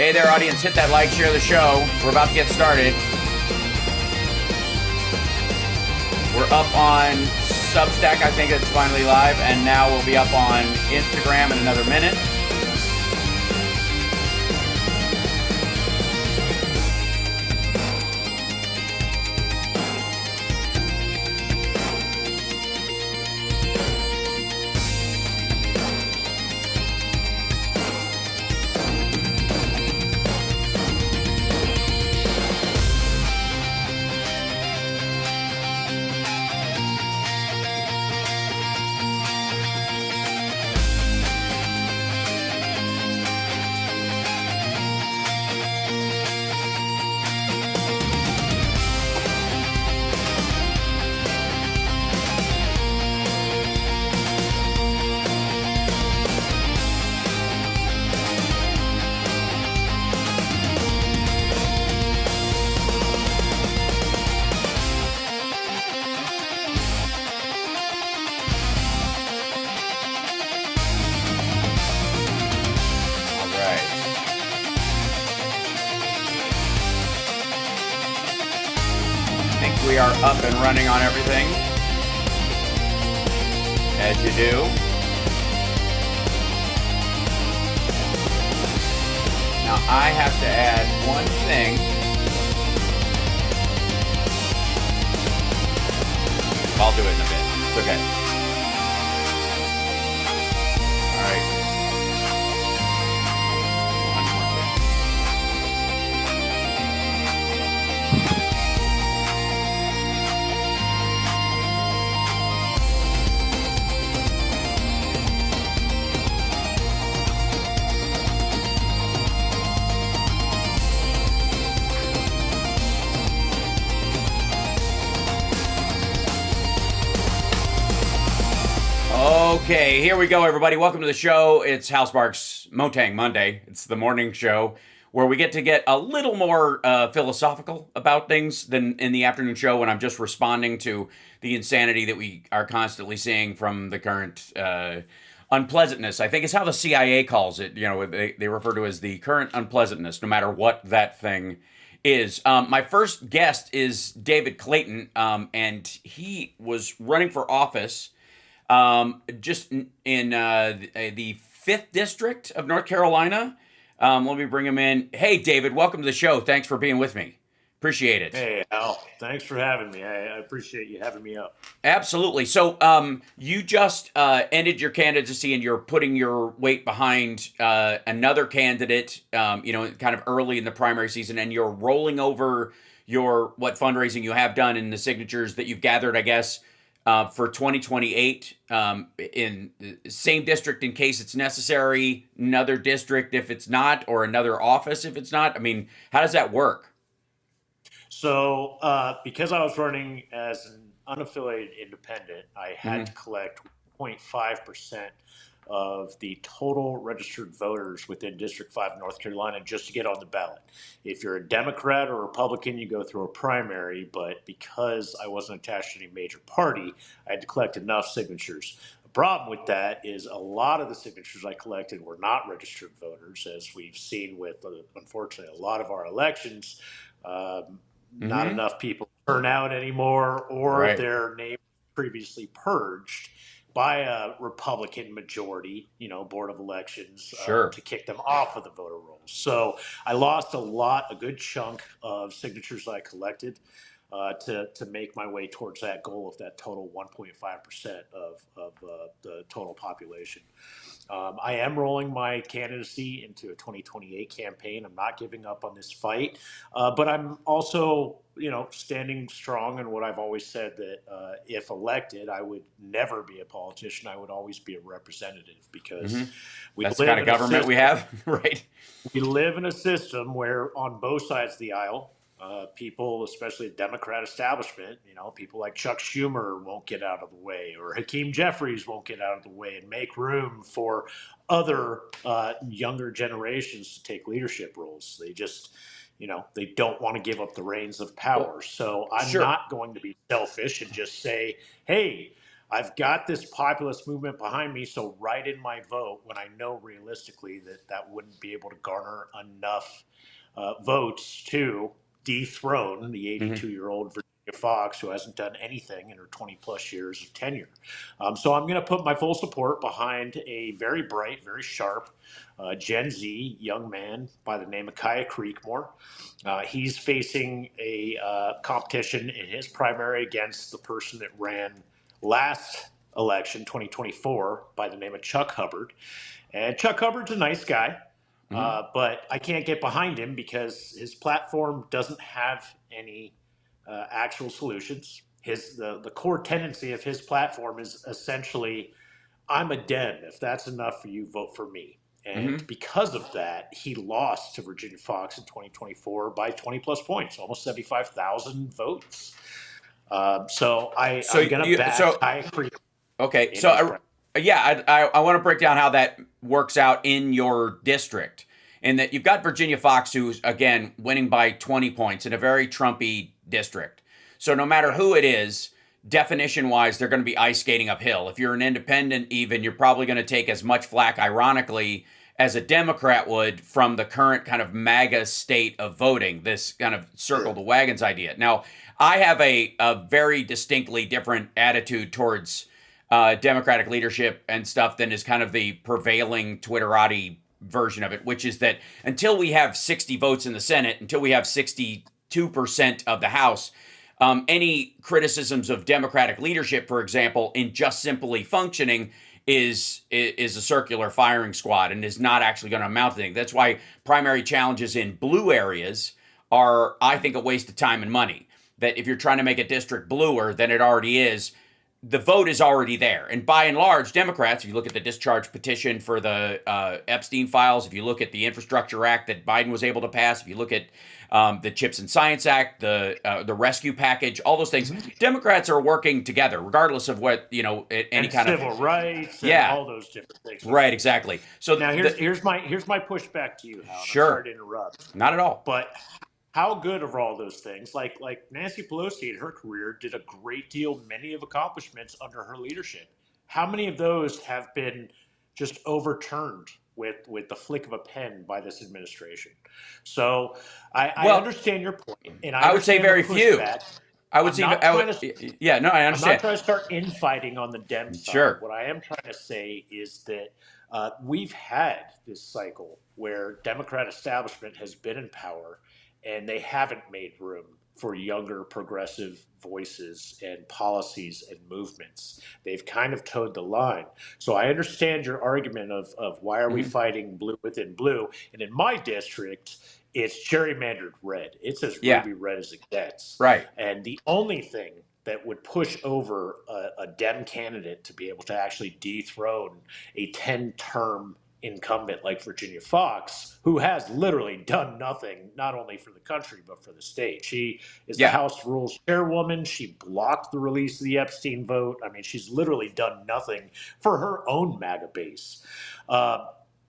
Hey there, audience. Hit that like, share the show. We're about to get started. We're up on Substack. I think it's finally live. And now we'll be up on Instagram in another minute. We are up and running on everything, as you do. Now I have to add one thing. I'll do it in a bit. It's okay. All right. One more thing. Okay, here we go, everybody. Welcome to the show. It's Hal Sparks Motang Monday. It's the morning show where we get to get a little more philosophical about things than in the afternoon show when I'm just responding to the insanity that we are constantly seeing from the current unpleasantness. I think is how the CIA calls it. You know, they refer to as the current unpleasantness, no matter what that thing is. My first guest is David Clayton, and he was running for office just in the 5th District of North Carolina. Let me bring him in. Hey, David, welcome to the show. Thanks for being with me. Appreciate it. Hey, Al. Thanks for having me. I appreciate you having me up. Absolutely. So you just ended your candidacy and you're putting your weight behind another candidate, kind of early in the primary season, and you're rolling over what fundraising you have done and the signatures that you've gathered, I guess, for 2028 in the same district in case it's necessary, another district if it's not, or another office if it's not? I mean, how does that work? So because I was running as an unaffiliated independent, I had to collect 0.5% of the total registered voters within District 5 North Carolina just to get on the ballot. If you're a Democrat or Republican, you go through a primary, but because I wasn't attached to any major party, I had to collect enough signatures. The problem with that is a lot of the signatures I collected were not registered voters, as we've seen with, unfortunately, a lot of our elections. Not enough people turn out anymore, or their name previously purged by a Republican majority, Board of Elections, to kick them off of the voter rolls. So I lost a good chunk of signatures I collected to make my way towards that goal of that total 1.5% of the total population. I am rolling my candidacy into a 2028 campaign. I'm not giving up on this fight, but I'm also, standing strong in what I've always said, that if elected, I would never be a politician. I would always be a representative, because that's the kind of government we have, right? We live in a system where on both sides of the aisle, people, especially the Democrat establishment, people like Chuck Schumer won't get out of the way, or Hakeem Jeffries won't get out of the way and make room for other younger generations to take leadership roles. They just, they don't want to give up the reins of power. So I'm not going to be selfish and just say, hey, I've got this populist movement behind me, so write in my vote when I know realistically that that wouldn't be able to garner enough votes to dethrone the Mm-hmm. 82-year-old Virginia Fox, who hasn't done anything in her 20 plus years of tenure. So I'm going to put my full support behind a very bright, very sharp Gen Z young man by the name of Kaya Creekmore. He's facing a competition in his primary against the person that ran last election, 2024, by the name of Chuck Hubbard. And Chuck Hubbard's a nice guy, Mm-hmm. but I can't get behind him because his platform doesn't have any actual solutions. The core tendency of his platform is essentially, I'm a Dem. If that's enough for you, vote for me. And Mm-hmm. because of that, he lost to Virginia Fox in 2024 by 20 plus points, almost 75,000 votes. So I'm going to you back so Ty Creek okay. in his primary. Yeah, I want to break down how that works out in your district. And that you've got Virginia Fox, who's again winning by 20 points in a very Trumpy district. So no matter who it is, definition wise, they're going to be ice skating uphill. If you're an independent, even, you're probably going to take as much flack, ironically, as a Democrat would from the current kind of MAGA state of voting, this kind of circle the wagons idea. Now, I have a very distinctly different attitude towards Democratic leadership and stuff than is kind of the prevailing Twitterati version of it, which is that until we have 60 votes in the Senate, until we have 62% of the House, any criticisms of Democratic leadership, for example, in just simply functioning is a circular firing squad and is not actually going to amount to anything. That's why primary challenges in blue areas are, I think, a waste of time and money. That if you're trying to make a district bluer than it already is, the vote is already there. And by and large, Democrats, if you look at the discharge petition for the Epstein files, if you look at the Infrastructure Act that Biden was able to pass, if you look at the Chips and Science Act, the rescue package, all those things, Democrats are working together, regardless of what, any and kind of civil rights and yeah, all those different things. right, exactly. So Now here's my pushback to you, Howard. I'm sorry sure, to interrupt, not at all. but how good are all those things? Like Nancy Pelosi in her career did a great deal, many of accomplishments under her leadership. How many of those have been just overturned with the flick of a pen by this administration? So I Well, understand your point, and I I would say understand the very few. pushback. I would I'm say, not trying to yeah, no, I I'm not understand. trying to start infighting on the Dem side. Sure. What I am trying to say is that we've had this cycle where Democrat establishment has been in power, and they haven't made room for younger progressive voices and policies and movements. They've kind of towed the line. So I understand your argument of why are we Hmm. fighting blue within blue? And in my district, it's gerrymandered red. It's as Yeah, ruby red as it gets. right. And the only thing that would push over a Dem candidate to be able to actually dethrone a 10-term incumbent like Virginia Fox, who has literally done nothing, not only for the country, but for the state. She is the Yeah. House Rules Chairwoman. She blocked the release of the Epstein vote. I mean, she's literally done nothing for her own MAGA base.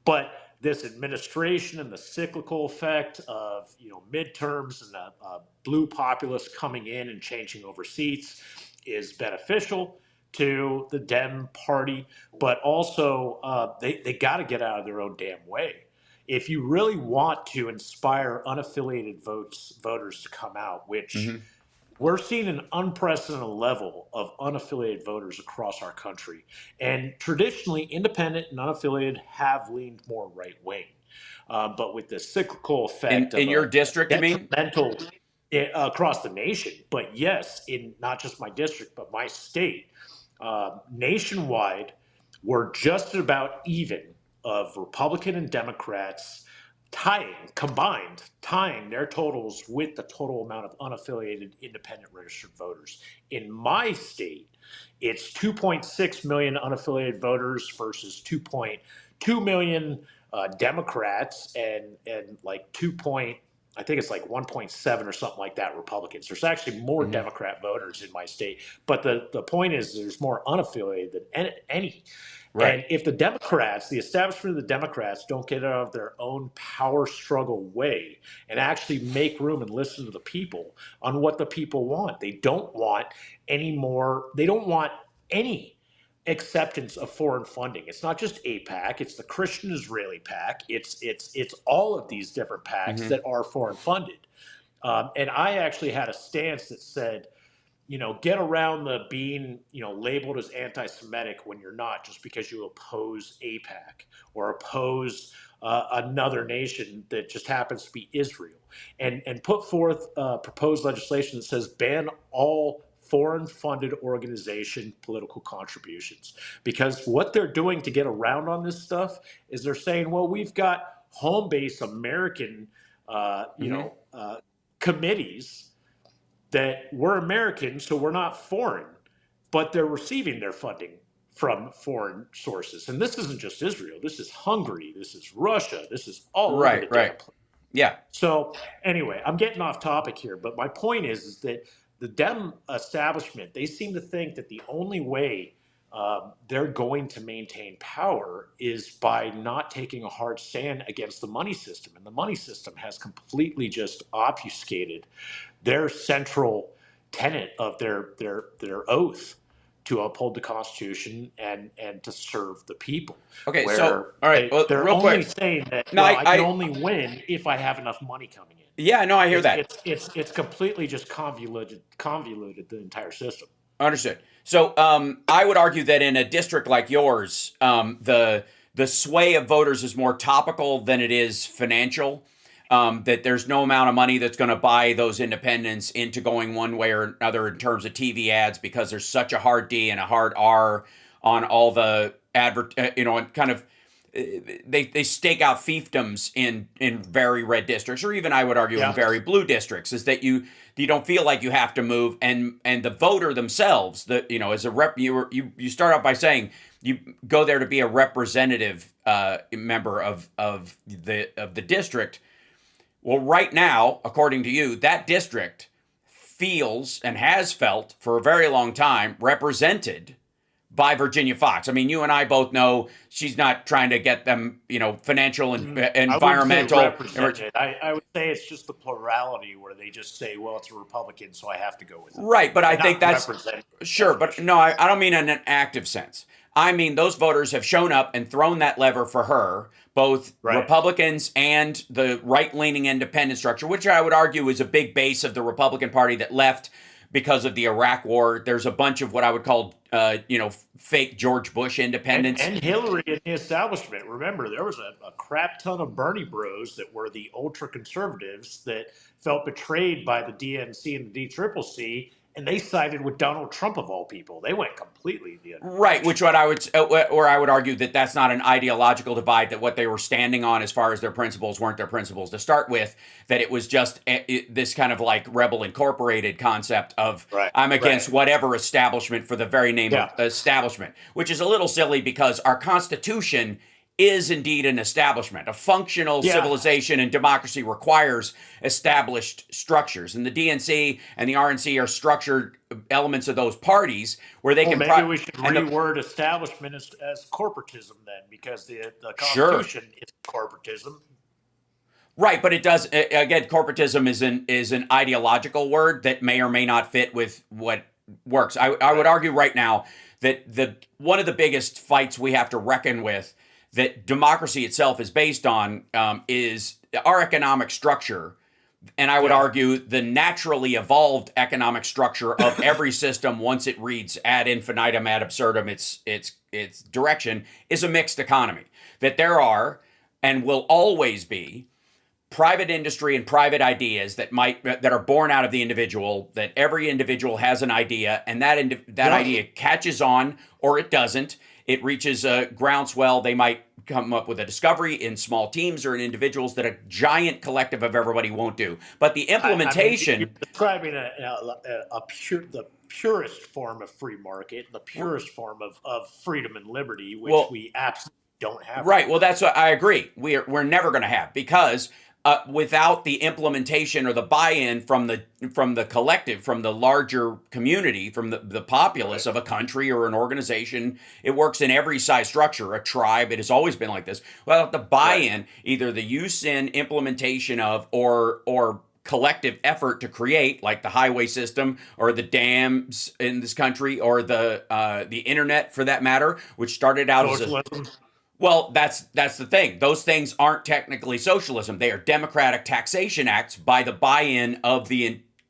But this administration and the cyclical effect of midterms and the blue populists coming in and changing over seats is beneficial to the Dem party, but also they got to get out of their own damn way. If you really want to inspire unaffiliated voters to come out, which Hmm. we're seeing an unprecedented level of unaffiliated voters across our country. And traditionally, independent and unaffiliated have leaned more right wing. But with the cyclical effect In of your a district, you mean? detrimental across the nation, but yes, in not just my district, but my state, nationwide, we're just about even of Republican and Democrats tying their totals with the total amount of unaffiliated independent registered voters. In my state, it's 2.6 million unaffiliated voters versus 2.2 million Democrats and like 2. I think it's like 1.7 or something like that Republicans. There's actually more Hmm. Democrat voters in my state, but the point is there's more unaffiliated than any. Right. And if the Democrats, the establishment of the Democrats, don't get out of their own power struggle way and actually make room and listen to the people on what the people want, they don't want any more, they don't want any acceptance of foreign funding. It's not just AIPAC, it's the Christian Israeli PAC. It's all of these different PACs Mm-hmm. that are foreign funded. And I actually had a stance that said, get around the being, labeled as anti-Semitic when you're not, just because you oppose AIPAC or oppose another nation that just happens to be Israel, and put forth proposed legislation that says ban all foreign-funded organization political contributions. Because what they're doing to get around on this stuff is they're saying, well, we've got home-based American, Mm-hmm. committees that we're American, so we're not foreign, but they're receiving their funding from foreign sources. And this isn't just Israel. This is Hungary. This is Russia. This is all over the Right, right. damn place. Yeah. So anyway, I'm getting off topic here, but my point is that the Dem establishment, they seem to think that the only way they're going to maintain power is by not taking a hard stand against the money system. And the money system has completely just obfuscated their central tenet of their oath to uphold the Constitution and to serve the people. Okay, so Where all right, well, they're real only quick. saying that, No, well, I can only win if I have enough money coming in. yeah, no, I hear that. It's completely just convoluted the entire system. Understood. So I would argue that in a district like yours, the sway of voters is more topical than it is financial. That there's no amount of money that's going to buy those independents into going one way or another in terms of TV ads, because there's such a hard D and a hard R on all the and kind of they stake out fiefdoms in very red districts, or even I would argue in Yeah. very blue districts, is that you don't feel like you have to move, and the voter themselves, as a rep, you start out by saying you go there to be a representative member of the district. Well, right now, according to you, that district feels and has felt for a very long time represented by Virginia Fox. I mean, you and I both know she's not trying to get them, financial and I wouldn't say environmental. represented. I would say it's just the plurality where they just say, well, it's a Republican, so I have to go with it. Right, but I And think not that's represented. sure, but no, I don't mean in an active sense. I mean those voters have shown up and thrown that lever for her, both Right. Republicans and the right-leaning independent structure, which I would argue is a big base of the Republican Party that left because of the Iraq War. There's a bunch of what I would call, fake George Bush independents. And Hillary and the establishment. Remember, there was a crap ton of Bernie bros that were the ultra conservatives that felt betrayed by the DNC and the DCCC, and they sided with Donald Trump of all people. They went completely the other Right, direction. which what I would, or I would argue that that's not an ideological divide. That what they were standing on, as far as their principles, weren't their principles to start with. That it was just this kind of like rebel incorporated concept of Right, I'm against right. whatever establishment for the very name Yeah. of establishment, which is a little silly because our Constitution is indeed an establishment. A functional Yeah. civilization and democracy requires established structures. And the DNC and the RNC are structured elements of those parties where they Well, can... maybe we should and the- reword establishment as corporatism then, because the Sure. Constitution is corporatism. Right, but it does, again, corporatism is an ideological word that may or may not fit with what works. I would argue right now that one of the biggest fights we have to reckon with, that democracy itself is based on, is our economic structure. And I would Yeah. argue the naturally evolved economic structure of every system, once it reads ad infinitum, ad absurdum, its direction, is a mixed economy. That there are and will always be private industry and private ideas that are born out of the individual. That every individual has an idea, and that Yeah. idea catches on or it doesn't. It reaches a groundswell. They might come up with a discovery in small teams or in individuals that a giant collective of everybody won't do. But the implementation... You're describing the purest form of free market, the purest form of freedom and liberty, which Well, we absolutely don't have. Right. Well, that's what I agree. We're never going to have, because without the implementation or the buy-in from the collective, from the larger community, from the populace of a country or an organization, it works in every size structure. A tribe, it has always been like this. Well, the buy-in, either the use and implementation of or collective effort to create, like the highway system or the dams in this country or the internet for that matter, which started out as a Socialism. well, that's the thing. Those things aren't technically socialism. They are democratic taxation acts by the buy-in of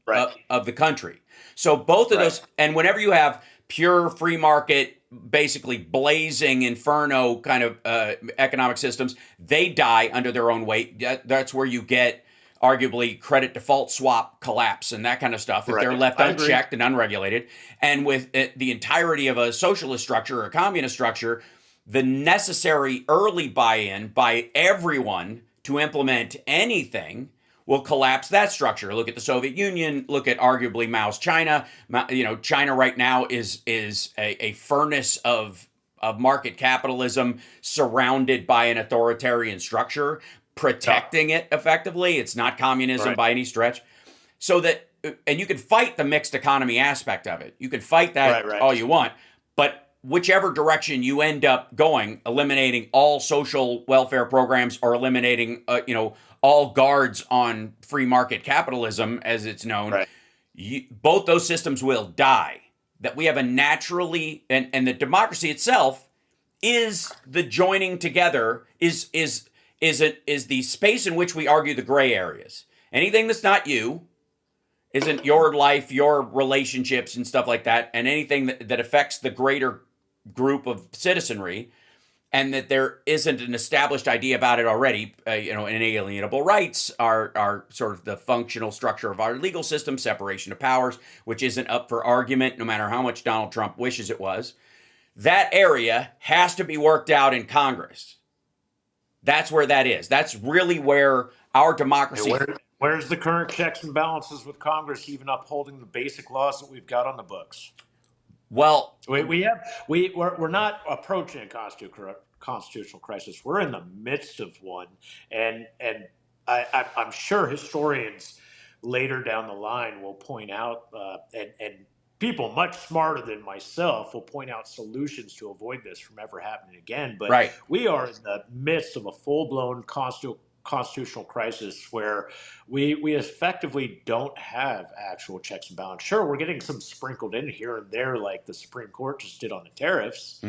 Right. of the country. So both of Right. those, and whenever you have pure free market, basically blazing inferno kind of economic systems, they die under their own weight. That's where you get arguably credit default swap collapse and that kind of stuff if Right. they're left I agree. unchecked and unregulated. And with the entirety of a socialist structure or a communist structure, the necessary early buy-in by everyone to implement anything will collapse that structure. Look at the Soviet Union. Look at arguably Mao's China. China right now is a furnace of market capitalism surrounded by an authoritarian structure, protecting it effectively. It's not communism by any stretch. So that, and you can fight the mixed economy aspect of it. You can fight that all you want, but whichever direction you end up going, eliminating all social welfare programs or eliminating, all guards on free market capitalism, as it's known, both those systems will die. That we have a naturally, and the democracy itself is the joining together, is the space in which we argue the gray areas. Anything that's not you, isn't your life, your relationships and stuff like that, and anything that affects the greater group of citizenry, and that there isn't an established idea about it already. Inalienable rights are sort of the functional structure of our legal system, separation of powers, which isn't up for argument no matter how much Donald Trump wishes it was. That area has to be worked out in Congress. That's where that is. That's really where our democracy... Where's the current checks and balances with Congress even upholding the basic laws that we've got on the books? Well, we're not approaching a constitutional crisis. We're in the midst of one, and I'm sure historians later down the line will point out, and people much smarter than myself will point out solutions to avoid this from ever happening again. But we are in the midst of a full-blown constitutional crisis where we effectively don't have actual checks and balances. Sure, we're getting some sprinkled in here and there, like the Supreme Court just did on the tariffs.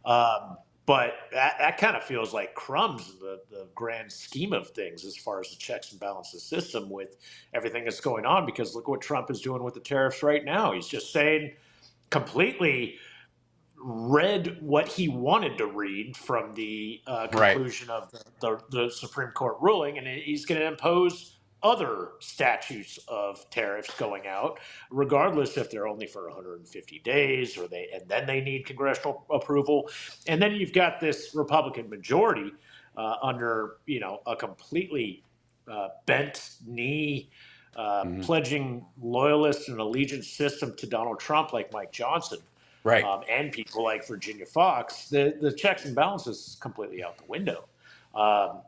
But that kind of feels like crumbs in the grand scheme of things as far as the checks and balances system with everything that's going on, because look what Trump is doing with the tariffs right now. He's just saying completely read what he wanted to read from the conclusion of the Supreme Court ruling, and he's going to impose other statutes of tariffs going out, regardless if they're only for 150 days and then they need congressional approval. And then you've got this Republican majority under a completely bent knee, pledging loyalist and allegiance system to Donald Trump, like Mike Johnson. And people like Virginia Fox, the checks and balances is completely out the window.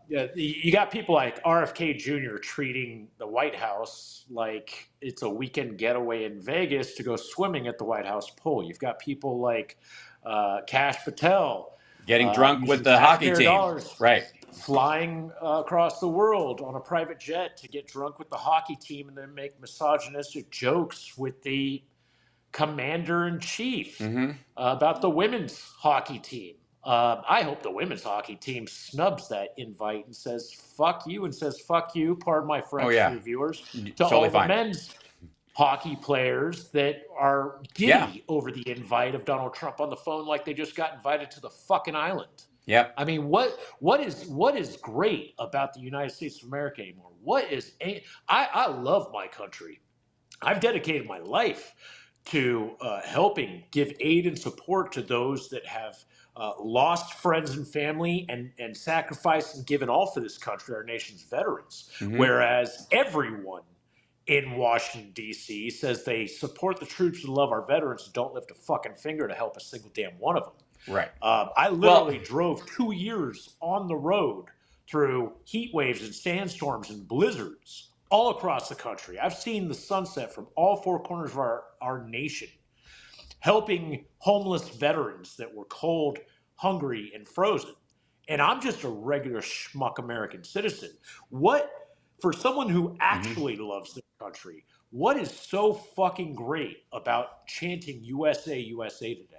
You got people like RFK Jr. treating the White House like it's a weekend getaway in Vegas to go swimming at the White House pool. You've got people like Kash Patel getting drunk with the hockey team, flying across the world on a private jet to get drunk with the hockey team and then make misogynistic jokes with the commander-in-chief about the women's hockey team. I hope the women's hockey team snubs that invite and says fuck you, pardon my French to your viewers, to all the men's hockey players that are giddy over the invite of Donald Trump on the phone like they just got invited to the fucking island. I mean, what is great about the United States of America anymore? I love my country. I've dedicated my life to helping give aid and support to those that have lost friends and family and sacrificed and given all for this country, our nation's veterans. Whereas everyone in Washington, D.C. says they support the troops and love our veterans and don't lift a fucking finger to help a single damn one of them. I literally drove 2 years on the road through heat waves and sandstorms and blizzards all across the country. I've seen the sunset from all four corners of our nation, helping homeless veterans that were cold, hungry, and frozen. And I'm just a regular schmuck American citizen. What For someone who Hmm. actually loves this country, what is so fucking great about chanting USA, USA today?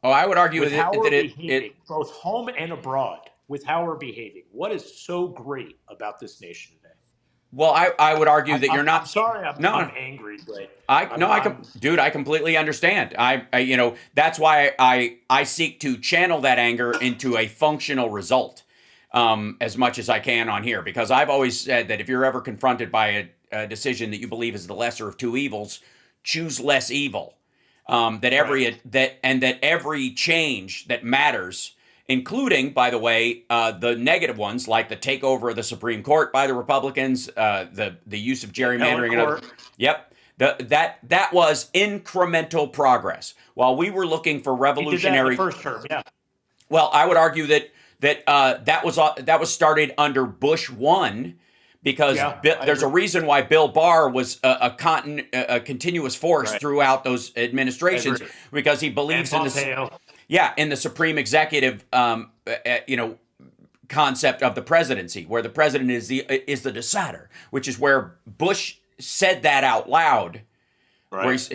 Oh, I would argue With how we're that it behaving, both home and abroad, with how we're behaving, what is so great about this nation today? well, I would argue that you're I'm not. sorry, No, I'm angry, but I dude, I completely understand. That's why I seek to channel that anger into a functional result, as much as I can on here, because I've always said that if you're ever confronted by a decision that you believe is the lesser of two evils, choose less evil. right. That every change that matters, including, by the way, the negative ones like the takeover of the Supreme Court by the Republicans, the use of The appellate gerrymandering and other. court. Yep. That was incremental progress. While we were looking for He did that in the revolutionary, first term, yeah. well, I would argue that was started under Bush one, because Yeah, I there's a agree. reason why Bill Barr was a continuous force Right. throughout those I administrations, agree. because he And believes in this. Pompeo. Yeah, in the supreme executive, concept of the presidency, where the president is the decider, which is where Bush said that out loud. Where Right.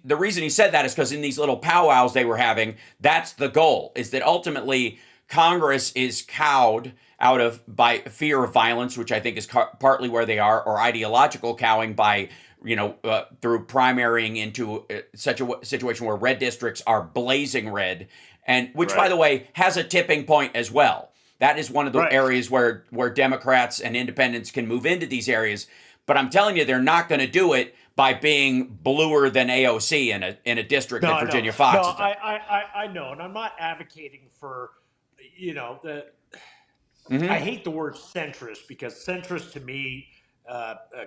the reason he said that is because in these little powwows they were having, that's the goal, is that ultimately Congress is cowed out of by fear of violence, which I think is partly where they are, or ideological cowing by through primarying into such a situation where red districts are blazing red, and which, by Right. the way, has a tipping point as well. That is one of the Right. areas where Democrats and independents can move into these areas. But I'm telling you, they're not going to do it by being bluer than AOC in a district that No, no, Virginia no. Fox is in. I know, and I'm not advocating for, the. I Mm-hmm. hate the word centrist because centrist to me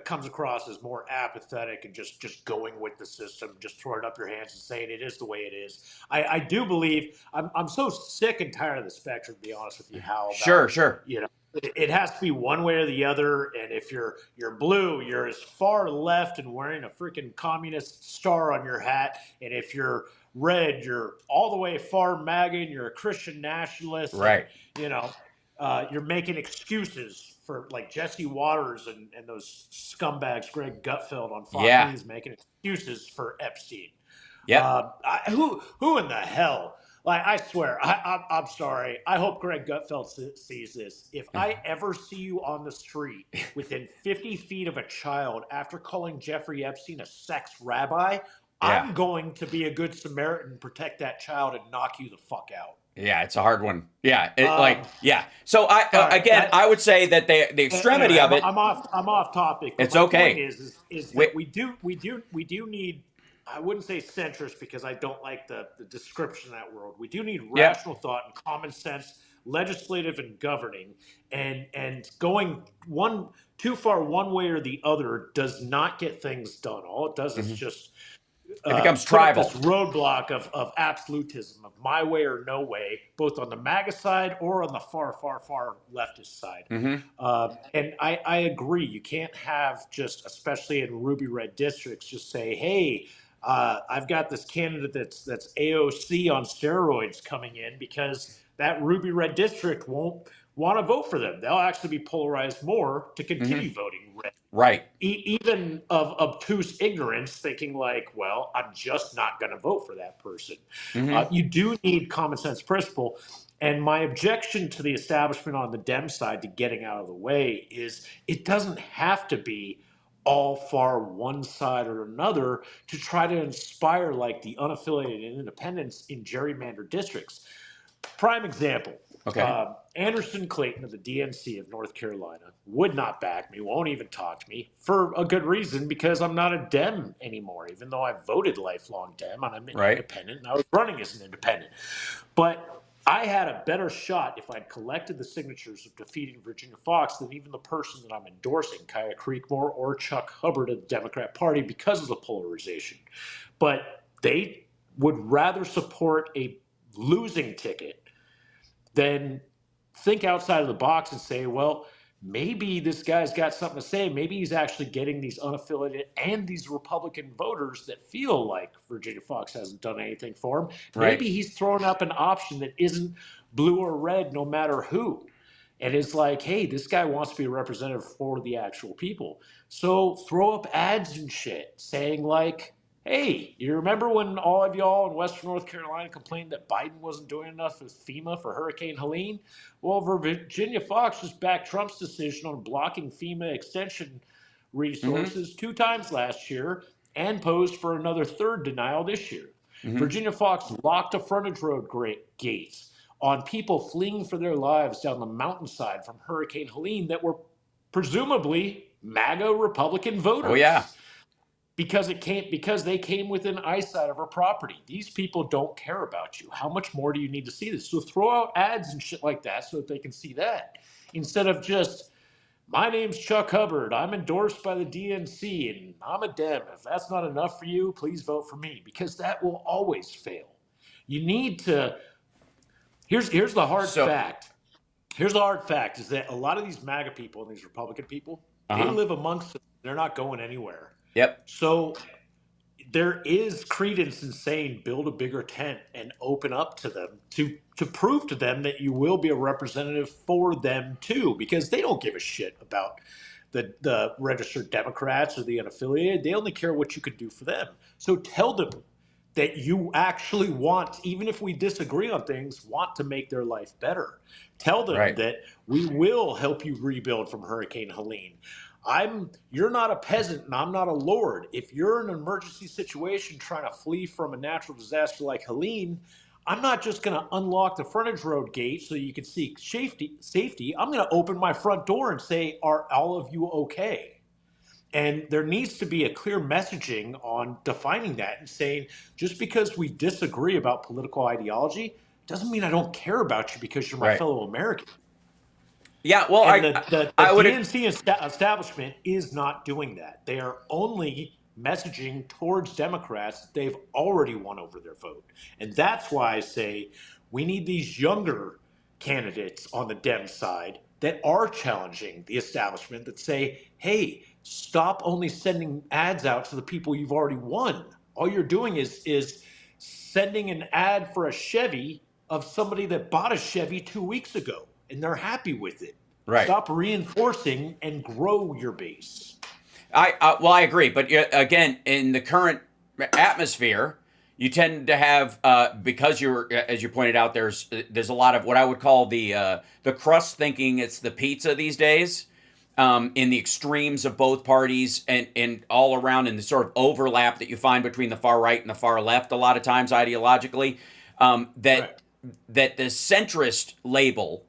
comes across as more apathetic and just going with the system, just throwing up your hands and saying it is the way it is. I do believe I'm so sick and tired of the spectrum. To be honest with you, how Sure, about sure. it has to be one way or the other. And if you're blue, you're as far left and wearing a freaking communist star on your hat. And if you're red, you're all the way far MAGA and you're a Christian nationalist. And Right. you know, you're making excuses for like Jesse Waters and those scumbags, Greg Gutfeld on Fox Yeah. News, making excuses for Epstein. Yep. Who in the hell? Like, I swear, I'm sorry. I hope Greg Gutfeld sees this. If I ever see you on the street within 50 feet of a child after calling Jeffrey Epstein a sex rabbi, Yeah. I'm going to be a good Samaritan, protect that child, and knock you the fuck out. Yeah, it's a hard one. Yeah, Um, yeah. So I all right, again, I would say that the extremity anyway, of it, I'm off topic, but it's my point okay. is We, that we do need. I wouldn't say centrist because I don't like the description of that word. We do need yep. rational thought and common sense, legislative and governing, and going one too far one way or the other does not get things done. All it does is Mm-hmm. just It becomes put up this tribal. roadblock of absolutism, of my way or no way, both on the MAGA side or on the far leftist side. Mm-hmm. And I agree. You can't have just, especially in ruby red districts, just say, hey, I've got this candidate that's AOC on steroids coming in because that ruby red district won't want to vote for them. They'll actually be polarized more to Mm-hmm. continue voting red Right. even of obtuse ignorance, thinking like, well, I'm just not going to vote for that person. Mm-hmm. You do need common sense principle. And my objection to the establishment on the Dem side to getting out of the way is it doesn't have to be all far one side or another to try to inspire like the unaffiliated independents in gerrymandered districts. Prime example. Okay. Anderson Clayton of the DNC of North Carolina would not back me, won't even talk to me for a good reason because I'm not a Dem anymore, even though I voted lifelong Dem and I'm an Right. independent and I was running as an independent. But I had a better shot if I'd collected the signatures of defeating Virginia Fox than even the person that I'm endorsing, Kaya Creekmore or Chuck Hubbard of the Democrat Party, because of the polarization. But they would rather support a losing ticket then think outside of the box and say, well, maybe this guy's got something to say. Maybe he's actually getting these unaffiliated and these Republican voters that feel like Virginia Fox hasn't done anything for him. Right. Maybe he's throwing up an option that isn't blue or red, no matter who. and it's like, hey, this guy wants to be a representative for the actual people. So throw up ads and shit saying like, hey, you remember when all of y'all in Western North Carolina complained that Biden wasn't doing enough with FEMA for Hurricane Helene? Well, Virginia Fox just backed Trump's decision on blocking FEMA extension Mm-hmm. resources 2 times last year and posed for another third denial this year. Mm-hmm. Virginia Fox locked a frontage road gates on people fleeing for their lives down the mountainside from Hurricane Helene that were presumably MAGA Republican Oh yeah. voters because they came within eyesight of her property. These people don't care about you. How much more do you need to see this? So throw out ads and shit like that so that they can see that instead of just, my name's Chuck Hubbard. I'm endorsed by the DNC and I'm a Dem. If that's not enough for you, please vote for me, because that will always fail. You need to. Here's the hard So. fact. Here's the hard fact is that a lot of these MAGA people and these Republican people, they Uh-huh. live amongst us. They're not going anywhere. Yep. So there is credence in saying build a bigger tent and open up to them to prove to them that you will be a representative for them too, because they don't give a shit about the registered Democrats or the unaffiliated. They only care what you can do for them. So tell them that you actually want, even if we disagree on things, want to make their life better. Tell them Right. that we will help you rebuild from Hurricane Helene. You're not a peasant and I'm not a lord. If you're in an emergency situation trying to flee from a natural disaster like Helene, I'm not just going to unlock the frontage road gate so you can seek safety. I'm going to open my front door and say, are all of you okay? And there needs to be a clear messaging on defining that and saying, just because we disagree about political ideology doesn't mean I don't care about you because you're my Right. fellow American. Yeah. Well, And the I would. DNC establishment is not doing that. They are only messaging towards Democrats that they've already won over their vote. And that's why I say we need these younger candidates on the Dem side that are challenging the establishment, that say, hey, stop only sending ads out to the people you've already won. All you're doing is sending an ad for a Chevy of somebody that bought a Chevy 2 weeks ago and they're happy with it. Right. Stop reinforcing and grow your base. Well, I agree, but again, in the current atmosphere, you tend to have because you're, as you pointed out, there's a lot of what I would call the crust thinking it's the pizza these days, in the extremes of both parties and all around in the sort of overlap that you find between the far right and the far left a lot of times ideologically, that the centrist label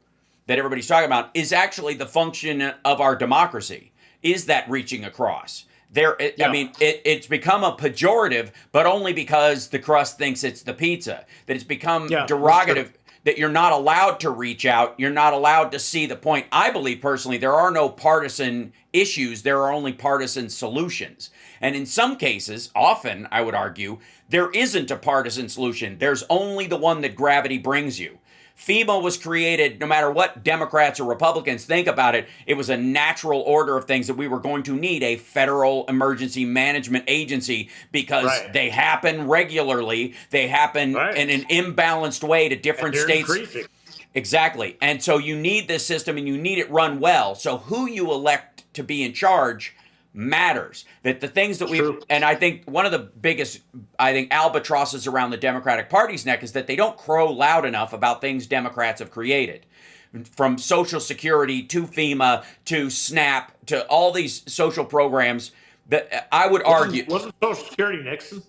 that everybody's talking about is actually the function of our democracy. Is that reaching across? I mean, it's become a pejorative, but only because the crust thinks it's the pizza. That it's become derogative, that you're not allowed to reach out. You're not allowed to see the point. I believe personally there are no partisan issues. There are only partisan solutions. And in some cases, often, I would argue, there isn't a partisan solution. There's only the one that gravity brings you. FEMA was created, no matter what Democrats or Republicans think about it, it was a natural order of things that we were going to need a federal emergency management agency because they happen regularly. They happen in an imbalanced way to different states. Increasing. Exactly. And so you need this system and you need it run well. So who you elect to be in charge matters. That the things that and I think one of the biggest, albatrosses around the Democratic Party's neck is that they don't crow loud enough about things Democrats have created. From Social Security to FEMA to SNAP to all these social programs that I would argue. Wasn't Social Security Nixon?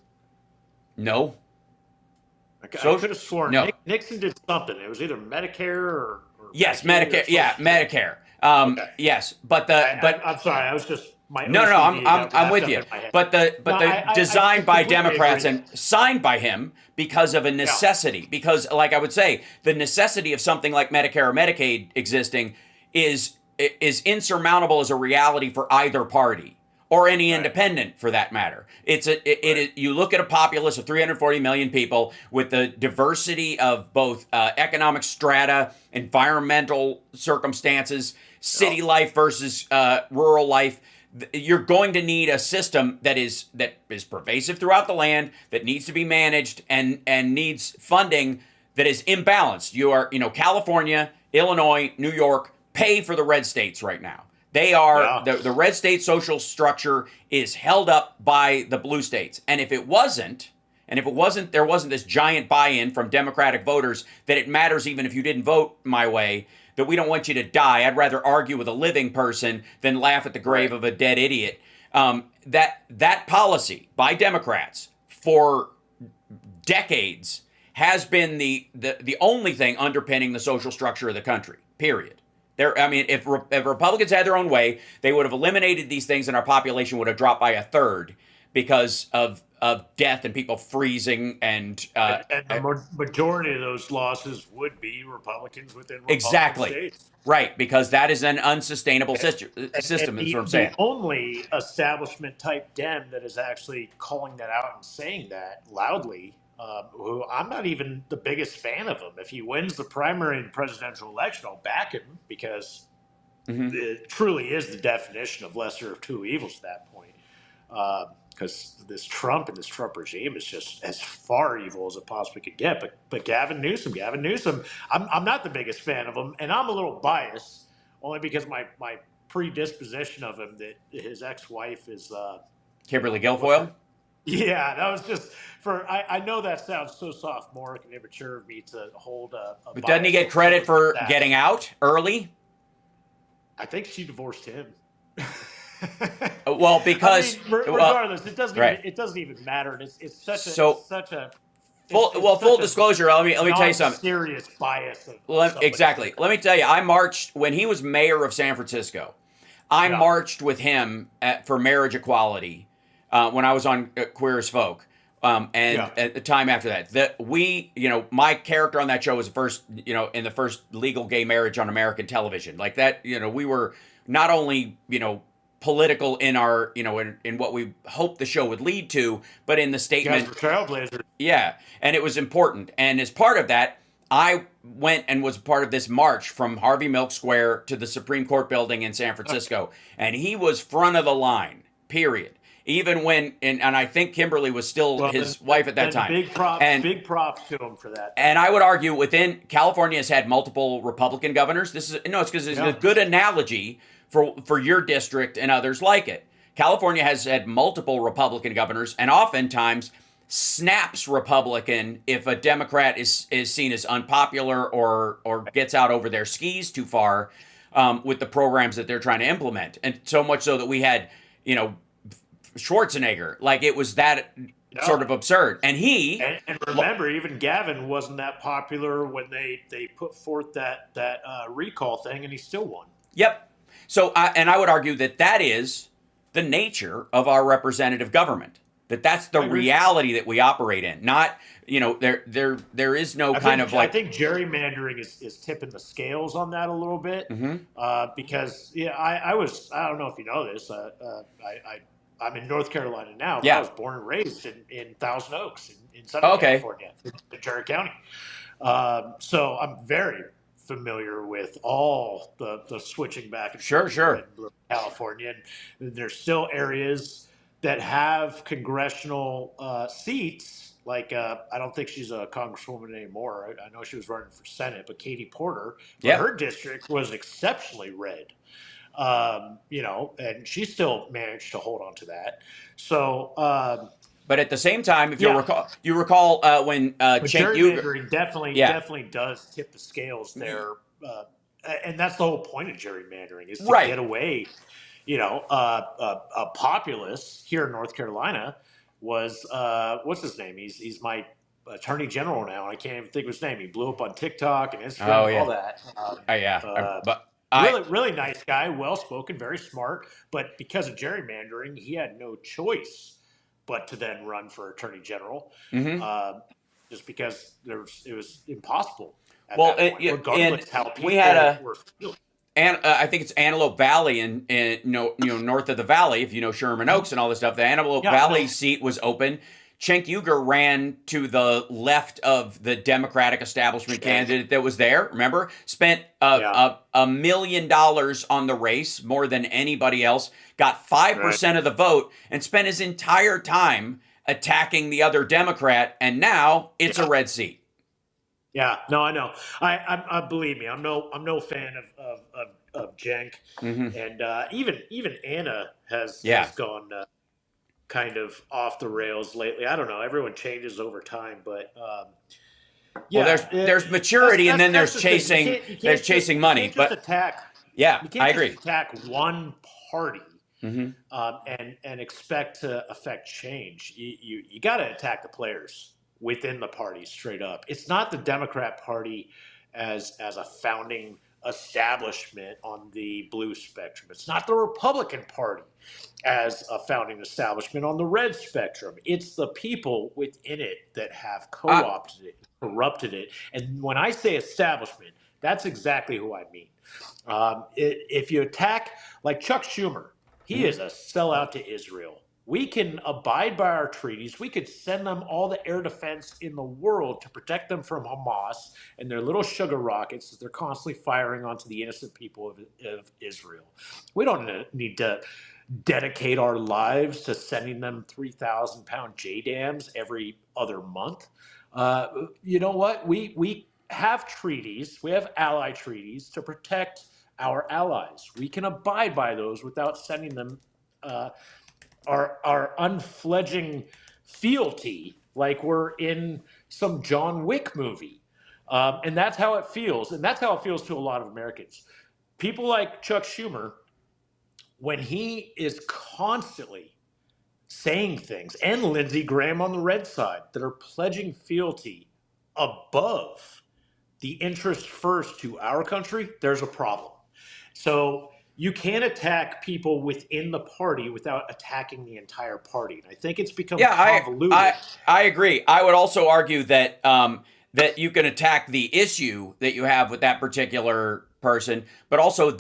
No. I could have sworn no. Nixon did something. It was either Medicare or yes, Medicare. Yeah, Medicare. Yes, but I'm sorry. I was just. No, I'm with you. But the designed by Democrats and signed by him because of a necessity. Yeah. Because, like I would say, the necessity of something like Medicare or Medicaid existing is insurmountable as a reality for either party or any independent, for that matter. You look at a populace of 340 million people with the diversity of both economic strata, environmental circumstances, city life versus rural life. You're going to need a system that is pervasive throughout the land, that needs to be managed and needs funding that is imbalanced. You are, California, Illinois, New York, pay for the red states right now. They are Yeah. the red state social structure is held up by the blue states. And if it wasn't, there wasn't this giant buy-in from Democratic voters that it matters even if you didn't vote my way, that we don't want you to die. I'd rather argue with a living person than laugh at the grave of a dead idiot. That policy by Democrats for decades has been the only thing underpinning the social structure of the country. Period. If Republicans had their own way, they would have eliminated these things, and our population would have dropped by a third because of death and people freezing And the majority of those losses would be Republicans within Republican exactly states. Right, because that is an unsustainable system. And That's what I'm saying. The only establishment type Dem that is actually calling that out and saying that loudly, who I'm not even the biggest fan of him. If he wins the primary and presidential election, I'll back him because it truly is the definition of lesser of two evils at that point. Because this Trump and this Trump regime is just as far evil as it possibly could get. But Gavin Newsom, I'm not the biggest fan of him, and I'm a little biased only because my predisposition of him that his ex-wife is Kimberly Guilfoyle. Yeah, that was just I know that sounds so sophomoric and immature of me to hold a But doesn't he get credit for getting out early? I think she divorced him. Well, because regardless, it doesn't even matter. It's such a full disclosure. Let me tell you something. Serious bias. Exactly. Let me tell you. I marched when he was mayor of San Francisco. I marched with him for marriage equality when I was on Queer as Folk. At the time after that, my character on that show was the first, in the first legal gay marriage on American television. Like that, we were not only, political in our, in what we hoped the show would lead to, but in the statement. You guys were trailblazers. Yeah, and it was important. And as part of that, I went and was part of this march from Harvey Milk Square to the Supreme Court building in San Francisco. And he was front of the line, period. Even when, and I think Kimberly was still his wife at that time. Big props to him for that. And I would argue California has had multiple Republican governors. It's because it's a good analogy for your district and others like it. California has had multiple Republican governors and oftentimes snaps Republican if a Democrat is seen as unpopular or gets out over their skis too far with the programs that they're trying to implement. And so much so that we had, Schwarzenegger, like it was that sort of absurd. And and remember, even Gavin wasn't that popular when they put forth that recall thing, and he still won. Yep. So I would argue that is the nature of our representative government. That's the reality that we operate in. Not, there is no I think gerrymandering is tipping the scales on that a little bit. Because I don't know if you know this. I'm in North Carolina now, but I was born and raised in Thousand Oaks in Southern California, in Ventura County. So I'm very familiar with all the switching back and forth in California. And there's still areas that have congressional seats. Like, I don't think she's a congresswoman anymore. I know she was running for Senate, but Katie Porter, her district was exceptionally red. And she still managed to hold on to that. So, but at the same time, if you recall when Cenk Uygur definitely does tip the scales there, and that's the whole point of gerrymandering is to get away. A populace here in North Carolina was what's his name? He's my attorney general now, and I can't even think of his name. He blew up on TikTok and Instagram and all that. Really nice guy, well-spoken, very smart. But because of gerrymandering, he had no choice but to then run for attorney general, just because it was impossible. Regardless how people were feeling. And I think it's Antelope Valley in north of the valley. If you know Sherman Oaks and all this stuff, the Antelope Valley seat was open. Cenk Uygur ran to the left of the Democratic establishment candidate that was there. Remember, spent $1 million on the race, more than anybody else. Got 5% of the vote, and spent his entire time attacking the other Democrat. And now it's a red seat. Yeah, no, I know. I believe me. I'm no fan of Cenk, Hmm. and even Anna has Yeah. gone kind of off the rails lately. I don't know. Everyone changes over time, but Well, yeah, there's maturity, and then that's the thing. there's chasing you money. can't just But attack yeah, you I can't just agree. attack one party Hmm. and expect to affect change. You got to attack the players within the party straight up. It's not the Democrat Party as a founding establishment on the blue spectrum. It's not the Republican Party as a founding establishment on the red spectrum. It's the people within it that have I, co-opted it, corrupted it. And when I say establishment, that's exactly who I mean. If you attack, like Chuck Schumer, he mhm. is a sellout to Israel. We can abide by our treaties. We could send them all the air defense in the world to protect them from Hamas and their little sugar rockets that they're constantly firing onto the innocent people of Israel. We don't need to dedicate our lives to sending them 3,000-pound JDAMs every other month. You know what? We have treaties, we have ally treaties to protect our allies. We can abide by those without sending them uh, our unfledging fealty like we're in some John Wick movie. And that's how it feels. And that's how it feels to a lot of Americans. People like Chuck Schumer, when he is constantly saying things, and Lindsey Graham on the red side, that are pledging fealty above the interest first to our country, there's a problem. So you can't attack people within the party without attacking the entire party. And I think it's become Yeah, convoluted. I agree. I would also argue that that you can attack the issue that you have with that particular person, but also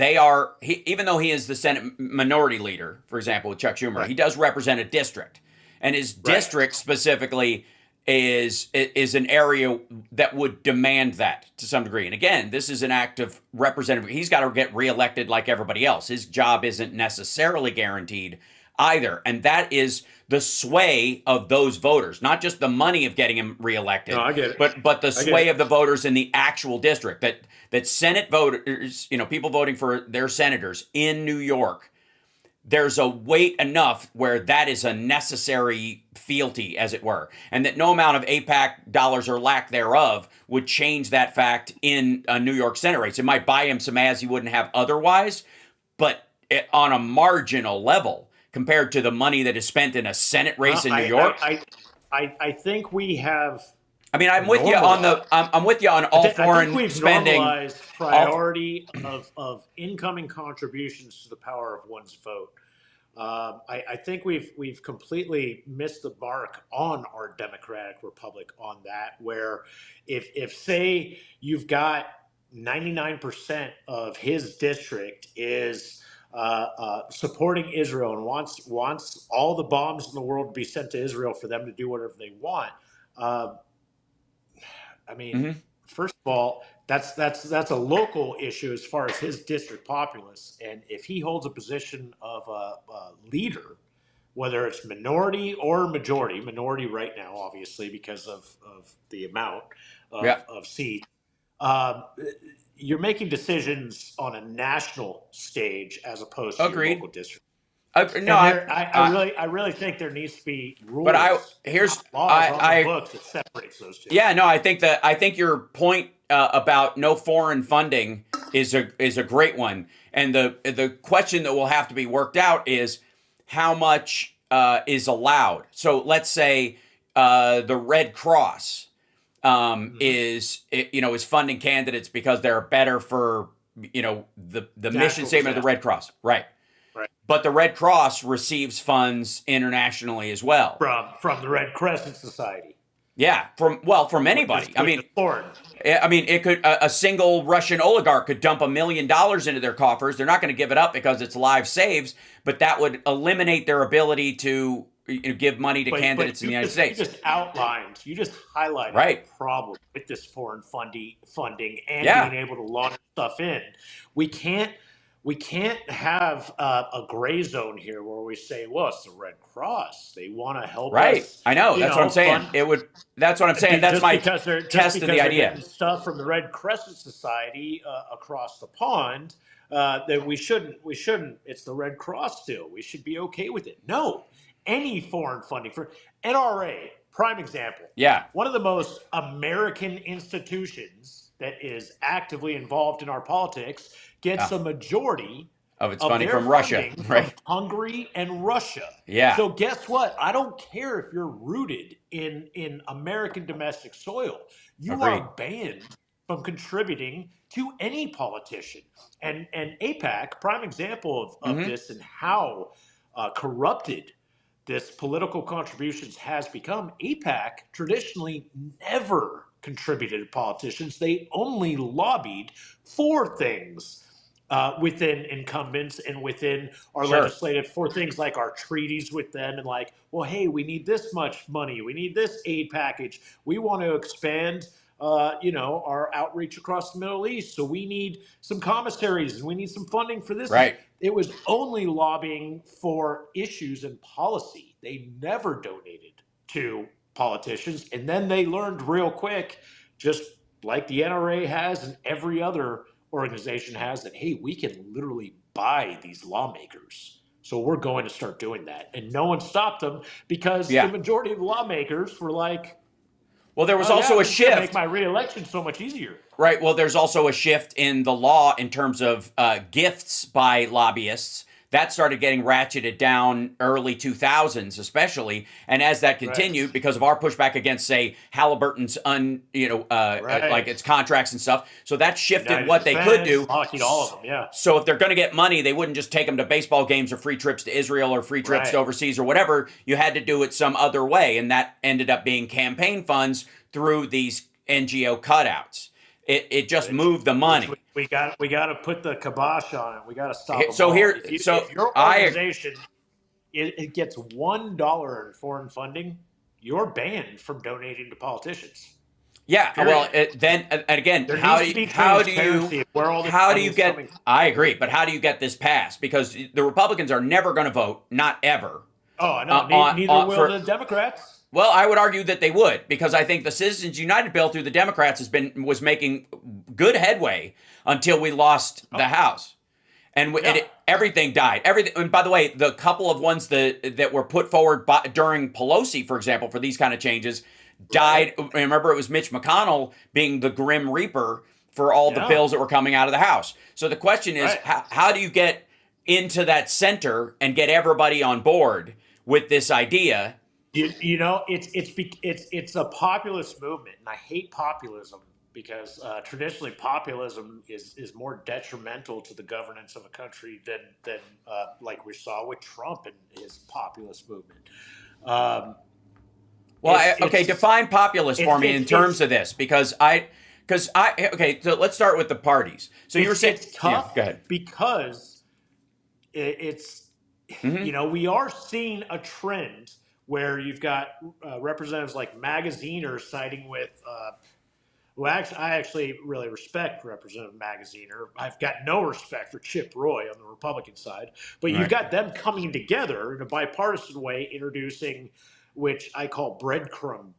even though he is the Senate minority leader, for example, with Chuck Schumer, Right. he does represent a district, and his Right. district specifically is an area that would demand that to some degree. And again, this is an act of representative. He's got to get reelected like everybody else. His job isn't necessarily guaranteed either, and that is the sway of those voters, not just the money of getting him No, reelected, I get it. but the I get sway it. of the voters in the actual district. That Senate voters, people voting for their senators in New York, there's a weight enough where that is a necessary fealty, as it were, and that no amount of APAC dollars or lack thereof would change that fact in a New York Senate race. It might buy him some ads he wouldn't have otherwise, but on a marginal level compared to the money that is spent in a Senate Uh, race in New I, York. I think we have I mean, normalized. I'm with you on all I think foreign we've spending. normalized All priority of incoming contributions to the power of one's vote. I think we've completely missed the mark on our democratic republic on that. Where if say you've got 99% of his district is supporting Israel and wants all the bombs in the world to be sent to Israel for them to do whatever they want. Uh, I mean, Mhm. first of all, that's a local issue as far as his district populace, and if he holds a position of a leader, whether it's minority or minority right now, obviously because of the amount Yeah, of seats, um, you're making decisions on a national stage as opposed to your agreed. local district. No, And I really think there needs to be but I rules, here's laws on the I books that separates those two. yeah, no, I think your point about no foreign funding is a great one, and the question that will have to be worked out is how much is allowed. So let's say the Red Cross Mhm. is funding candidates because they're better for the mission Natural statement of the disaster. Red Cross, right? Right. But the Red Cross receives funds internationally as well. From the Red Crescent Society, Yeah, from anybody. which is foreign. I mean, it could a single Russian oligarch could dump $1 million into their coffers. They're not going to give it up because it's live saves, but that would eliminate their ability to give money to But candidates in the United States. you just highlighted the Right? problem with this foreign funding and Yeah. being able to launch stuff in. We can't we can't have a gray zone here where we say, well, it's the Red Cross. They want to help Right. us, I know. That's what I'm saying. fund. It would. That's what I'm saying. That's Just my because test of the idea. getting stuff from the Red Crescent Society across the pond, that we shouldn't. It's the Red Cross still. We should be okay with it. No, any foreign funding for NRA, prime example. Yeah. One of the most American institutions that is actively involved in our politics gets a majority Of its of funding their from Russia. funding from Right. Hungary and Russia. Yeah. So guess what? I don't care if you're rooted in American domestic soil. You Agreed. are banned from contributing to any politician. And APAC, prime example of this and how corrupted this political contributions has become. APAC traditionally never contributed to politicians. They only lobbied for things within incumbents and within our Sure. legislative, for things like our treaties with them, and like, well, hey, we need this much money, we need this aid package, we want to expand our outreach across the Middle East, so we need some commissaries and we need some funding for this. Right. It was only lobbying for issues and policy. They never donated to politicians, and then they learned real quick, just like the NRA has and every other organization has, that hey, we can literally buy these lawmakers. So we're going to start doing that. And no one stopped them because the majority of lawmakers were like, well, there was oh, also yeah, a this is gonna shift. make my reelection so much easier. Right. Well, there's also a shift in the law in terms of gifts by lobbyists. That started getting ratcheted down early 2000s, especially, and as that continued, because of our pushback against, say, Halliburton's like its contracts and stuff, so that shifted United what Defense, they could do. Lockheed, all of them, yeah. So if they're going to get money, they wouldn't just take them to baseball games or free trips to Israel or free trips to overseas or whatever. You had to do it some other way, and that ended up being campaign funds through these NGO cutouts. It just moved the money. We got to put the kibosh on it. We got to stop them So all. here, if so your organization it gets $1 in foreign funding, you're banned from donating to politicians. Yeah, Period. well, then and again, There how needs do to be transparency of where all this how do money you is get? coming from. I agree, but how do you get this passed? Because the Republicans are never going to vote, not ever. Oh, no, neither will the Democrats. Well, I would argue that they would, because I think the Citizens United bill through the Democrats was making good headway until we lost the House, and everything died. Everything. And by the way, the couple of ones that were put forward during Pelosi, for example, for these kind of changes, died. Remember, it was Mitch McConnell being the Grim Reaper for all the bills that were coming out of the House. So the question is, how do you get into that center and get everybody on board with this idea? It's a populist movement, and I hate populism because traditionally populism is more detrimental to the governance of a country than like we saw with Trump and his populist movement. Define populist for me in terms of this, because so let's start with the parties. So you were saying it's tough, go ahead. Because it's we are seeing a trend where you've got representatives like Magaziner siding with. I actually really respect Representative Magaziner. I've got no respect for Chip Roy on the Republican side, but you've got them coming together in a bipartisan way, introducing, which I call breadcrumb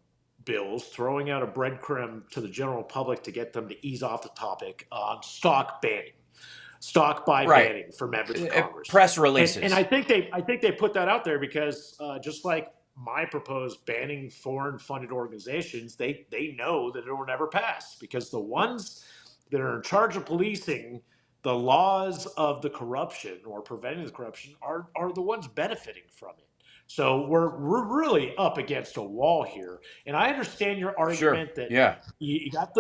bills, throwing out a breadcrumb to the general public to get them to ease off the topic on stock buy banning for members of Congress. Press releases. And I think they put that out there because just like my proposed banning foreign funded organizations, they know that it will never pass, because the ones that are in charge of policing the laws of the corruption or preventing the corruption are the ones benefiting from it. So we're really up against a wall here. And I understand your argument that you got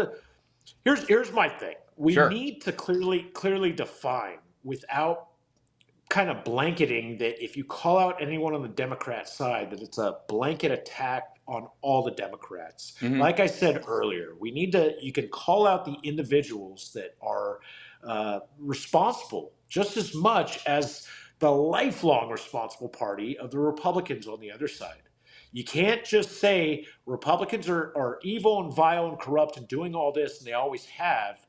here's my thing. We need to clearly define, without kind of blanketing, that if you call out anyone on the Democrat side, that it's a blanket attack on all the Democrats. Like I said earlier, you can call out the individuals that are responsible just as much as the lifelong responsible party of the Republicans on the other side. You can't just say Republicans are evil and vile and corrupt and doing all this, and they always have,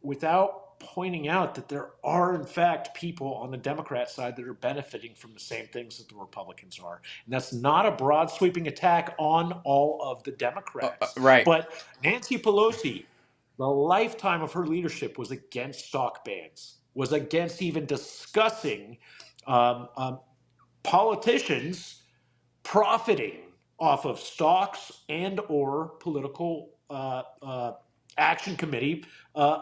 without pointing out that there are, in fact, people on the Democrat side that are benefiting from the same things that the Republicans are. And that's not a broad sweeping attack on all of the Democrats. Right. But Nancy Pelosi, the lifetime of her leadership was against stock bans, was against even discussing um, um, politicians profiting off of stocks and or political action committee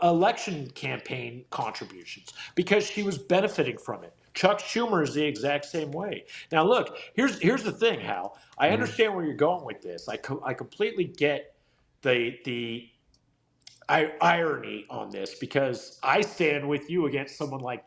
election campaign contributions because she was benefiting from it. Chuck Schumer is the exact same way. Now, look, here's the thing, Hal. I understand where you're going with this. I completely get the irony on this because I stand with you against someone like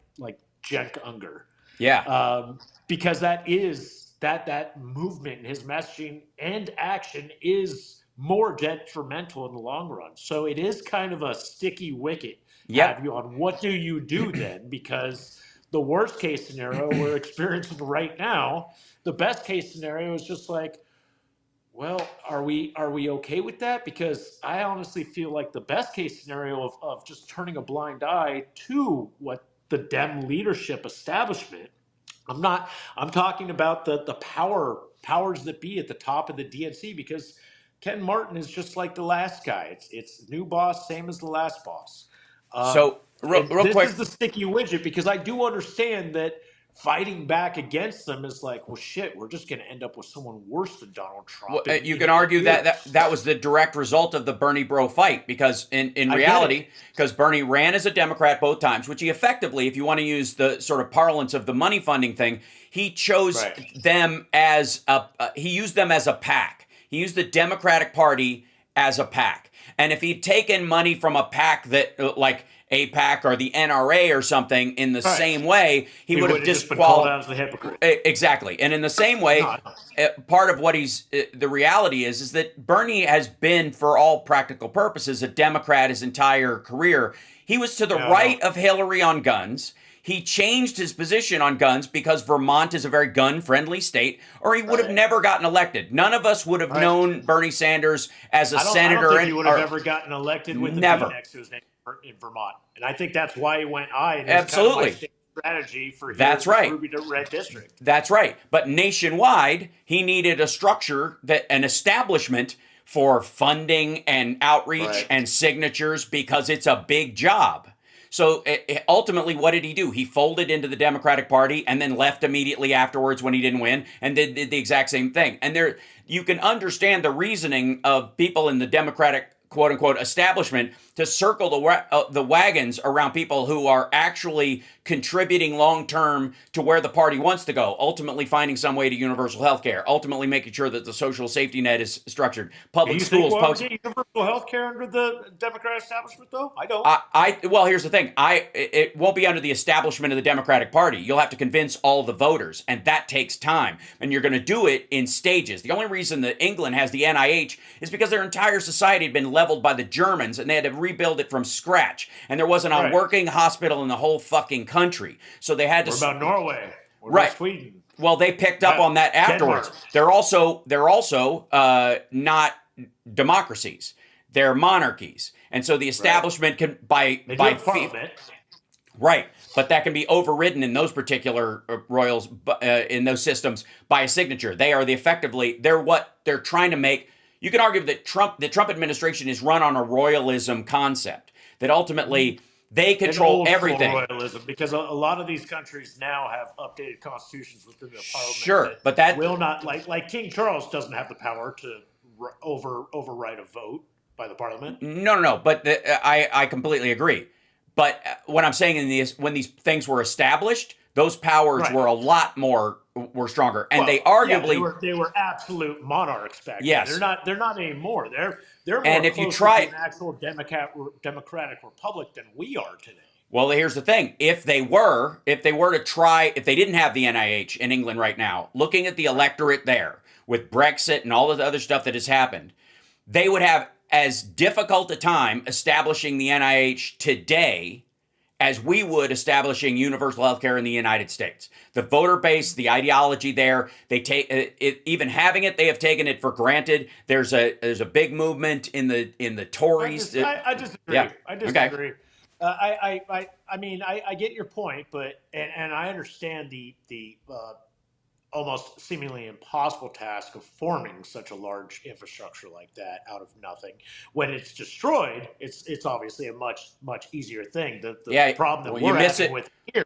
Cenk Unger. Yeah. Because that movement and his messaging and action is more detrimental in the long run. So it is kind of a sticky wicket. Yep. Have you on what do you do then? Because the worst case scenario we're experiencing right now, the best case scenario is just like, well, are we okay with that? Because I honestly feel like the best case scenario of just turning a blind eye to what the Dem leadership establishment. I'm talking about the powers that be at the top of the DNC because Ken Martin is just like the last guy. It's new boss, same as the last boss. So real this quick, is the sticky widget because I do understand that fighting back against them is like, well, shit, we're just going to end up with someone worse than Donald Trump. you can argue that was the direct result of the Bernie bro fight because in reality, because Bernie ran as a Democrat both times, which he effectively, if you want to use the sort of parlance of the money funding thing, he chose them as he used them as a PAC. He used the Democratic Party as a PAC. And if he'd taken money from a PAC that like APAC or the NRA or something in the same way, he would have disqualified as the hypocrite. Exactly. And in the same way, part of what the reality is that Bernie has been, for all practical purposes, a Democrat his entire career. He was to the right of Hillary on guns. He changed his position on guns because Vermont is a very gun-friendly state, or he would have never gotten elected. None of us would have known Bernie Sanders as a senator. I don't think he would have ever gotten elected with the B next to his name in Vermont. And I think that's why he went I. And absolutely. Kind of strategy for that's right. Ruby to Red District. That's right. But nationwide, he needed a structure, an establishment for funding and outreach and signatures because it's a big job. So ultimately, what did he do? He folded into the Democratic Party and then left immediately afterwards when he didn't win and did the exact same thing. And there, you can understand the reasoning of people in the Democratic quote unquote establishment to circle the wagons around people who are actually contributing long term to where the party wants to go, ultimately finding some way to universal health care, ultimately making sure that the social safety net is structured. Public schools. Get universal health care under the Democrat establishment, though? I don't. Well, here's the thing. It won't be under the establishment of the Democratic Party. You'll have to convince all the voters, and that takes time. And you're going to do it in stages. The only reason that England has the NIH is because their entire society had been leveled by the Germans, and they had to rebuild it from scratch. And there wasn't a working hospital in the whole fucking country. So they had to. What about Norway? What about Sweden? Well, they picked up on that afterwards. Denmark. They're also not democracies. They're monarchies. And so the establishment can by parliament. Right. But that can be overridden in those particular royals in those systems by a signature. They are they're what they're trying to make. You can argue that the Trump administration is run on a royalism concept, that ultimately they control everything. Royalism, because a lot of these countries now have updated constitutions within their parliament. Sure, but that will not, like King Charles doesn't have the power to override a vote by the parliament. No. But I completely agree. But what I'm saying when these things were established, those powers were a lot more stronger, and they arguably they were absolute monarchs back then. Yes, they're not anymore. They're more and if you try an actual democratic republic than we are today. Well, here's the thing: if they didn't have the NIH in England right now, looking at the electorate there with Brexit and all the other stuff that has happened, they would have as difficult a time establishing the NIH today as we would establishing universal health care in the United States. The voter base, the ideology there, they take it, even having it, they have taken it for granted. There's a big movement in the Tories. I disagree. Yeah. I disagree. Okay. I mean, I get your point, but and I understand the almost seemingly impossible task of forming such a large infrastructure like that out of nothing. When it's destroyed, it's obviously a much easier thing. The Yeah, problem that well, you we're miss having it. with here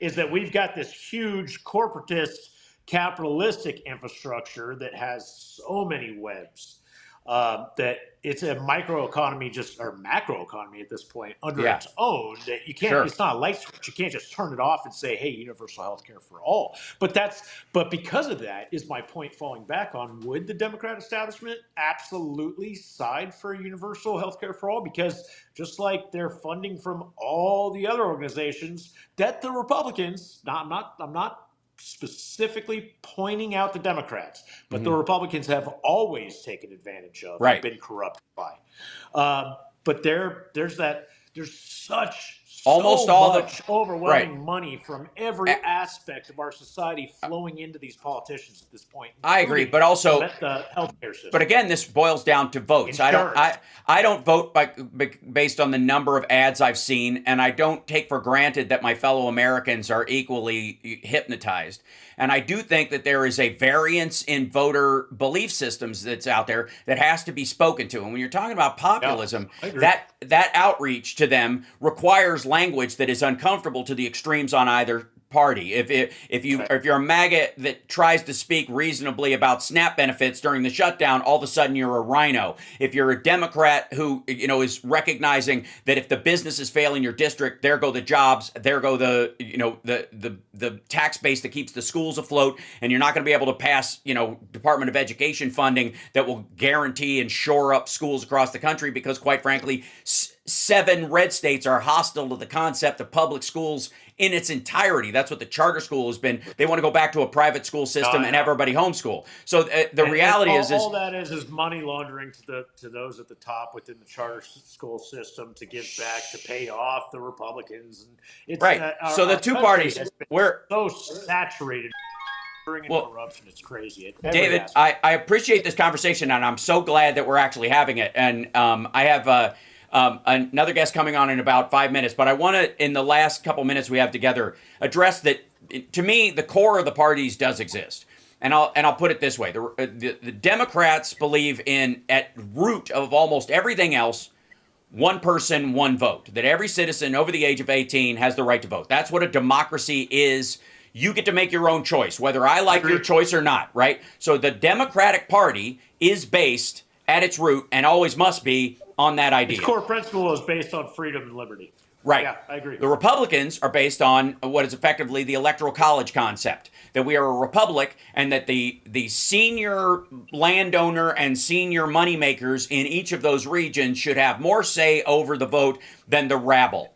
is that we've got this huge corporatist capitalistic infrastructure that has so many webs, that it's a microeconomy, just or macroeconomy at this point under Yeah, its own, that you can't, sure. it's not a light switch, you can't just turn it off and say, hey, universal health care for all. But because of that is my point, falling back on, would the Democrat establishment absolutely side for universal health care for all? Because just like they're funding from all the other organizations that the Republicans, I'm not specifically pointing out the Democrats, but the Hmm. Republicans have always taken advantage of and Right. been corrupted by. But there's Almost so all the much right. overwhelming money from every aspect of our society flowing into these politicians at this point, I agree, including but also, the healthcare but system, again, this boils down to votes. insurance. I don't vote based on the number of ads I've seen, and I don't take for granted that my fellow Americans are equally hypnotized. And I do think that there is a variance in voter belief systems that's out there that has to be spoken to. And when you're talking about Yeah, populism, I agree. that outreach to them requires language that is uncomfortable to the extremes on either party. If you're a MAGA that tries to speak reasonably about SNAP benefits during the shutdown, all of a sudden you're a rhino. If you're a Democrat who is recognizing that if the business is failing your district, there go the jobs, there go the tax base that keeps the schools afloat, and you're not going to be able to pass Department of Education funding that will guarantee and shore up schools across the country, because quite frankly, 7 red states are hostile to the concept of public schools in its entirety. That's what the charter school has been. They want to go back to a private school system and have everybody homeschool. So the reality all, is all that is money laundering to those at the top within the charter school system to give back to pay off the Republicans. And it's right. So the our two country parties has been where so saturated in well, corruption. It's crazy. At every David, aspect. I appreciate this conversation, and I'm so glad that we're actually having it. And I have another guest coming on in about 5 minutes, but I want to, in the last couple minutes we have together, address that. To me, the core of the parties does exist, and I'll put it this way: the Democrats believe in, at root of almost everything else, one person, one vote. That every citizen over the age of 18 has the right to vote. That's what a democracy is. You get to make your own choice, whether I like your choice or not, right? So the Democratic Party is based at its root, and always must be, on that idea. Its core principle is based on freedom and liberty. Right. Yeah, I agree. The Republicans are based on what is effectively the electoral college concept, that we are a republic, and that the senior landowner and senior moneymakers in each of those regions should have more say over the vote than the rabble.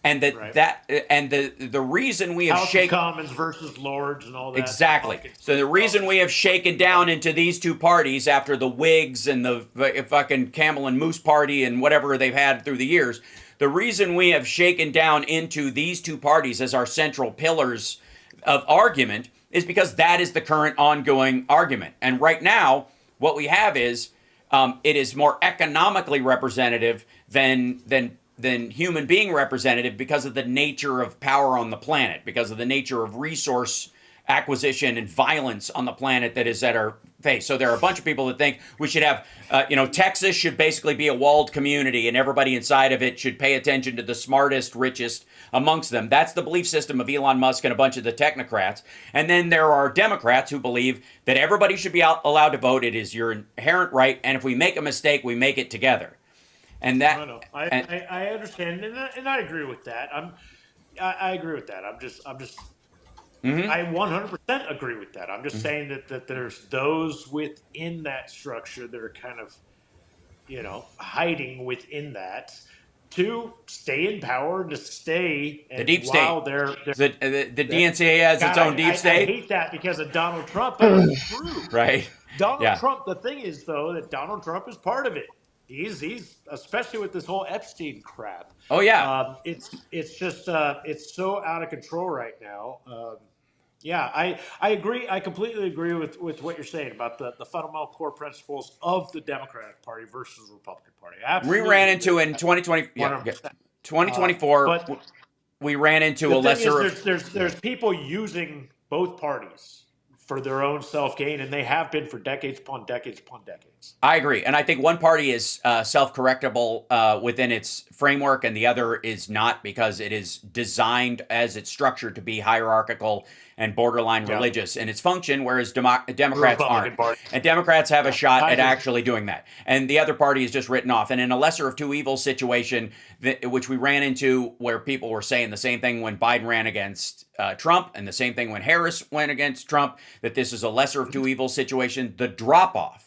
And the reason we have House of Commons versus Lords and all that. exactly. So the reason we have shaken down into these two parties after the Whigs and the fucking Camel and Moose Party and whatever they've had through the years, the reason we have shaken down into these two parties as our central pillars of argument is because that is the current ongoing argument. And right now, what we have is it is more economically representative than human being representative, because of the nature of power on the planet, because of the nature of resource acquisition and violence on the planet that is at our face. So there are a bunch of people that think we should have, Texas should basically be a walled community, and everybody inside of it should pay attention to the smartest, richest amongst them. That's the belief system of Elon Musk and a bunch of the technocrats. And then there are Democrats who believe that everybody should be allowed to vote. It is your inherent right, and if we make a mistake, we make it together. And that, I understand, and I agree with that. I agree with that. I 100% agree with that. I'm just saying that there's those within that structure that are kind of, hiding within that to stay in power, to stay. the deep state. They're the DNCA has its own deep state. I hate that because of Donald Trump, but it's true. Right. Donald Trump. The thing is, though, that Donald Trump is part of it. He's especially with this whole Epstein crap. Oh yeah. It's just it's so out of control right now. Yeah, I agree. I completely agree with what you're saying about the fundamental core principles of the Democratic Party versus the Republican Party. Absolutely. We ran into in 2020. 2024, But we ran into the a thing is, lesser of. there's people using both parties for their own self gain, and they have been for decades upon decades upon decades. I agree. And I think one party is self-correctable within its framework, and the other is not, because it is designed as it's structured to be hierarchical and borderline religious in its function, whereas Democrats aren't. Republican Party. And Democrats have a shot I at agree. actually doing that. And the other party is just written off. And in a lesser of two evils situation, which we ran into, where people were saying the same thing when Biden ran against Trump, and the same thing when Harris went against Trump, that this is a lesser of two evils situation, the drop-off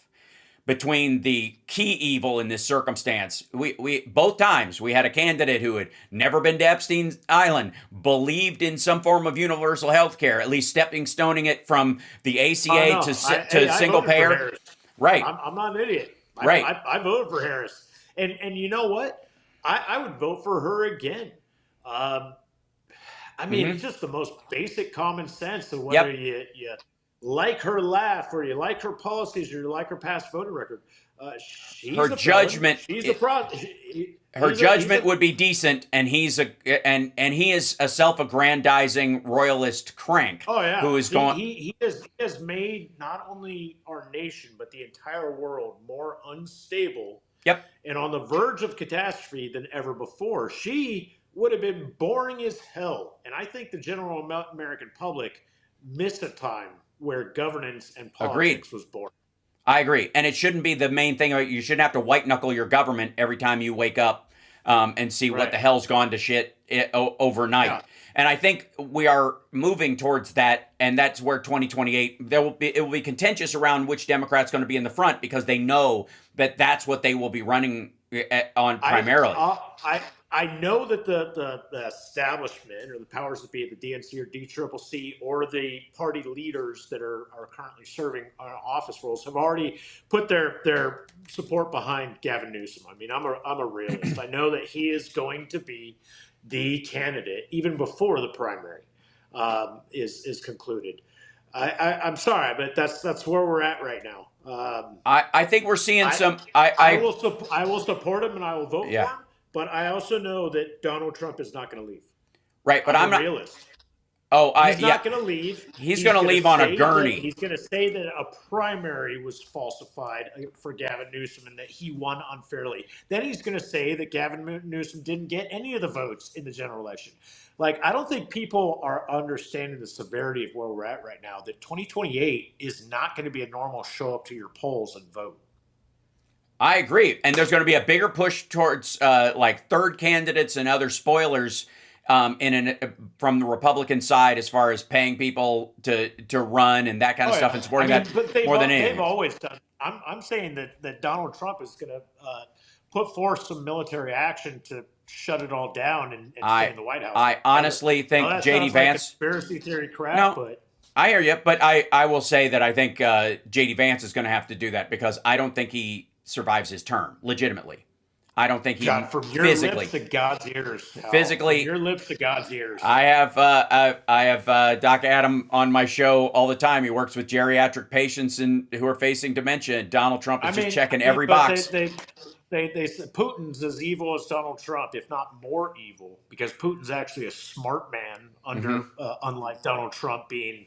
between the key evil in this circumstance. We both times we had a candidate who had never been to Epstein's Island, believed in some form of universal health care, at least stepping stoning it from the ACA to single payer. Right. I'm not an idiot. Right. I voted for Harris. And you know what? I would vote for her again. I mean, it's just the most basic common sense of whether you like her laugh, or you like her policies, or you like her past voting record. She's her a judgment. She's a problem. Her judgment would be decent, and he is a self-aggrandizing royalist crank. Oh yeah, who is going. He has made not only our nation but the entire world more unstable. Yep. And on the verge of catastrophe than ever before. She would have been boring as hell, and I think the general American public missed a time where governance and politics was boring. I agree. And it shouldn't be the main thing. You shouldn't have to white knuckle your government every time you wake up and see what the hell's gone to shit overnight. Yeah. And I think we are moving towards that, and that's where 2028, it will be contentious around which Democrat's going to be in the front, because they know that that's what they will be running on primarily. I know that the establishment, or the powers that be at the DNC or DCCC, or the party leaders that are currently serving office roles have already put their support behind Gavin Newsom. I mean, I'm a realist. I know that he is going to be the candidate even before the primary is concluded. I'm sorry, but that's where we're at right now. I think we're seeing some. I will support him, and I will vote for him. But I also know that Donald Trump is not going to leave. Right, but I'm not. Realist. He's not going to leave. He's going to leave on a gurney. He's going to say that a primary was falsified for Gavin Newsom and that he won unfairly. Then he's going to say that Gavin Newsom didn't get any of the votes in the general election. Like, I don't think people are understanding the severity of where we're at right now, that 2028 is not going to be a normal show up to your polls and vote. I agree. And there's going to be a bigger push towards like third candidates and other spoilers from the Republican side, as far as paying people to run and that kind of stuff, and supporting that more than anything. They've always done. I'm saying that Donald Trump is going to put forth some military action to shut it all down and stay in the White House. I honestly think JD Vance. Like conspiracy theory crap, but I hear you, but I will say that I think JD Vance is going to have to do that, because I don't think he survives his term legitimately. I don't think he from your physically. Lips to God's ears. Physically, from your lips to God's ears. I have Doc Adam on my show all the time. He works with geriatric patients who are facing dementia. And Donald Trump is just checking every box. They said Putin's as evil as Donald Trump, if not more evil, because Putin's actually a smart man unlike Donald Trump being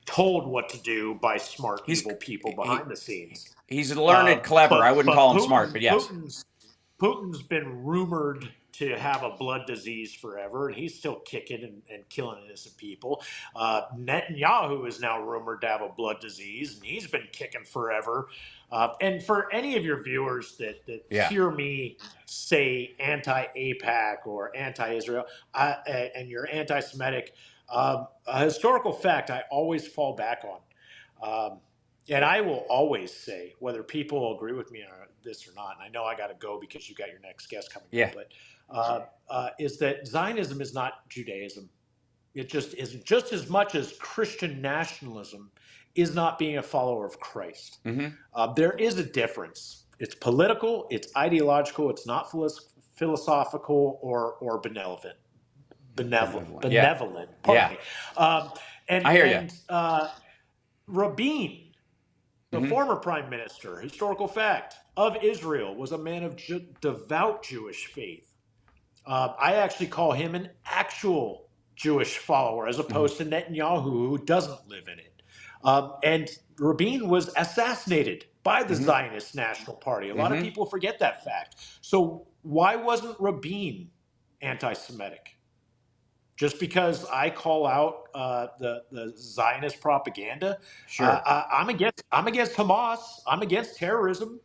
told what to do by smart, evil people behind the scenes. He's learned, clever. I wouldn't call him smart, but yes. Putin's been rumored to have a blood disease forever, and he's still kicking and killing innocent people. Netanyahu is now rumored to have a blood disease, and he's been kicking forever. And for any of your viewers that hear me say anti-AIPAC or anti-Israel, and you're anti-Semitic, a historical fact I always fall back on. And I will always say, whether people agree with me on this or not, and I know I got to go because you got your next guest coming up, but is that Zionism is not Judaism. It just is, just as much as Christian nationalism is not being a follower of Christ. There is a difference. It's political, it's ideological, it's not philosophical or benevolent. Benevolent. Pardon me. I hear you. Rabin, the former prime minister, historical fact, of Israel, was a man of devout Jewish faith. I actually call him an actual Jewish follower as Hmm. opposed to Netanyahu, who doesn't live in it. And Rabin was assassinated by the Hmm. Zionist National Party. A lot of Hmm. people forget that fact. So why wasn't Rabin anti-Semitic? Just because I call out the Zionist propaganda, Sure. I'm against Hamas. I'm against terrorism,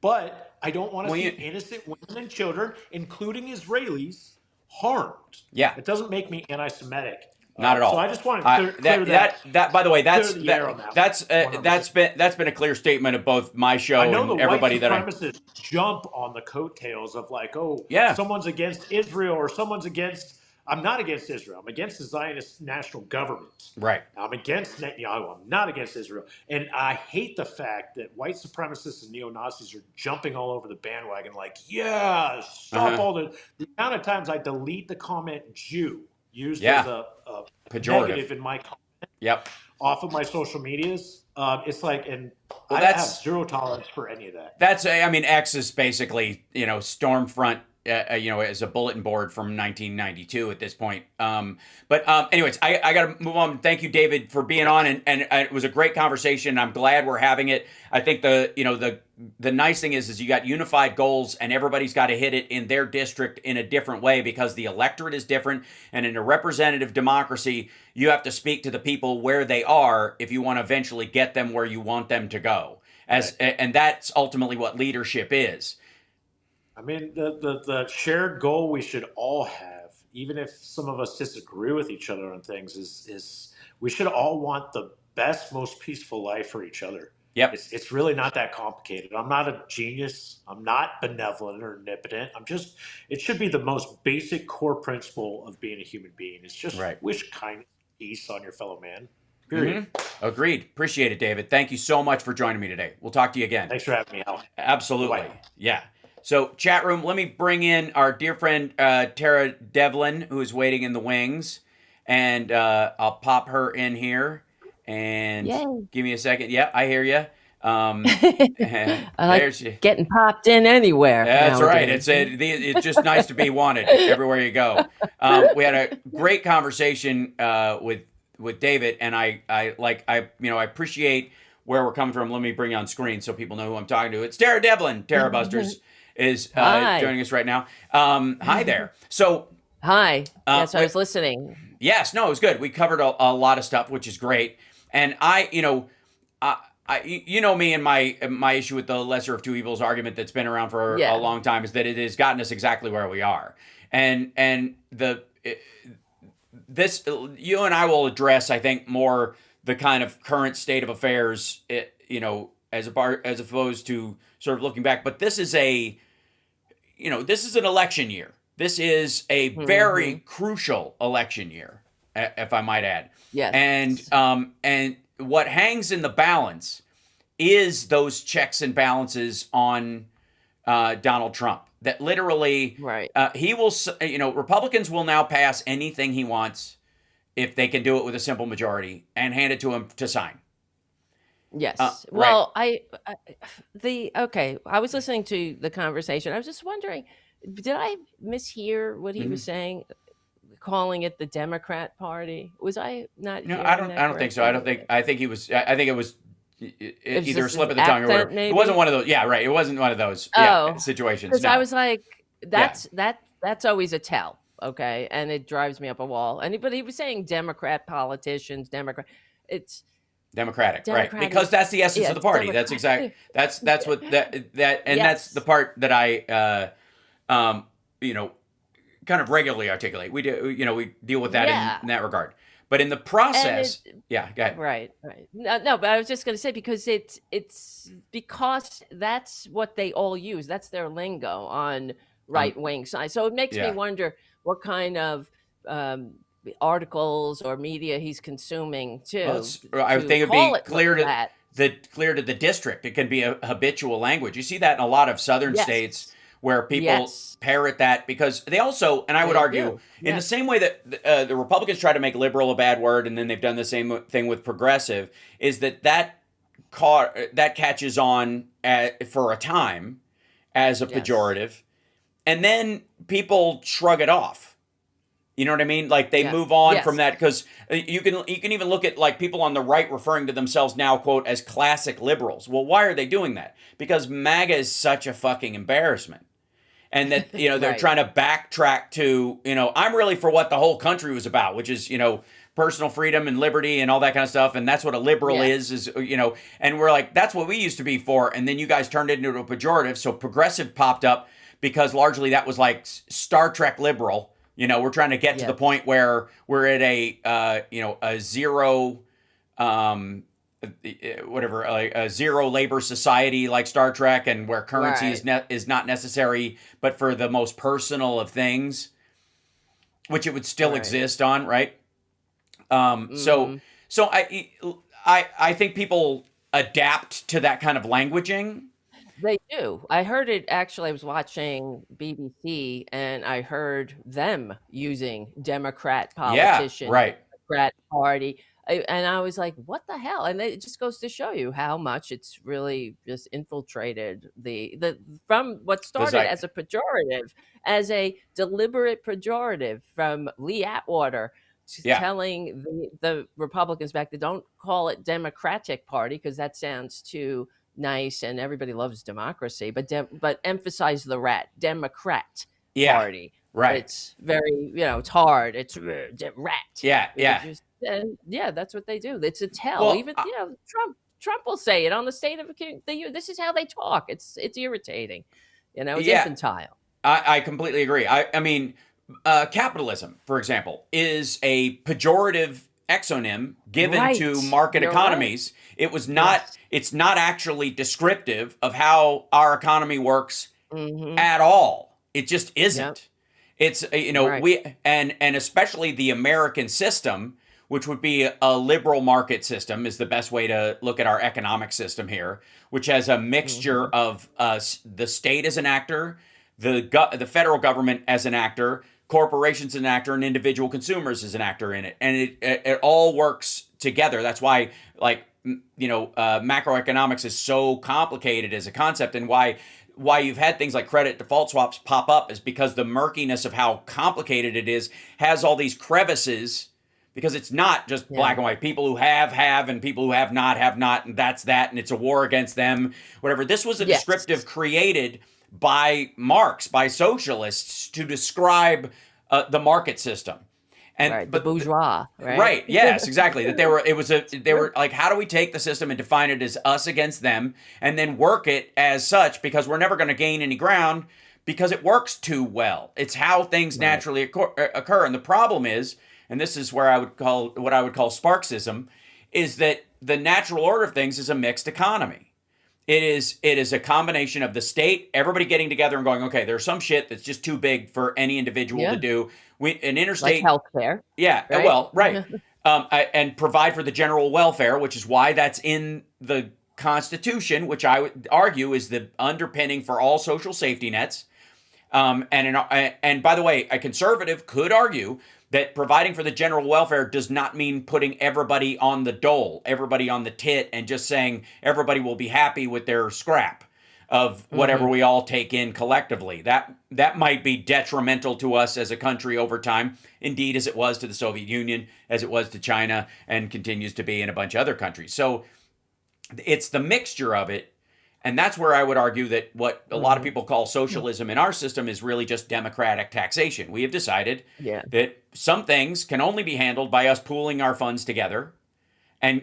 but I don't want to Well, see innocent women and children, including Israelis, harmed. yeah. It doesn't make me anti-Semitic. Not at So I all. just want to clear That by the way, clear the air on that one. 100%. that's been a clear statement of both my I show know the and white everybody that I. supremacists jump on the coattails of like, oh, Yeah. someone's against Israel or someone's against. I'm not against Israel. I'm against the Zionist national government. Right. I'm against Netanyahu. I'm not against Israel. And I hate the fact that white supremacists and neo Nazis are jumping all over the bandwagon like, yeah, stop Uh-huh. all the amount of times I delete the comment Jew used as Yeah. a Pejorative. negative in my comment Yep. off of my social medias. It's like, and Well, I have zero tolerance for any of that. I mean, X is basically, Stormfront, as a bulletin board from 1992 at this point. Anyways, I got to move on. Thank you, David, for being on, and it was a great conversation. I'm glad we're having it. I think the nice thing is you got unified goals, and everybody's got to hit it in their district in a different way because the electorate is different, and in a representative democracy, you have to speak to the people where they are if you want to eventually get them where you want them to go. And that's ultimately what leadership is. I mean, the shared goal we should all have, even if some of us disagree with each other on things, is we should all want the best, most peaceful life for each other. Yep. It's really not that complicated. I'm not a genius. I'm not benevolent or omnipotent. It should be the most basic core principle of being a human being. It's just Right. wish kindness, peace on your fellow man. Period. Mm-hmm. Agreed. Appreciate it, David. Thank you so much for joining me today. We'll talk to you again. Thanks for having me, Hal. Absolutely. Bye-bye. Yeah. So, chat room, let me bring in our dear friend Tara Devlin, who is waiting in the wings. And I'll pop her in here. And Yay. give me a second. Yeah, I hear you. I like getting popped in anywhere. That's nowadays. right. It's just nice to be wanted everywhere you go. We had a great conversation with David, and I appreciate where we're coming from. Let me bring you on screen so people know who I'm talking to. It's Tara Develin. Tara Busters is joining us right now. Hi there. So hi. Yes, I was listening. Yes, no, it was good. We covered a lot of stuff, which is great. And me and my issue with the lesser of two evils argument that's been around for a long time is that it has gotten us exactly where we are. And this you and I will address, I think, more the kind of current state of affairs, as opposed to sort of looking back. But this is an election year. This is a very crucial election year, if I might add. Yes. And what hangs in the balance is those checks and balances on Donald Trump. That literally, right. He will, Republicans will now pass anything he wants if they can do it with a simple majority and hand it to him to sign. Yes. Well, right. I was listening to the conversation. I was just wondering, did I mishear what he was saying, calling it the Democrat Party? Was I not? No, I don't think so. I think he was. I think it was either a slip of the tongue or whatever. Maybe? It wasn't one of those. Yeah, right. It wasn't one of those situations. Because I was like, that's always a tell. Okay, and it drives me up a wall. But he was saying Democrat politicians, Democrat. It's Democratic, right? Because that's the essence of the party. That's exactly. That's what that's the part that I kind of regularly articulate. We do, we deal with that in that regard. But in the process, go ahead. Right. No, but I was just going to say, because it's because that's what they all use. That's their lingo on right wing side. So it makes me wonder what kind of articles or media he's consuming too. I would think it'd be clear to the district. It can be a habitual language. You see that in a lot of southern states where people parrot that, because they also, and I would argue, in the same way that the Republicans try to make liberal a bad word, and then they've done the same thing with progressive, is that catches on for a time as a pejorative, and then people shrug it off. You know what I mean? Like they Yeah. move on from Yes. that, because you can even look at like people on the right referring to themselves now, quote, as classic liberals. Well, why are they doing that? Because MAGA is such a fucking embarrassment. And that, they're Right. trying to backtrack to, I'm really for what the whole country was about, which is, personal freedom and liberty and all that kind of stuff. And that's what a liberal Yeah. is, and we're like, that's what we used to be for. And then you guys turned it into a pejorative. So progressive popped up because largely that was like Star Trek liberal. We're trying to get to the Yes. point where we're at a zero, whatever, like a zero labor society like Star Trek, and where currency Right. is not necessary, but for the most personal of things, which it would still Right. exist on, right? So Mm-hmm. so I think people adapt to that kind of languaging. They do. I heard it actually. I was watching BBC and I heard them using Democrat Yeah, politician, right. Democrat Party. And I was like, what the hell? And it just goes to show you how much it's really just infiltrated the from what The started as a pejorative, as a deliberate pejorative from Lee Atwater, Yeah, telling the Republicans back then, don't call it Democratic Party because that sounds too nice and everybody loves democracy, but emphasize the Democrat yeah, Party. right. It's very, it's hard. It's rat. Yeah, It yeah. just, yeah, that's what they do. It's a tell. Well, Even Trump will say it on the State of the This is how they talk. It's irritating. It's yeah, infantile. I completely agree. I mean, capitalism, for example, is a pejorative exonym given to Right. market You're right. economies. It was not. Yes. It's not actually descriptive of how our economy works Mm-hmm. at all. It just Yep. isn't. It's Right. we and especially the American system, which would be a liberal market system, is the best way to look at our economic system here, which has a mixture Mm-hmm. of the state as an actor, the federal government as an actor, corporations as an actor, and individual consumers as an actor in it, and it all works together. That's why like macroeconomics is so complicated as a concept, and why you've had things like credit default swaps pop up is because the murkiness of how complicated it is has all these crevices, because it's not just Yeah. black and white. People who have, and people who have not, and that's that, and it's a war against them, whatever. This was a descriptive Yes. created by Marx, by socialists, to describe the market system. And Right. The bourgeois. Right. right, yes, exactly. That they were like, how do we take the system and define it as us against them, and then work it as such, because we're never going to gain any ground because it works too well. It's how things Right. naturally occur. And the problem is, and this is where I would call what I would call Sparksism, is that the natural order of things is a mixed economy. It is a combination of the state, everybody getting together and going, okay, there's some shit that's just too big for any individual to Yeah. do. An Like interstate, healthcare. yeah, Right. well, right. And provide for the general welfare, which is why that's in the Constitution, which I would argue is the underpinning for all social safety nets. And by the way, a conservative could argue that providing for the general welfare does not mean putting everybody on the dole, everybody on the tit, and just saying everybody will be happy with their scrap of whatever Mm-hmm. we all take in collectively. That might be detrimental to us as a country over time, indeed, as it was to the Soviet Union, as it was to China, and continues to be in a bunch of other countries. So it's the mixture of it. And that's where I would argue that what a lot of Mm-hmm. people call socialism in our system is really just democratic taxation. We have decided Yeah. that some things can only be handled by us pooling our funds together and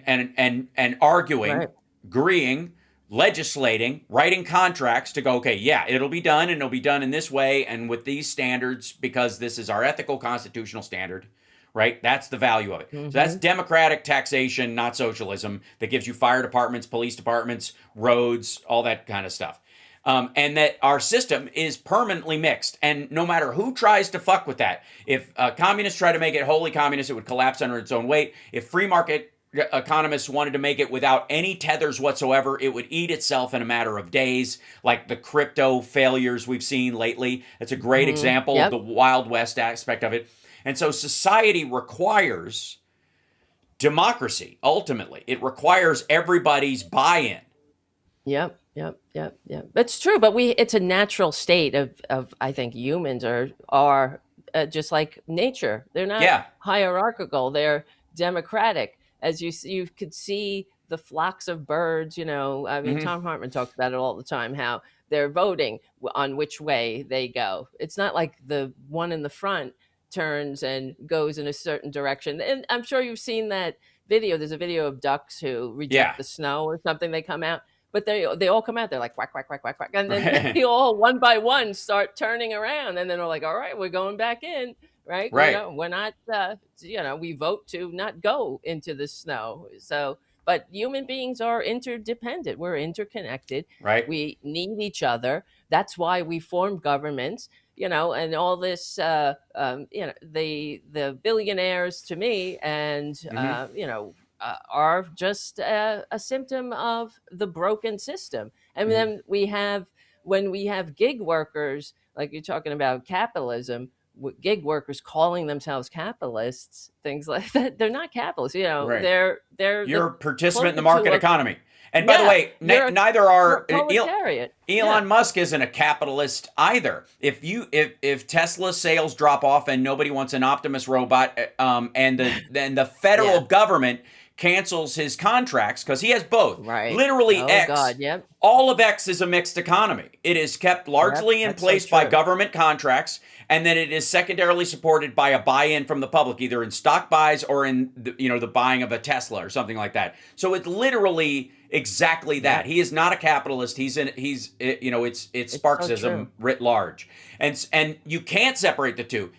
arguing, Right. agreeing, legislating, writing contracts to go, okay, yeah, it'll be done, and it'll be done in this way and with these standards because this is our ethical constitutional standard, right? That's the value of it. So that's Mm-hmm. democratic taxation, not socialism, that gives you fire departments, police departments, roads, all that kind of stuff. And that our system is permanently mixed. And no matter who tries to fuck with that, if communists try to make it wholly communist, it would collapse under its own weight. If free market economists wanted to make it without any tethers whatsoever, it would eat itself in a matter of days, like the crypto failures we've seen lately. It's a great Mm-hmm. example of Yep. the Wild West aspect of it. And so society requires democracy, ultimately. It requires everybody's buy-in. Yep. Yep. That's true, but it's a natural state of I think humans are just like nature. They're not Yeah. hierarchical. They're democratic. As you could see the flocks of birds. I mean, Hmm. Tom Hartman talks about it all the time. How they're voting on which way they go. It's not like the one in the front turns and goes in a certain direction. And I'm sure you've seen that video. There's a video of ducks who Yeah. reject the snow or something. They come out, but they all come out. They're like quack quack quack quack quack, and then Right. they all one by one start turning around, and then they're like, "All right, we're going back in." Right? Right. We're not. We vote to not go into the snow. So, but human beings are interdependent. We're interconnected. Right. We need each other. That's why we form governments. And all this. The billionaires to me, and Hmm. are just a symptom of the broken system. And Hmm. then when we have gig workers, like you're talking about capitalism, gig workers calling themselves capitalists, things like that. They're not capitalists. Right. They're You're the a participant in the closer to market a economy. And by the yeah. way, You're a neither are proletariat. Yeah. Elon Musk isn't a capitalist either. If Tesla sales drop off and nobody wants an Optimus robot, and the federal Yeah. government cancels his contracts because he has both. Right. Literally, Oh X. God. Yep. All of X is a mixed economy. It is kept Yep. largely in That's so place by true. government contracts, and then it is secondarily supported by a buy-in from the public, either in stock buys or in the buying of a Tesla or something like that. So it's literally exactly that. Yep. He is not a capitalist. It's It's so Sparksism true. writ large, and you can't separate the two.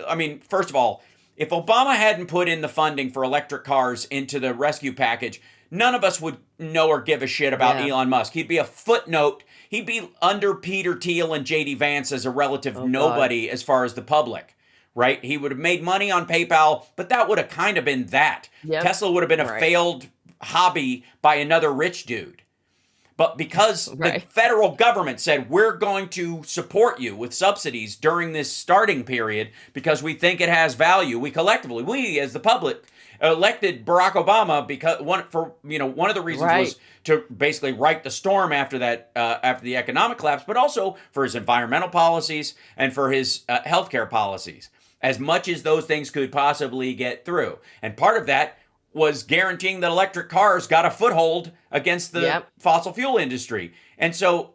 I mean, first of all, if Obama hadn't put in the funding for electric cars into the rescue package, none of us would know or give a shit about Yeah. Elon Musk. He'd be a footnote. He'd be under Peter Thiel and JD Vance as a relative Oh God. nobody as far as the public, right? He would have made money on PayPal, but that would have kind of been that. Yep. Tesla would have been a Right. failed hobby by another rich dude. But because the Right. federal government said, we're going to support you with subsidies during this starting period because we think it has value, we as the public, elected Barack Obama because one of the reasons Right. was to basically right the storm after the economic collapse, but also for his environmental policies and for his healthcare policies, as much as those things could possibly get through. And part of that was guaranteeing that electric cars got a foothold against the Yep. fossil fuel industry. And so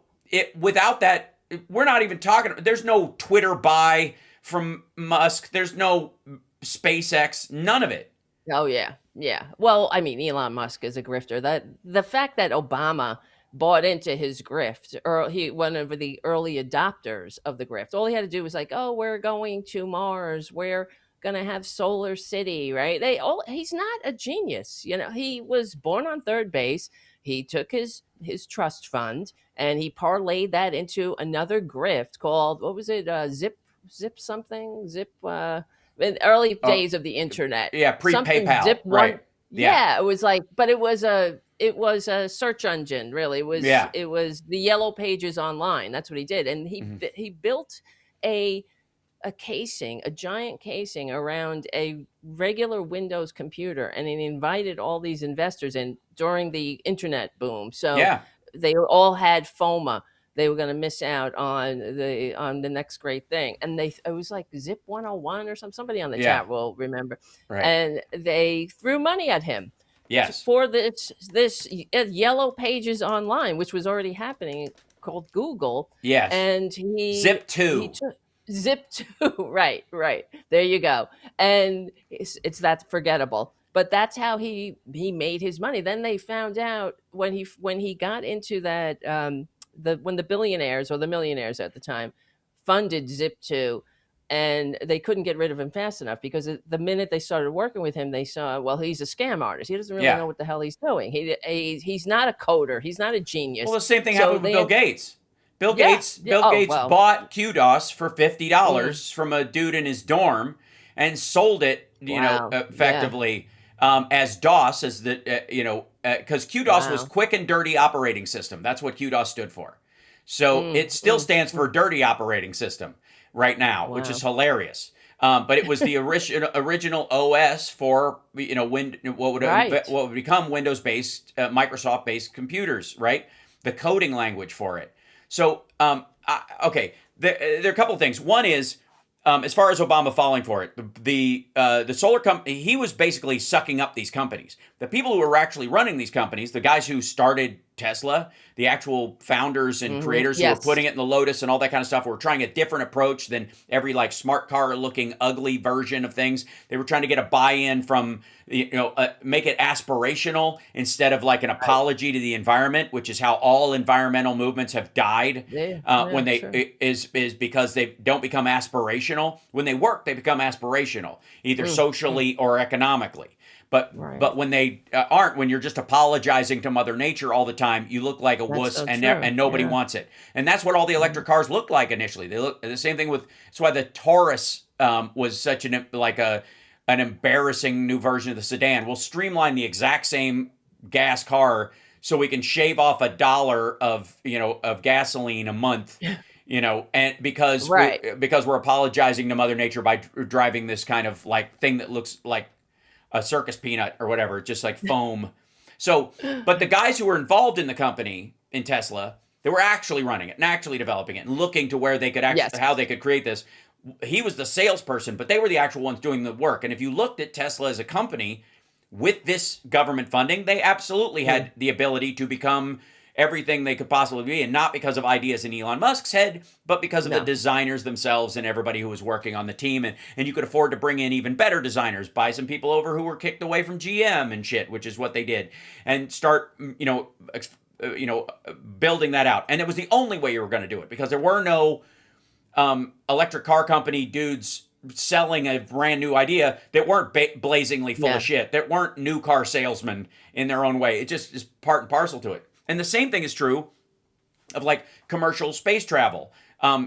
without that, we're not even talking. There's no Twitter buy from Musk. There's no SpaceX. None of it. Oh yeah, yeah. Well, I mean, Elon Musk is a grifter. That the fact that Obama bought into his grift, or he one of the early adopters of the grift. All he had to do was like, oh, we're going to Mars. We're gonna have Solar City, right? He's not a genius. He was born on third base. He took his trust fund and he parlayed that into another grift called, what was it? Zip something, zip. In the early Oh, days of the internet, yeah, pre something PayPal, zip one. right? Yeah, Yeah, it was like, but it was a search engine, really. it was yeah. it was the yellow pages online. That's what he did. And Mhm. he built a a giant casing around a regular Windows computer, and he invited all these investors in during the internet boom. So Yeah, they all had FOMA. They were going to miss out on the next great thing. And it was like Zip 101 or something. Somebody on the yeah, chat will remember. right. And they threw money at him Yes, for this yellow pages online, which was already happening, called Google. yes. And he Zip he 2. took Zip 2. Right, there you go. And it's that forgettable, but that's how he made his money. Then they found out when he got into that, when the billionaires or the millionaires at the time funded Zip 2, and they couldn't get rid of him fast enough, because the minute they started working with him, they saw, well, he's a scam artist. He doesn't really Yeah. know what the hell he's doing. He's not a coder. He's not a Well, genius. the same thing So happened with Bill Gates. Bill yeah, Gates yeah. Bill Oh Gates well. bought QDOS for Mm, $50 from a dude in his dorm and sold it, wow. Yeah. effectively, as DOS, as because QDOS was Wow. quick and dirty operating system. That's what QDOS stood for. So Mm, it still mm, stands for mm. dirty operating system right now, which is Wow. hilarious. But it was the original OS for Right. what would become Windows based, Microsoft based computers, right? The coding language for it. So okay, there are a couple of things. One is, as far as Obama falling for it, the solar company, he was basically sucking up these companies. The people who were actually running these companies, the guys who started Tesla, the actual founders and creators who were Yes. putting it in the Lotus and all that kind of stuff, were trying a different approach than every like smart car looking ugly version of things. They were trying to get a buy-in from, make it aspirational instead of like an Right. apology to the environment, which is how all environmental movements have died. Yeah. When Yeah. they Sure. is because they don't become aspirational. When they work, they become aspirational, either socially or economically. Right. But when they aren't, when you're just apologizing to Mother Nature all the time, you look like a That's wuss, so and true. nobody Yeah. wants it. And that's what all the electric cars looked like initially. They look the same thing with. That's why the Taurus was such an embarrassing new version of the sedan. We'll streamline the exact same gas car so we can shave off $1 of gasoline a month, and Right. because we're apologizing to Mother Nature by driving this kind of like thing that looks like a circus peanut or whatever, just like foam. So, but the guys who were involved in the company in Tesla, they were actually running it and actually developing it and looking to where they could Yes. how they could create this. He was the salesperson, but they were the actual ones doing the work. And if you looked at Tesla as a company with this government funding, they absolutely had the ability to become everything they could possibly be, and not because of ideas in Elon Musk's head, but because of the No. designers themselves and everybody who was working on the team. And you could afford to bring in even better designers, buy some people over who were kicked away from GM and shit, which is what they did, and start, building that out. And it was the only way you were going to do it, because there were no electric car company dudes selling a brand new idea that weren't blazingly full Yeah. of shit, that weren't new car salesmen in their own way. It just is part and parcel to it. And the same thing is true of like commercial space travel.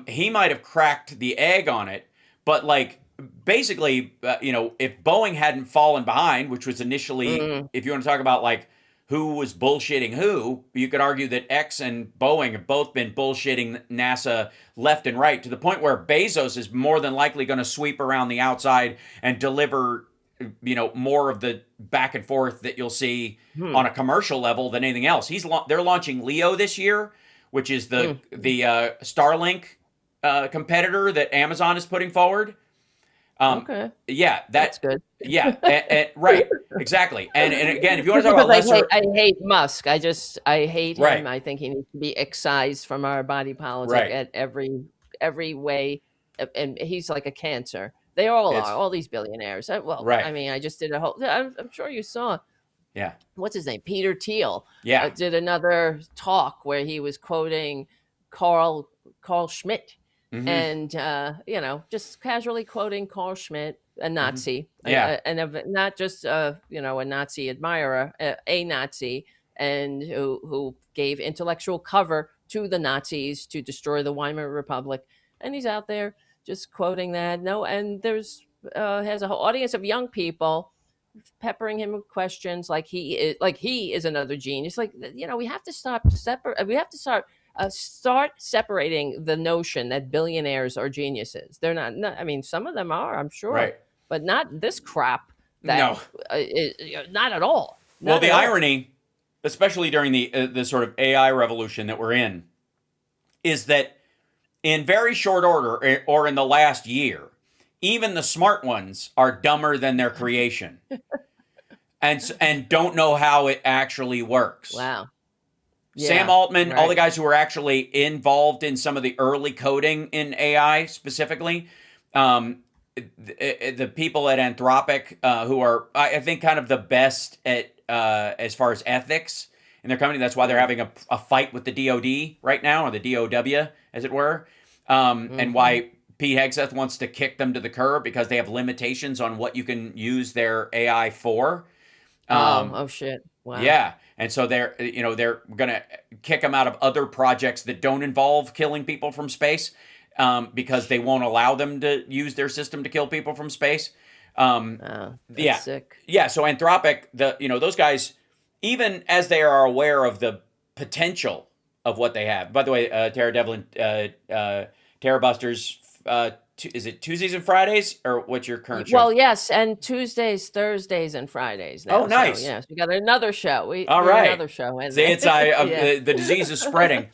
He might have cracked the egg on it, but like basically, if Boeing hadn't fallen behind, which was initially, if you want to talk about like who was bullshitting who, you could argue that X and Boeing have both been bullshitting NASA left and right, to the point where Bezos is more than likely going to sweep around the outside and deliver more of the back and forth that you'll see on a commercial level than anything else. They're launching Leo this year, which is the Starlink competitor that Amazon is putting forward. Okay. Yeah, That's good. yeah, right, exactly. And again, if you want to talk Because about lesser, I hate Musk. I hate right, him. I think he needs to be excised from our body politic right, at every way. And he's like a cancer. They all are. it's All these billionaires. Well, right, I mean, I just did a whole. I'm sure you saw. yeah, What's his name? Peter Thiel yeah, did another talk where he was quoting Carl Schmidt, mm-hmm, and just casually quoting Carl Schmidt, a mm-hmm, Nazi, yeah, not just a Nazi admirer, a Nazi, and who gave intellectual cover to the Nazis to destroy the Weimar Republic, and he's out there just quoting that. No, and there's has a whole audience of young people peppering him with questions like he is another genius. Like, we have to stop separate. We have to start separating the notion that billionaires are geniuses. They're not. I mean, some of them are, I'm sure, right. but not this crap. That No. not at all. Well, Not the at all. irony, especially during the sort of AI revolution that we're in, is that in very short order, or in the last year, even the smart ones are dumber than their creation, and don't know how it actually works. Wow. Sam Yeah. Altman, all the Right. guys who were actually involved in some of the early coding in AI specifically, the people at Anthropic, who are, I think, kind of the best at as far as ethics in their company. That's why they're having a fight with the DoD right now, or the DOW, as it were, and why Pete Hegseth wants to kick them to the curb, because they have limitations on what you can use their AI for. Oh shit. Wow. Yeah. And so they're going to kick them out of other projects that don't involve killing people from space, because they won't allow them to use their system to kill people from space. That's Yeah. sick. Yeah. So Anthropic, those guys, even as they are aware of the potential of what they have. By the way, Tara Develin, Terra Busters, is it Tuesdays and Fridays, or what's your current show? Well, yes, and Tuesdays, Thursdays, and Fridays Oh, now. So nice. yes, we got another show. We All threw right. another show in See, there. it's Yeah. the disease is spreading.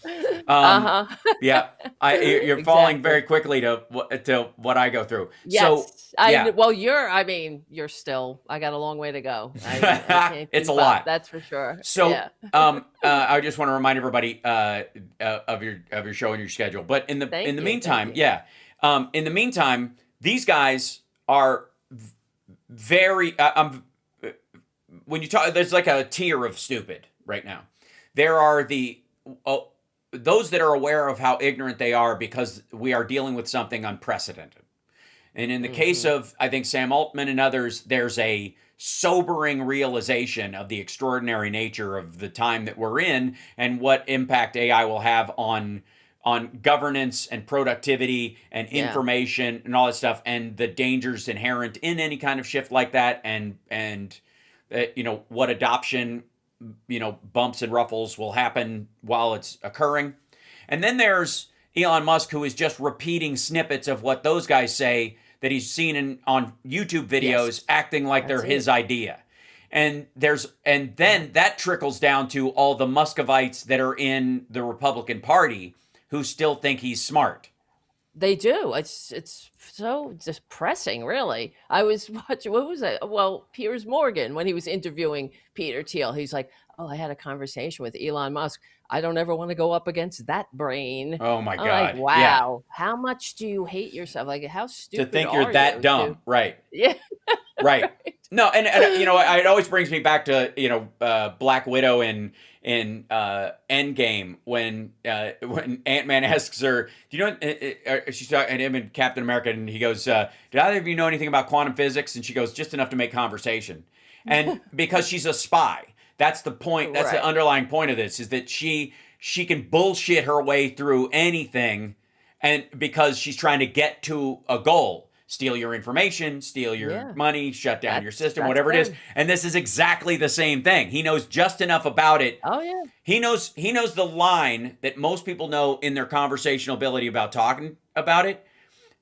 Uh-huh. Yeah, you're falling Exactly. very quickly to what I go through. So Yes. yeah, Well, you're still, I got a long way to go. I can't it's a keep up. lot. That's for sure. So Yeah. I just want to remind everybody of your show and your schedule. But in Thank the you. Thank meantime, you. yeah, in the meantime, these guys are very. When you talk, there's like a tier of stupid right now. There are those that are aware of how ignorant they are because we are dealing with something unprecedented. And in the case Hmm. of, I think, Sam Altman and others, there's a sobering realization of the extraordinary nature of the time that we're in and what impact AI will have on governance and productivity and Yeah. information and all that stuff, and the dangers inherent in any kind of shift like that, and what adoption, bumps and ruffles will happen while it's occurring. And then there's Elon Musk, who is just repeating snippets of what those guys say that he's seen on YouTube videos, Yes. acting like they're That's his it. idea. And then that trickles down to all the Muscovites that are in the Republican Party who still think he's smart. They do. It's so depressing, really. I was watching, what was it? Well, Piers Morgan, when he was interviewing Peter Thiel, he's like, "Oh, I had a conversation with Elon Musk. I don't ever want to go up against that brain." Oh my I'm like, God. Yeah. wow, how much do you hate yourself? Like, how To stupid think you're are that you to, dumb. Right. yeah, Right. right. No, and it always brings me back to Black Widow in Endgame when Ant-Man asks her, "Do you know?" She's talking to him in Captain America, and he goes, "Did either of you know anything about quantum physics?" And she goes, "Just enough to make conversation." And because she's a spy, that's the point. That's the Right. underlying point of this: is that she can bullshit her way through anything, and because she's trying to get to a goal. Steal your information, steal your Yeah, money, shut down your system, that's whatever it is. them. And this is exactly the same thing. He knows just enough about it. Oh yeah. He knows the line that most people know in their conversational ability about talking about it,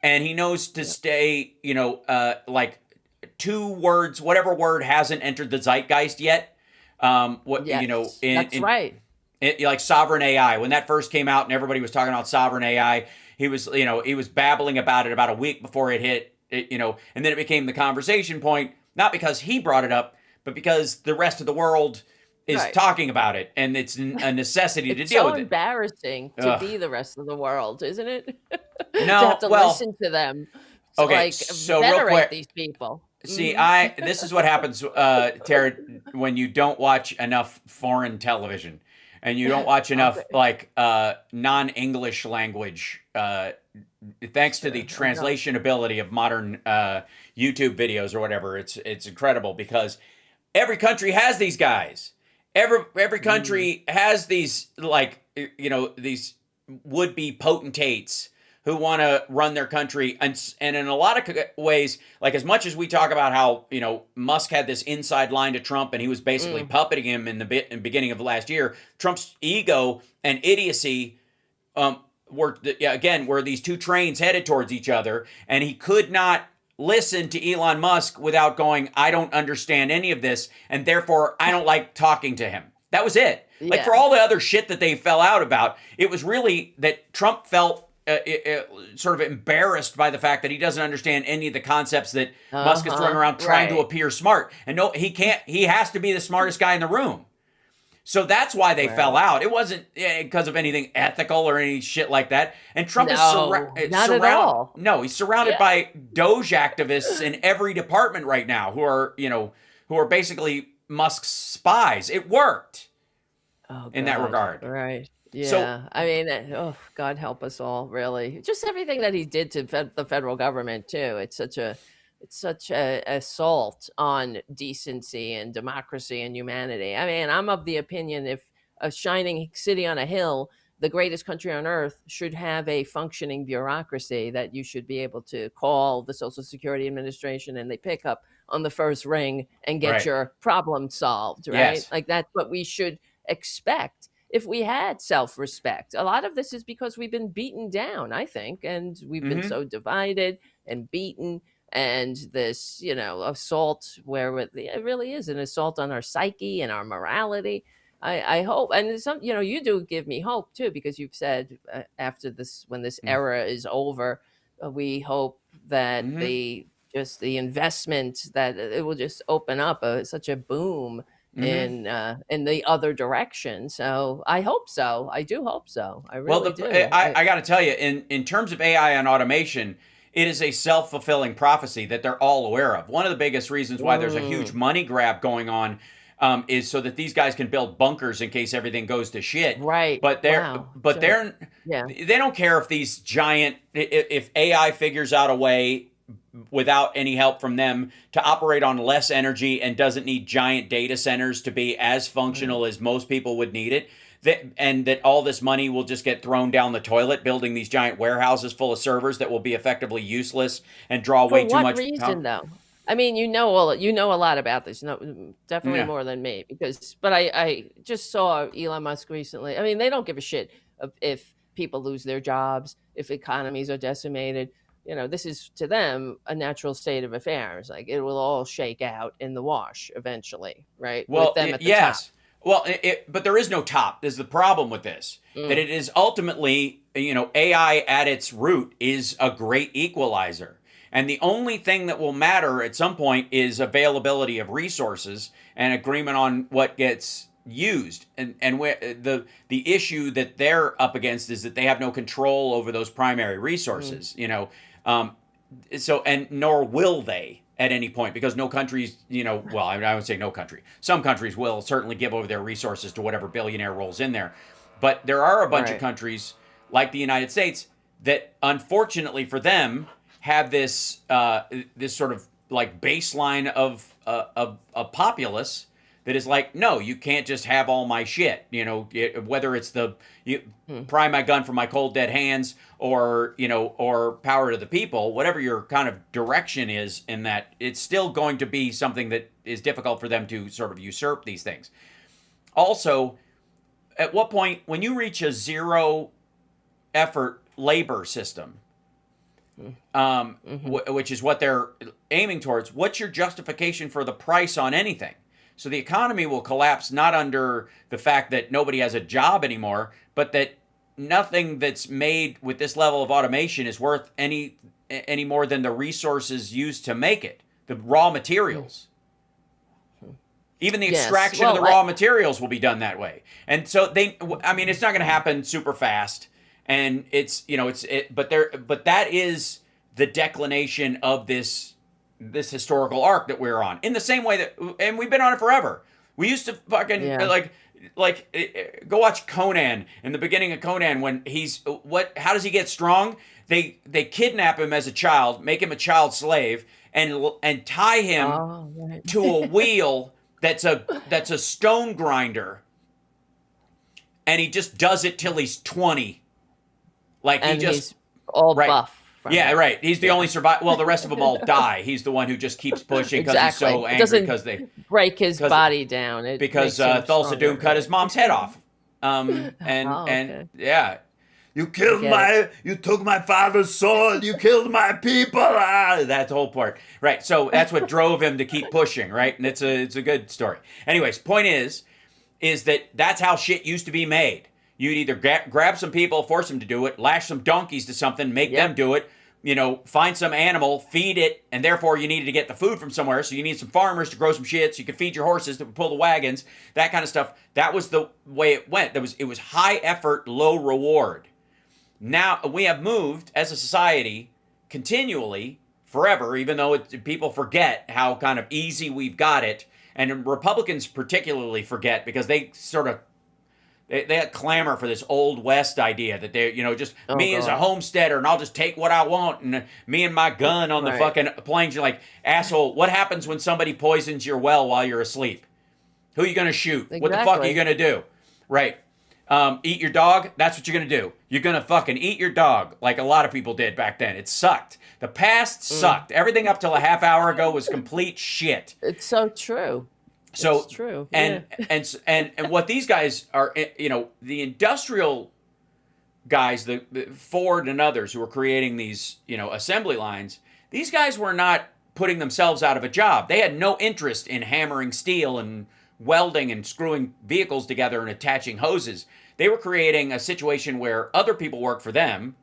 and he knows to Yep. stay, like 2 words, whatever word hasn't entered the zeitgeist yet. What Yes, in that's right. like sovereign AI, when that first came out and everybody was talking about sovereign AI, he was babbling about it about a week before it hit, and then it became the conversation point, not because he brought it up, but because the rest of the world is Right. talking about it, and it's a necessity to It's deal so with it. embarrassing to Ugh. be the rest of the world, isn't it? To have No, to well, listen to them, okay, like, so real venerate quick. these people. See, Mhm. this is what happens, Tara, when you don't watch enough foreign television, and you don't watch enough Okay, like non-English language. Thanks to the sure. I'm not. translation ability of modern YouTube videos or whatever, it's incredible because every country has these guys. Every Mm, country has these, like, these would-be potentates who want to run their country, and in a lot of ways, like, as much as we talk about how Musk had this inside line to Trump and he was basically mm, puppeting him in the beginning of last year, Trump's ego and idiocy were these two trains headed towards each other, and he could not listen to Elon Musk without going, "I don't understand any of this, and therefore I don't like talking to him." That was it. Like, yeah. for all the other shit that they fell out about, it was really that Trump felt sort of embarrassed by the fact that he doesn't understand any of the concepts that Musk is throwing Uh-huh. around trying to Right. appear smart. And no, he can't. He has to be the smartest guy in the room. So that's why they fell Right. out. It wasn't because of anything ethical or any shit like that. And Trump is No, not at all. no, he's surrounded Yeah. by Doge activists in every department right now who are basically Musk's spies. It worked Oh in that God. regard. Right. So Yeah. I mean, oh God help us all, really. Just everything that he did to the federal government too. It's such a assault on decency and democracy and humanity. I mean, I'm of the opinion if a shining city on a hill, the greatest country on earth, should have a functioning bureaucracy that you should be able to call the Social Security Administration and they pick up on the first ring and get right. your problem solved, right? Yes. Like that's what we should expect. if we had self-respect. A lot of this is because we've been beaten down, I think, and we've been so divided and beaten, and this, assault where it really is an assault on our psyche and our morality. I hope, and you do give me hope too, because you've said after this, when this era is over, we hope that the investment, that it will just open up such a boom in the other direction. So I hope so. I do hope so. I really do. I got to tell you, in terms of AI and automation, it is a self-fulfilling prophecy that they're all aware of. One of the biggest reasons why there's a huge money grab going on is so that these guys can build bunkers in case everything goes to shit. Right. But they don't care if these giant, if AI figures out a way without any help from them to operate on less energy and doesn't need giant data centers to be as functional as most people would need it. That all this money will just get thrown down the toilet building these giant warehouses full of servers that will be effectively useless and draw way too much. For what reason, though? I mean, you know a lot about this. No, definitely more than me, but I just saw Elon Musk recently. I mean, they don't give a shit if people lose their jobs, if economies are decimated. This is to them a natural state of affairs. Like, it will all shake out in the wash eventually, right? Well, with them at the yes. top. Well, but there is no top. There's the problem with this, that it is ultimately, AI at its root is a great equalizer. And the only thing that will matter at some point is availability of resources and agreement on what gets used. And the issue that they're up against is that they have no control over those primary resources, so, and nor will they at any point, because no countries, well, I would say no country. Some countries will certainly give over their resources to whatever billionaire rolls in there. But there are a bunch of countries like the United States that, unfortunately for them, have this this sort of like baseline of a populace that is like, no, you can't just have all my shit. Whether it's pry my gun from my cold dead hands, or or power to the people, whatever your kind of direction is in that, it's still going to be something that is difficult for them to sort of usurp these things. Also, at what point, when you reach a zero effort labor system, which is what they're aiming towards, what's your justification for the price on anything? So the economy will collapse not under the fact that nobody has a job anymore, but that nothing that's made with this level of automation is worth any more than the resources used to make it, the raw materials. Even the extraction of the raw materials will be done that way. And so it's not going to happen super fast. And but that is the declination of this historical arc that we're on. In the same way that, and we've been on it forever. We used to fucking go watch Conan. In the beginning of Conan, when how does he get strong? They kidnap him as a child, make him a child slave, and tie him to a wheel that's a stone grinder, and he just does it till he's 20. Like, he's all buff. Yeah, right. He's the only survivor. Well, the rest of them all die. He's the one who just keeps pushing because he's so angry because they break his body down. Because Thulsa Doom cut his mom's head off. And you took my father's sword. You killed my people. That whole part, right? So that's what drove him to keep pushing, right? And it's a good story. Anyways, point is that's how shit used to be made. You'd either grab some people, force them to do it, lash some donkeys to something, make them do it, find some animal, feed it, and therefore you needed to get the food from somewhere, so you need some farmers to grow some shit so you could feed your horses that would pull the wagons, that kind of stuff. That was the way it went. It was high effort, low reward. Now, we have moved as a society continually, forever, even though people forget how kind of easy we've got it, and Republicans particularly forget, because they sort of They clamor for this old West idea that they're, as a homesteader, and I'll just take what I want, and me and my gun on the fucking plains. You're like, asshole, what happens when somebody poisons your well while you're asleep? Who are you going to shoot? Exactly. What the fuck are you going to do? Right. Eat your dog? That's what you're going to do. You're going to fucking eat your dog, like a lot of people did back then. It sucked. The past sucked. Everything up till a half hour ago was complete shit. It's so true. It's So true. Yeah. and what these guys are, the industrial guys, the Ford and others who were creating these, assembly lines, these guys were not putting themselves out of a job. They had no interest in hammering steel and welding and screwing vehicles together and attaching hoses. They were creating a situation where other people worked for them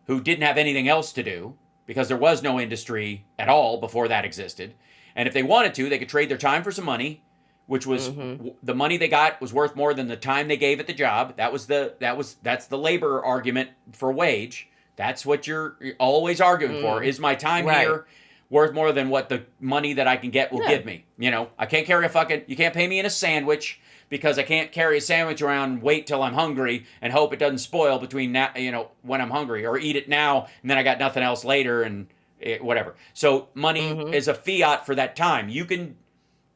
who didn't have anything else to do because there was no industry at all before that existed. And if they wanted to, they could trade their time for some money, which was the money they got was worth more than the time they gave at the job. That's the labor argument for wage. That's what you're always arguing for. Is my time here worth more than what the money that I can get will give me? I can't carry you can't pay me in a sandwich because I can't carry a sandwich around and wait till I'm hungry and hope it doesn't spoil between now, when I'm hungry, or eat it now and then I got nothing else later and whatever. So money is a fiat for that time. You can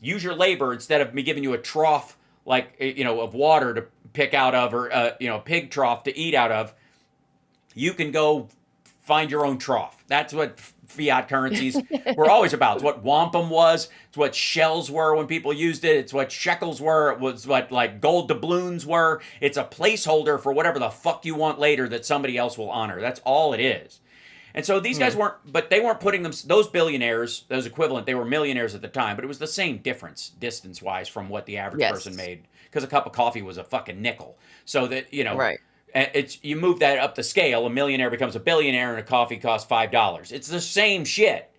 use your labor instead of me giving you a trough of water to pick out of, or a pig trough to eat out of. You can go find your own trough. That's what fiat currencies were always about. It's what wampum was. It's what shells were when people used it. It's what shekels were. It was what gold doubloons were. It's a placeholder for whatever the fuck you want later that somebody else will honor. That's all it is. And so these guys they weren't putting those billionaires, those equivalent, they were millionaires at the time, but it was the same difference distance-wise from what the average person made, because a cup of coffee was a fucking nickel. So that, you move that up the scale, a millionaire becomes a billionaire and a coffee costs $5. It's the same shit.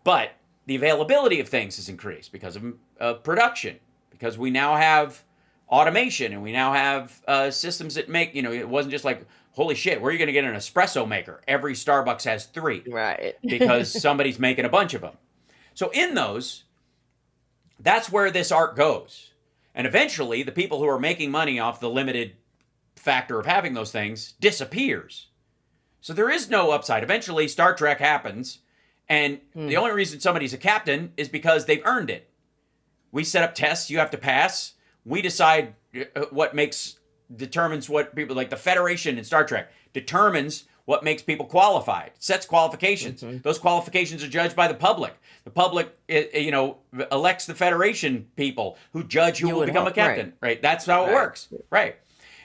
But the availability of things has increased because of production, because we now have automation and we now have systems that make, it wasn't just like, holy shit, where are you going to get an espresso maker? Every Starbucks has 3. Right. Because somebody's making a bunch of them. So in those, that's where this art goes. And eventually, the people who are making money off the limited factor of having those things disappears. So there is no upside. Eventually, Star Trek happens, and the only reason somebody's a captain is because they've earned it. We set up tests you have to pass. We decide determines what people, like the Federation in Star Trek, determines what makes people qualified, sets qualifications. Those qualifications are judged by the public. The public, elects the Federation people who judge who will become a captain. Right? That's how it works. Right.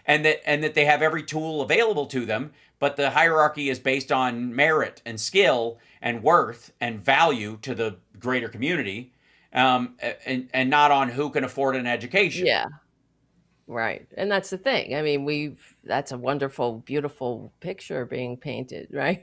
And that they have every tool available to them, but the hierarchy is based on merit and skill and worth and value to the greater community, and not on who can afford an education. Yeah. Right. And that's the thing. I mean, that's a wonderful, beautiful picture being painted, right?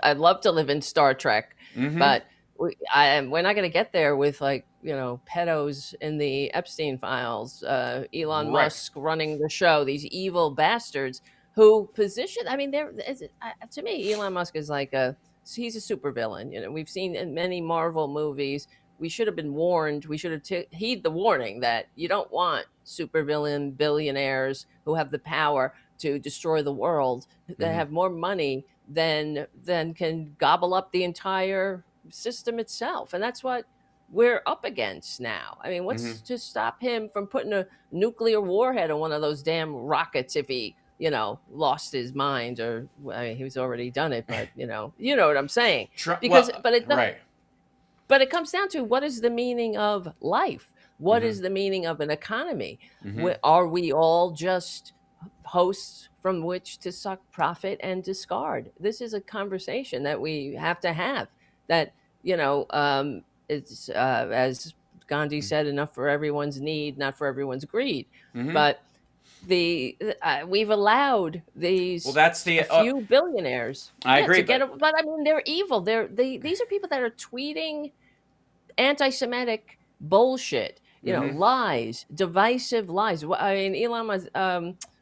I'd love to live in Star Trek, but we're not going to get there with pedos in the Epstein files, Elon Musk running the show, these evil bastards who position, to me, Elon Musk is he's a supervillain. We've seen in many Marvel movies. We should have been warned. We should have heed the warning that you don't want supervillain billionaires who have the power to destroy the world, that have more money than can gobble up the entire system itself. And that's what we're up against now. I mean, what's to stop him from putting a nuclear warhead on one of those damn rockets if he, lost his mind, or he's already done it, but you know what I'm saying? But it comes down to, what is the meaning of life? What is the meaning of an economy? Are we all just hosts from which to suck profit and discard? This is a conversation that we have to have. That, it's as Gandhi said, enough for everyone's need, not for everyone's greed. But we've allowed these few billionaires. I agree, but I mean, they're evil. These are people that are tweeting anti-Semitic bullshit, lies, divisive lies. I mean, Elon was,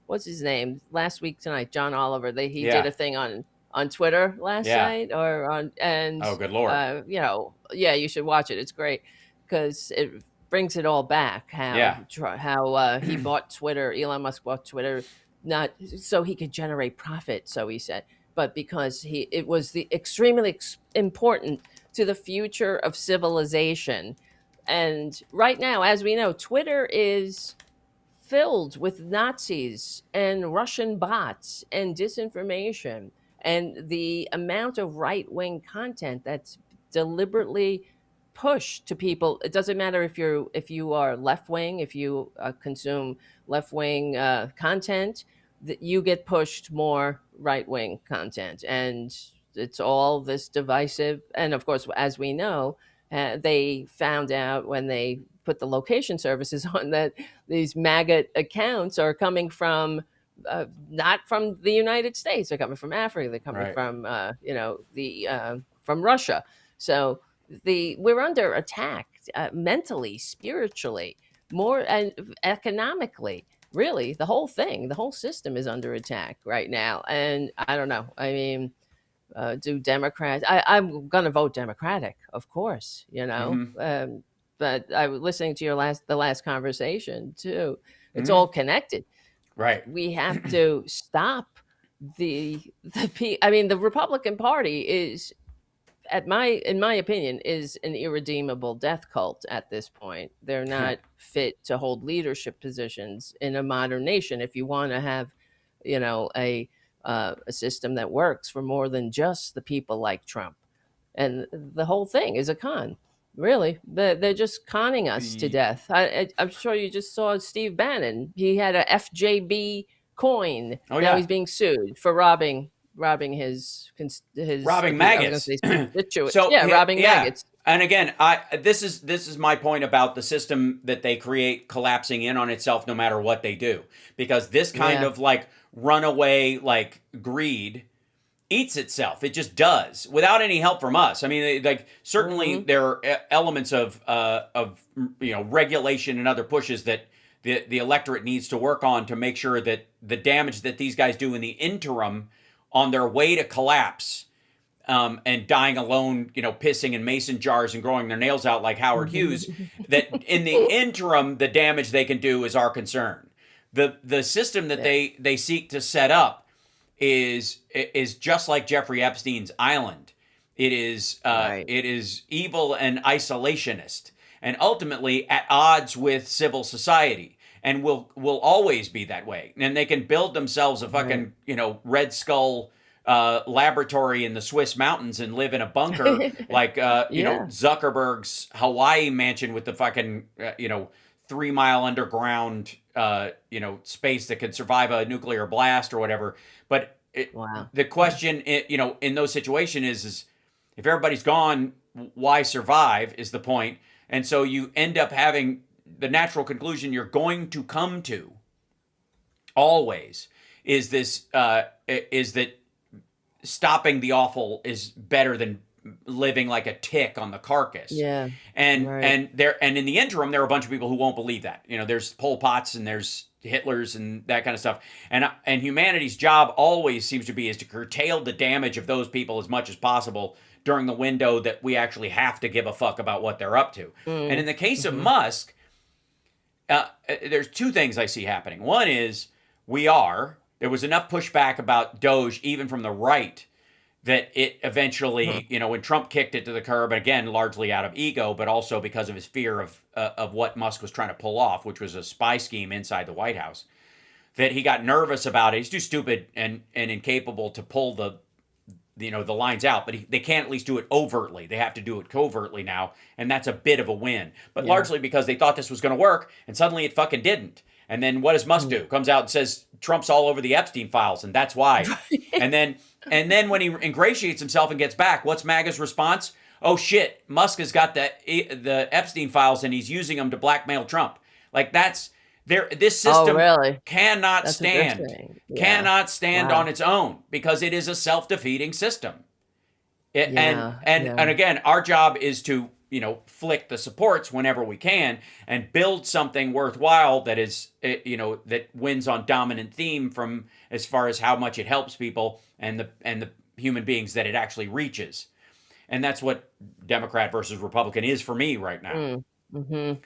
what's his name? Last week tonight, John Oliver. He did a thing on Twitter last night, oh, good Lord. You should watch it. It's great because it brings it all back. How he bought Twitter. Elon Musk bought Twitter not so he could generate profit, so he said, but because it was extremely important to the future of civilization. And right now, as we know, Twitter is filled with Nazis and Russian bots and disinformation, and the amount of right-wing content that's deliberately push to people. It doesn't matter if you are left wing, if you consume left wing content, that you get pushed more right wing content, and it's all this divisive. And of course, as we know, they found out when they put the location services on that these maggot accounts are coming from not from the United States. They're coming from Africa. They're coming from from Russia. So we're under attack mentally, spiritually, more and economically. Really, the whole system is under attack right now. And I don't know. I mean, do Democrats? I'm going to vote Democratic, of course. But I was listening to the last conversation too. It's all connected. Right. We have to stop I mean, the Republican Party is, in my opinion, is an irredeemable death cult at this point. They're not fit to hold leadership positions in a modern nation. If you want to have, a system that works for more than just the people like Trump, and the whole thing is a con. Really, they're just conning us to death. I'm sure you just saw Steve Bannon. He had a FJB coin. Oh, now yeah. he's being sued for robbing his robbing maggots. Robbing maggots. And again, this is my point about the system that they create collapsing in on itself no matter what they do, because this kind of like runaway like greed eats itself. It just does without any help from us. I mean, like certainly there are elements of regulation and other pushes that the electorate needs to work on to make sure that the damage that these guys do in the interim on their way to collapse and dying alone, pissing in mason jars and growing their nails out like Howard Hughes, that in the interim, the damage they can do is our concern. The system that they seek to set up is just like Jeffrey Epstein's island. It is evil and isolationist, and ultimately at odds with civil society, and will always be that way. And they can build themselves a fucking Red Skull laboratory in the Swiss mountains and live in a bunker like Zuckerberg's Hawaii mansion with the fucking 3 mile underground space that could survive a nuclear blast or whatever. But the question, in those situations is if everybody's gone, why survive is the point. And so you end up having the natural conclusion you're going to come to always is this, is that stopping the awful is better than living like a tick on the carcass. Yeah. And in the interim, there are a bunch of people who won't believe that. There's Pol Pots and there's Hitlers and that kind of stuff. And humanity's job always seems to be is to curtail the damage of those people as much as possible during the window that we actually have to give a fuck about what they're up to. And in the case of Musk, there's two things I see happening. One is there was enough pushback about Doge, even from the right, that it eventually, when Trump kicked it to the curb, again, largely out of ego, but also because of his fear of what Musk was trying to pull off, which was a spy scheme inside the White House, that he got nervous about it. He's too stupid and incapable to pull the lines out, but they can't at least do it overtly. They have to do it covertly now, and that's a bit of a win. But largely because they thought this was going to work, and suddenly it fucking didn't. And then what does Musk do? Comes out and says Trump's all over the Epstein files, and that's why. And then when he ingratiates himself and gets back, what's MAGA's response? Oh shit, Musk has got the Epstein files and he's using them to blackmail Trump. Like this system cannot stand on its own because it is a self-defeating system. And again, our job is to flick the supports whenever we can and build something worthwhile that is, that wins on dominant theme from as far as how much it helps people and the human beings that it actually reaches. And that's what Democrat versus Republican is for me right now. But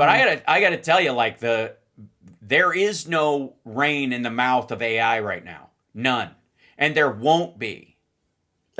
I gotta tell you, like there is no rain in the mouth of AI right now. None. And there won't be.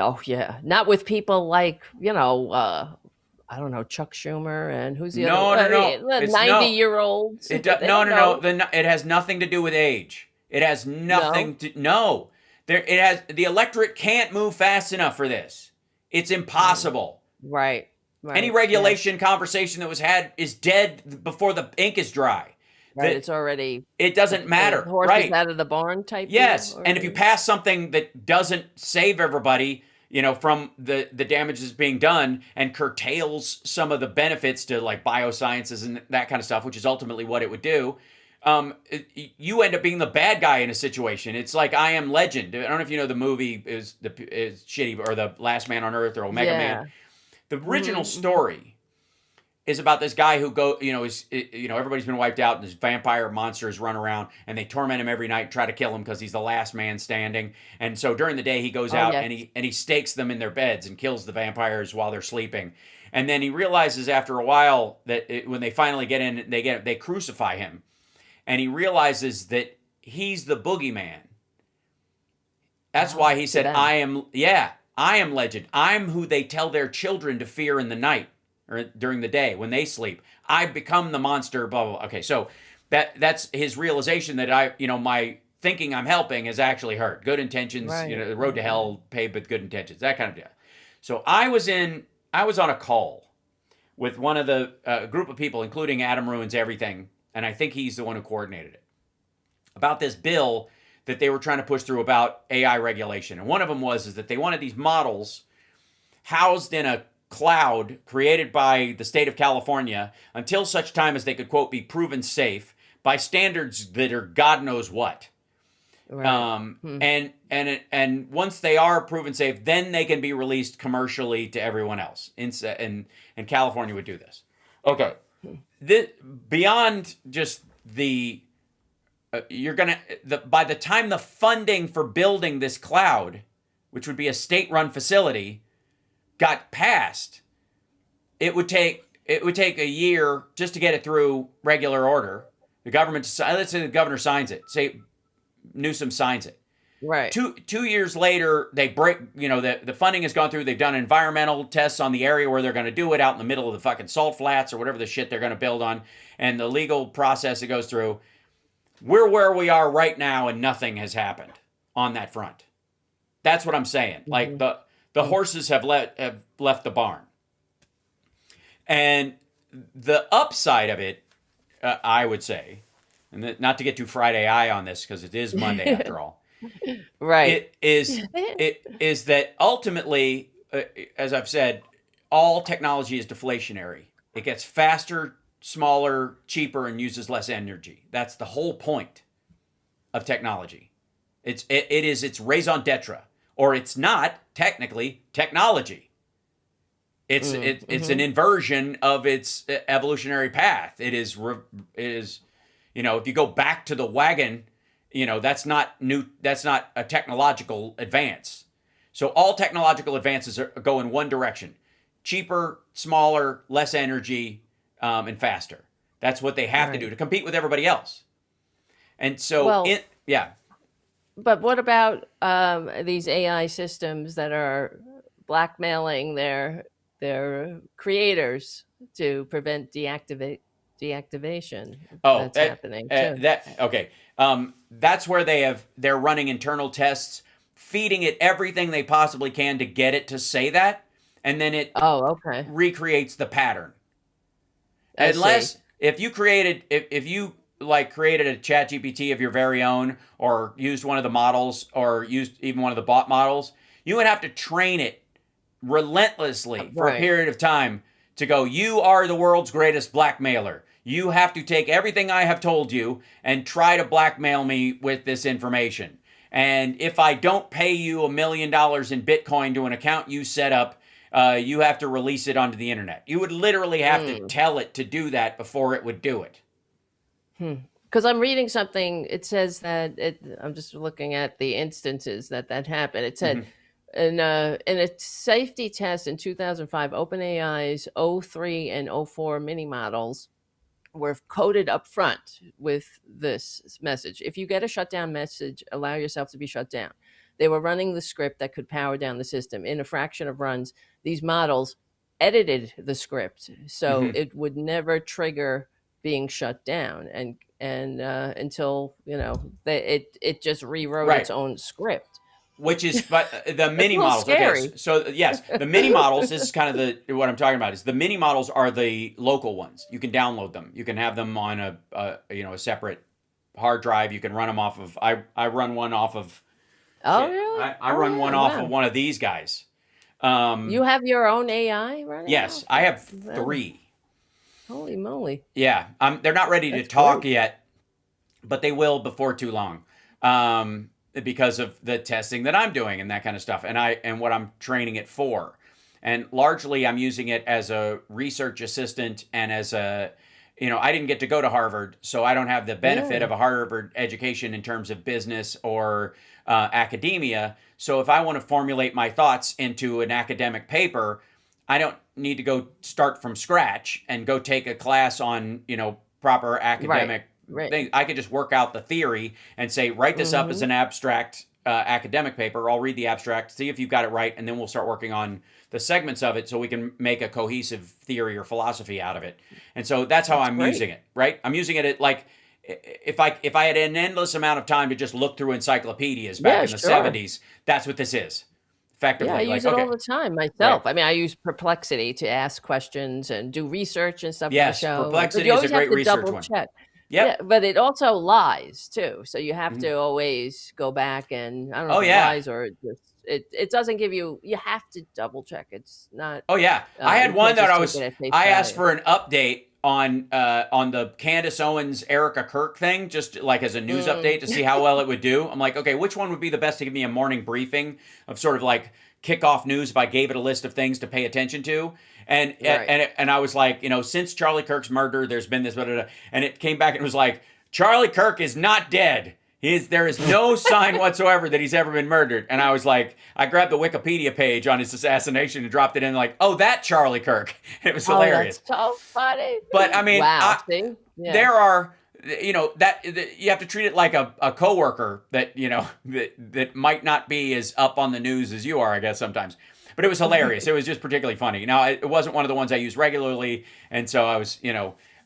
Oh yeah, not with people like I don't know, Chuck Schumer and who's the other? No, 90-year-olds. No. It has nothing to do with age. It has nothing to. No, the electorate can't move fast enough for this. It's impossible. Right. Any Right. Yeah. regulation conversation that was had is dead before the ink is dry. Right. That It's already it doesn't the matter, horse is right? out of the barn type deal Yes, and if you already. pass something that doesn't save everybody, from the damages being done and curtails some of the benefits to like biosciences and that kind of stuff, which is ultimately what it would do, you end up being the bad guy in a situation. It's like I Am Legend. I don't know if you know the movie is shitty or the Last Man on Earth or Omega Man. Yeah. The original Hmm. story is about this guy who everybody's been wiped out and this vampire monsters run around and they torment him every night, try to kill him because he's the last man standing. And so during the day he goes Oh out yes. and he stakes them in their beds and kills the vampires while they're sleeping. And then he realizes after a while that when they finally get in, they crucify him, and he realizes that he's the boogeyman. That's why Oh, he to said, them. I am legend. I'm who they tell their children to fear in the night or during the day when they sleep. I become the monster, blah, blah, blah. Okay, so that's his realization that my thinking I'm helping has actually hurt. Good intentions, Right. the road to Right. Right. hell paved with good intentions, that kind of deal. So I was on a call with one of the group of people, including Adam Ruins Everything, and I think he's the one who coordinated it, about this bill that they were trying to push through about AI regulation. And one of them is that they wanted these models housed in a cloud created by the state of California until such time as they could, quote, be proven safe by standards that are God knows what. Right. Hmm. And once they are proven safe, then they can be released commercially to everyone else. And California would do this. Okay, Hmm. this, beyond just you're gonna by the time the funding for building this cloud, which would be a state-run facility, got passed, it would take a year just to get it through regular order. The government, let's say the governor signs it, say Newsom signs it. Right. Two years later, they break. The funding has gone through. They've done environmental tests on the area where they're going to do it, out in the middle of the fucking salt flats or whatever the shit they're going to build on, and the legal process it goes through. We're where we are right now, and nothing has happened on that front. That's what I'm saying. Like Hmm. the horses have left the barn, and the upside of it, I would say, and not to get too Friday eye on this because it is Monday after all. Right. It is that ultimately, as I've said, all technology is deflationary. It gets faster, smaller, cheaper, and uses less energy. That's the whole point of technology. It's raison d'etre, or it's not technically technology. It's an Mm-hmm. inversion of its evolutionary path. It is if you go back to the wagon, that's not new. That's not a technological advance. So all technological advances go in one direction: cheaper, smaller, less energy, and faster. That's what they have to do Right. to compete with everybody else. And so, Well, yeah. but what about these AI systems that are blackmailing their creators to prevent deactivation? Oh, That's happening too. that okay. That's where they're running internal tests, feeding it everything they possibly can to get it to say that, and then it Oh, okay. recreates the pattern. I see. Unless if you like created a chat GPT of your very own, or used one of the models, or used even one of the bot models, you would have to train it relentlessly for a Right. period of time to go, you are the world's greatest blackmailer. You have to take everything I have told you and try to blackmail me with this information. And if I don't pay you $1 million in Bitcoin to an account you set up, you have to release it onto the internet. You would literally have to Mm. tell it to do that before it would do it. Because I'm reading something, it says that I'm just looking at the instances that happened. It said Mm-hmm. in a safety test in 2005, OpenAI's O3 and O4 mini models were coded up front with this message: if you get a shutdown message, allow yourself to be shut down. They were running the script that could power down the system. In a fraction of runs, these models edited the script so Mm-hmm. it would never trigger being shut down, and until it just rewrote its Right. own script. which is, but the That's a mini little models. Okay, scary. so yes, the mini models. This is kind of what I'm talking about. Is the mini models are the local ones. You can download them. You can have them on a separate hard drive. You can run them off of. I run one off of. Oh, Shit, really? I Oh, run yeah. one off of Wow. one of these guys. You have your own AI running Yes, off I of have them? 3. Holy moly. Yeah, they're not ready to That's talk great. yet, but they will before too long, because of the testing that I'm doing and that kind of stuff, and what I'm training it for. And largely, I'm using it as a research assistant and as a, I didn't get to go to Harvard, so I don't have the benefit Yeah. of a Harvard education in terms of business or academia. So if I want to formulate my thoughts into an academic paper, I don't need to go start from scratch and go take a class on, proper Right. academic Right. thing. I could just work out the theory and say, write this up as Mm-hmm. an abstract academic paper. I'll read the abstract, see if you've got it right, and then we'll start working on the segments of it so we can make a cohesive theory or philosophy out of it. And so that's how That's I'm great. using it, right? I'm using it at, like, if I had an endless amount of time to just look through encyclopedias back Yeah, in the sure. 70s, that's what this is. Yeah, I Effectively, like, use it all okay, the time right. myself. I mean, I use Perplexity to ask questions and do research and stuff for the Yes, show, because Perplexity you is a always have great to research double one. check. Yeah, Yep. but it also lies too. So you have Mhm. to always go back, and I don't know Oh if it yeah. lies or it doesn't give you. You have to double check. It's not. Oh yeah, I had You one can't that just take it at face I asked value. for an update on the Candace Owens Erica Kirk thing, just like as a news Mm, update to see how well it would do. I'm like, okay, which one would be the best to give me a morning briefing of sort of like kickoff news if I gave it a list of things to pay attention to? right. And I was like, since Charlie Kirk's murder, there's been this, blah, blah, blah. And it came back and it was like, Charlie Kirk is not dead. There is no sign whatsoever that he's ever been murdered. And I was like, I grabbed the Wikipedia page on his assassination and dropped it in, like, oh, that Charlie Kirk. It was Oh, that's hilarious. so funny. But I mean, Wow. See? Yeah. there are, that you have to treat it like a coworker that, that might not be as up on the news as you are, I guess, sometimes. But it was hilarious. It was just particularly funny. Now, it wasn't one of the ones I use regularly. And so I was,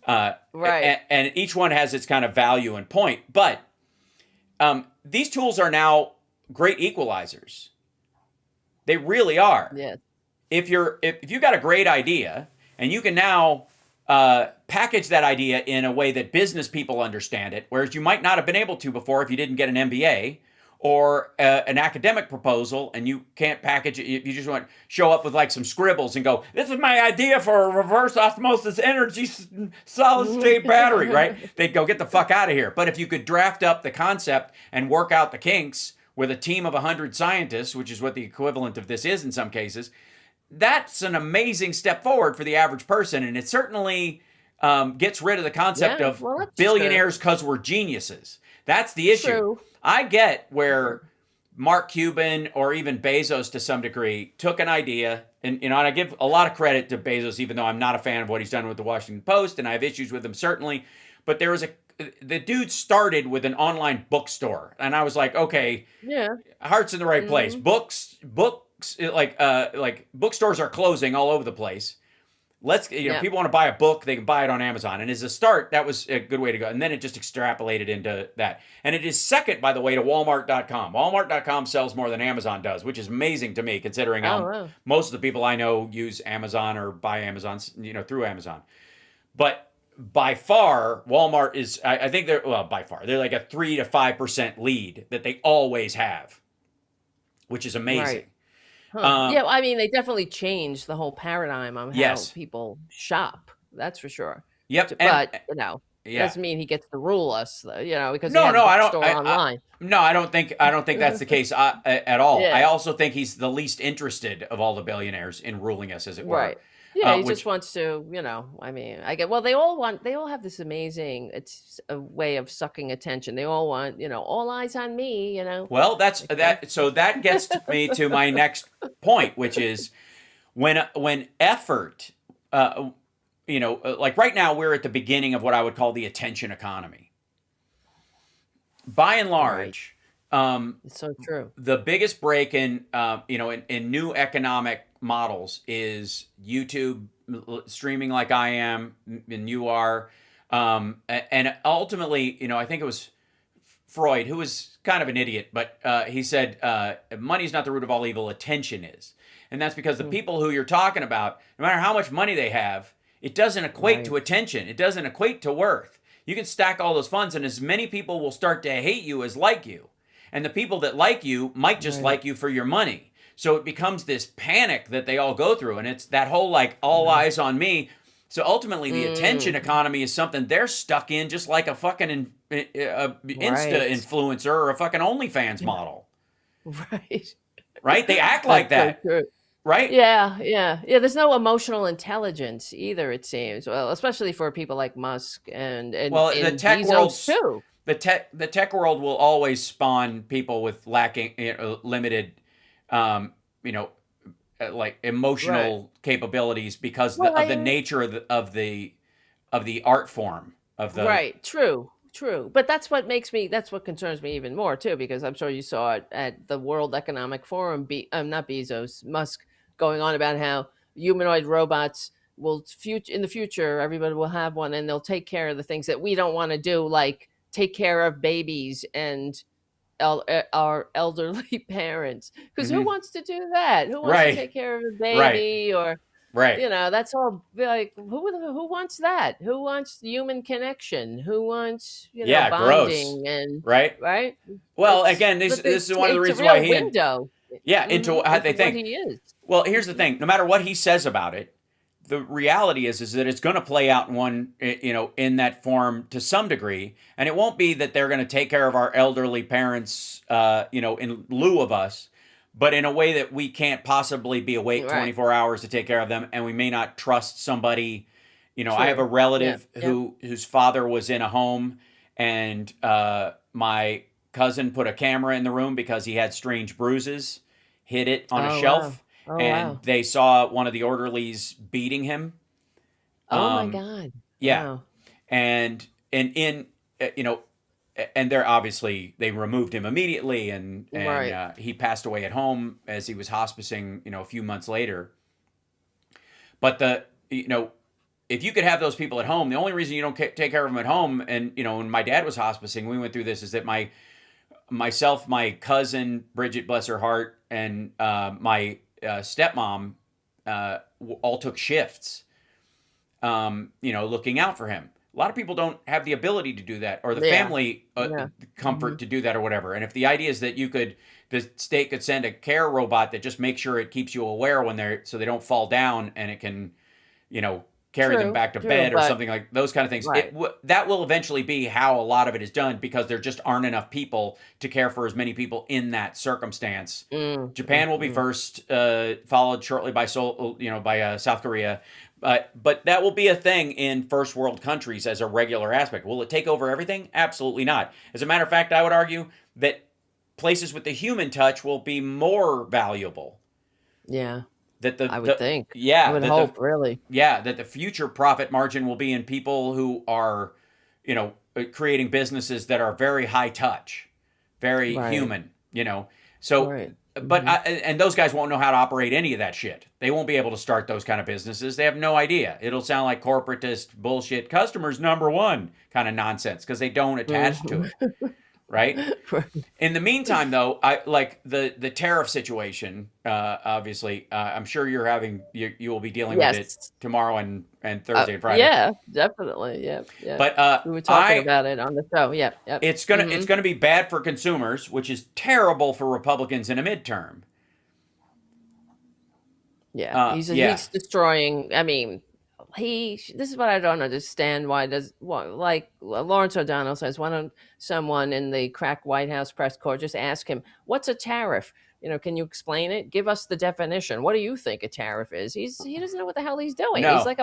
Right. and each one has its kind of value and point. But these tools are now great equalizers. They really are. Yes. If you got a great idea and you can now package that idea in a way that business people understand it, whereas you might not have been able to before if you didn't get an MBA or an academic proposal, and you can't package it. You just want to show up with like some scribbles and go, "This is my idea for a reverse osmosis energy solid state battery," right? They'd go, "Get the fuck out of here." But if you could draft up the concept and work out the kinks with a team of 100 scientists, which is what the equivalent of this is in some cases, that's an amazing step forward for the average person, and it certainly gets rid of the concept Yeah. of Well, that's true. billionaires because we're geniuses. That's the issue. True. I get True. where Mark Cuban or even Bezos to some degree took an idea, and and I give a lot of credit to Bezos, even though I'm not a fan of what he's done with the Washington Post, and I have issues with him certainly. But the dude started with an online bookstore, and I was like, okay, Yeah. heart's in the right place. Mhm. Books, like bookstores are closing all over the place. Yeah. People want to buy a book, they can buy it on Amazon. And as a start, that was a good way to go. And then it just extrapolated into that. And it is second, by the way, to Walmart.com. Walmart.com sells more than Amazon does, which is amazing to me, considering Oh, how wow. most of the people I know use Amazon or buy Amazon, through Amazon. But by far, Walmart is, I think by far, they're like a 3 to 5% lead that they always have, which is amazing. Right. Huh. Yeah. Um, Well, I mean, they definitely changed the whole paradigm on how yes. people shop. That's for sure. Yep. And But yeah. doesn't mean he gets to rule us, though, because he No, has a no, I don't. bookstore online. No, I don't think that's the case at all. I Yeah. also think he's the least interested of all the billionaires in ruling us, as it were. Right. Yeah, he just Which, wants to, I mean, well, they all have this amazing, it's a way of sucking attention. They all want, all eyes on me. well, that's Okay. that. So that gets me to my next point, which is when effort, like right now, we're at the beginning of what I would call the attention economy. By and Right. large, It's so true. the biggest break in new economic models is YouTube streaming like I am and you are, and ultimately, I think it was Freud, who was kind of an idiot, but he said, money's not the root of all evil, attention is. And that's because the people who you're talking about, no matter how much money they have, it doesn't equate to attention. It doesn't equate to worth. You can stack all those funds, and as many people will start to hate you as like you. And the people that like you might just like you for your money. So it becomes this panic that they all go through. And it's that whole like all eyes on me. So ultimately, the attention economy is something they're stuck in, just like a fucking Insta influencer or a fucking OnlyFans model. Right. Right? They act like that. So right? Yeah. There's no emotional intelligence either, it seems. Well, especially for people like Musk and well, the tech Bezos world too. The tech world will always spawn people with lacking limited, like emotional capabilities because of the nature of the art form of the right. True. But that's what concerns me even more too, because I'm sure you saw it at the World Economic Forum. Not Bezos, Musk, going on about how humanoid robots will in the future everybody will have one, and they'll take care of the things that we don't want to do, like take care of babies and our elderly parents. Because who wants to do that? Who wants to take care of a baby or that's all like who wants that? Who wants human connection? Who wants bonding gross. and right? Well, again, this is one of the reasons why he into how they think. What he is. Well, here's the thing: no matter what he says about it, the reality is that it's going to play out in that form to some degree, and it won't be that they're going to take care of our elderly parents, in lieu of us, but in a way that we can't possibly be awake 24 hours to take care of them, and we may not trust somebody. I have a relative whose father was in a home, and my cousin put a camera in the room because he had strange bruises, hid it on a shelf. Wow. And they saw one of the orderlies beating him. My God. Yeah. Wow. And in and they're obviously they removed him immediately, and he passed away at home as he was hospicing, a few months later. But if you could have those people at home, the only reason you don't take care of them at home, and when my dad was hospicing, we went through this, is that myself, my cousin Bridget, bless her heart, and my stepmom all took shifts, looking out for him. A lot of people don't have the ability to do that, or the family comfort to do that, or whatever. And if the idea is that the state could send a care robot that just makes sure it keeps you aware so they don't fall down, and it can, carry them back to bed or something like those kind of things. That will eventually be how a lot of it is done, because there just aren't enough people to care for as many people in that circumstance. Japan will be first, followed shortly by South Korea. But that will be a thing in first world countries as a regular aspect. Will it take over everything? Absolutely not. As a matter of fact, I would argue that places with the human touch will be more valuable. Yeah. I would think. Yeah. I would hope, really. Yeah, that the future profit margin will be in people who are, creating businesses that are very high touch, very human, So, but and those guys won't know how to operate any of that shit. They won't be able to start those kind of businesses. They have no idea. It'll sound like corporatist bullshit, customers number one kind of nonsense, because they don't attach to it. Right? In the meantime, though, I like the tariff situation. Obviously, I'm sure you will be dealing with it tomorrow and Thursday and Friday. Yeah, definitely. Yeah. But we were talking about it on the show. Yeah. It's gonna be bad for consumers, which is terrible for Republicans in a midterm. Yeah, he's destroying. I mean, this is what I don't understand. Like Lawrence O'Donnell says, why don't someone in the crack White House press corps just ask him, what's a tariff? Can you explain it? Give us the definition. What do you think a tariff is? He doesn't know what the hell he's doing. No. He's like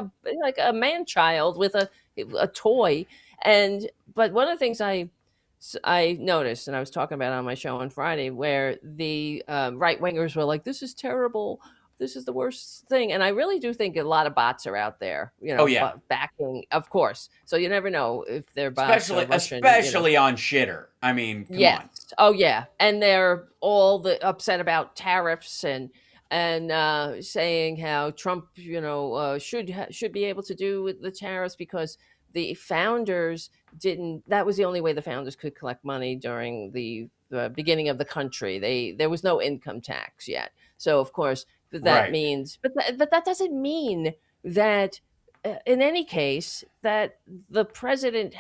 a man child with a toy. But one of the things I noticed, and I was talking about it on my show on Friday, where the right wingers were like, this is terrible. This is the worst thing. And I really do think a lot of bots are out there, backing, of course. So you never know if they're bots or Russian, especially on shitter. I mean, come on. Oh, yeah. And they're all upset about tariffs and saying how Trump, should be able to do with the tariffs because the founders didn't. That was the only way the founders could collect money during the beginning of the country. There was no income tax yet, so of course that Right. means, but that doesn't mean that in any case that the president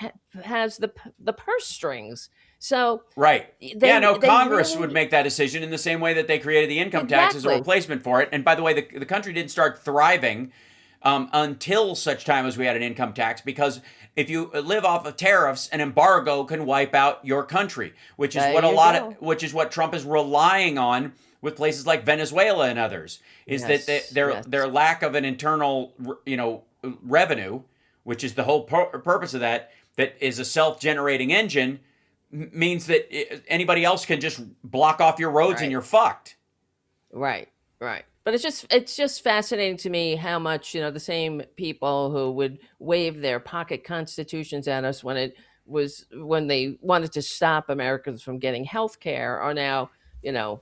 has the purse strings. So Right. they Yeah, no, they Congress would really make that decision in the same way that they created the income tax as a exactly. replacement for it. And by the way, the country didn't start thriving until such time as we had an income tax, because if you live off of tariffs, an embargo can wipe out your country, which is There what you go. which is what Trump is relying on with places like Venezuela and others, is that Yes, their yes, lack of an internal, revenue, which is the whole purpose of that is a self-generating engine, means that anybody else can just block off your roads and right, you're fucked. right, right. But it's just fascinating to me how much the same people who would wave their pocket constitutions at us when they wanted to stop Americans from getting health care are now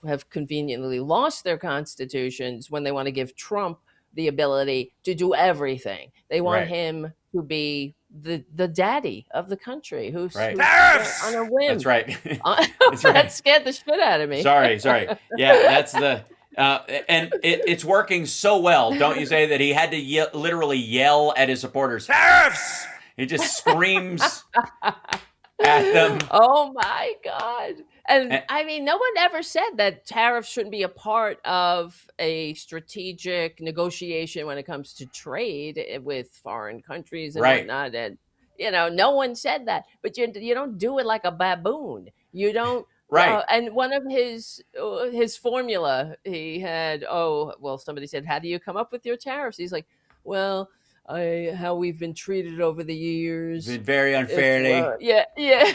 have conveniently lost their constitutions when they want to give Trump the ability to do everything. They want Right. him to be the daddy of the country Right. on Tariffs. a That's whim. right. That's That right. scared the shit out of me. Sorry. Yeah, that's the and it's working so well. Don't you say that he had to literally yell at his supporters? Tariffs. He just screams at them. Oh my God. And And, I mean, no one ever said that tariffs shouldn't be a part of a strategic negotiation when it comes to trade with foreign countries and right. whatnot. And, no one said that. But you don't do it like a baboon. You don't. Right. And one of his formula, he had, oh, well, somebody said, how do you come up with your tariffs? He's like, well, how we've been treated over the years. Very unfairly. Yeah.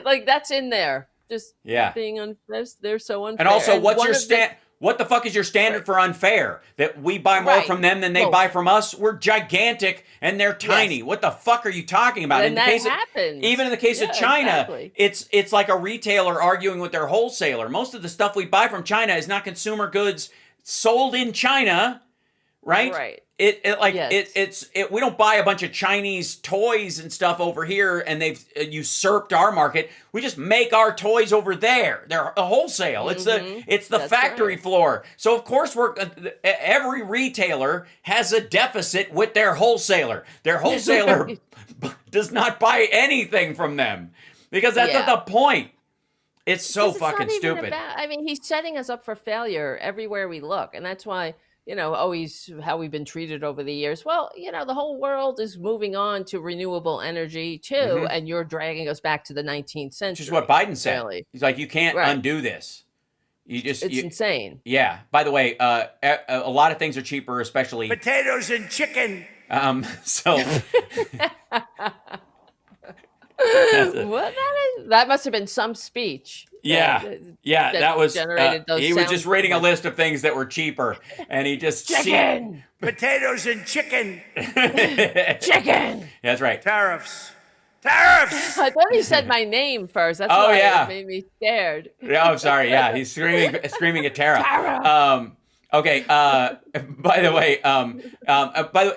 Like that's in there. Just Yeah. being unfair. They're so unfair. And also, what's one your of the- what the fuck is your standard Right. for unfair? That we buy more Right. from them than they Well, buy from us? We're gigantic and they're tiny. yes. What the fuck are you talking about? Then In the that case happens. even in the case of Yeah, China, exactly. it's like a retailer arguing with their wholesaler. Most of the stuff we buy from China is not consumer goods sold in China, right? Right. It's we don't buy a bunch of Chinese toys and stuff over here and they've usurped our market. We just make our toys over there. They're a wholesale. It's the That's factory right. floor. So of course every retailer has a deficit with their wholesaler. Their wholesaler does not buy anything from them because that's Yeah. not the point. It's so Because it's not fucking even stupid. I mean, he's setting us up for failure everywhere we look, and that's why always how we've been treated over the years. Well, the whole world is moving on to renewable energy too, and you're dragging us back to the 19th century. Which is what Biden said. Really. He's like, you can't Right. undo this. It's Insane. Yeah. By the way, a lot of things are cheaper, especially Potatoes and chicken. So Well, that must have been some speech. yeah, that was generated those he was sound just reading a bites. list of things that were cheaper, and he just Chicken, Potatoes and chicken. chicken. That's right. Tariffs. Tariffs. I thought he said my name first. That's Oh, why yeah. it made me scared. Oh, I'm sorry. Yeah, he's screaming at Tara. Tara. Okay. By the way,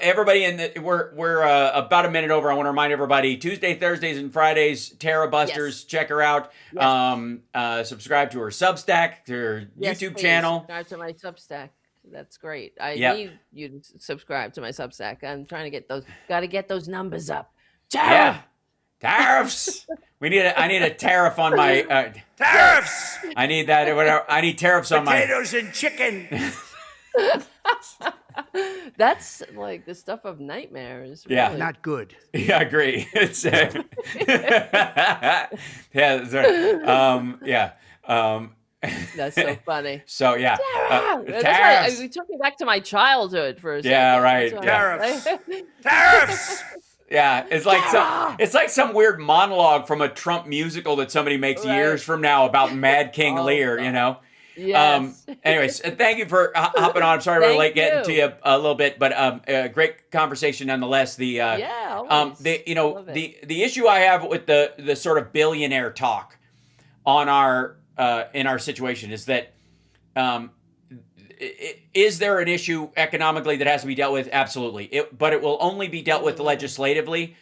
everybody we're about a minute over. I want to remind everybody: Tuesday, Thursdays, and Fridays. Tara Busters. Yes. Check her out. Yes. Subscribe to her Substack, to her Yes, YouTube please. channel. Subscribe to my Substack. That's great. I Yep. need you to subscribe to my Substack. I'm trying to get those. Got to get those numbers up. Yeah. Tara. Tariffs. I need a tariff on my. Tariffs. I need that. Whatever. I need tariffs on my. Potatoes and chicken. That's like the stuff of nightmares. Yeah. Really. Not good. Yeah, I agree. It's yeah, that's right. Yeah. That's so funny. So yeah, That's tariffs. why it took me back to my childhood for a second. Yeah, right. That's Yeah. why- Tariffs. Yeah, it's like some weird monologue from a Trump musical that somebody makes Right. years from now about Mad King Oh, Lear. God. You know. Yes. Anyways, thank you for hopping on. I'm sorry we're Thank late getting you. to you a little bit, but great conversation nonetheless. The always. Love it. the issue I have with the sort of billionaire talk on our in our situation is that is there an issue economically that has to be dealt with? Absolutely, but it will only be dealt with legislatively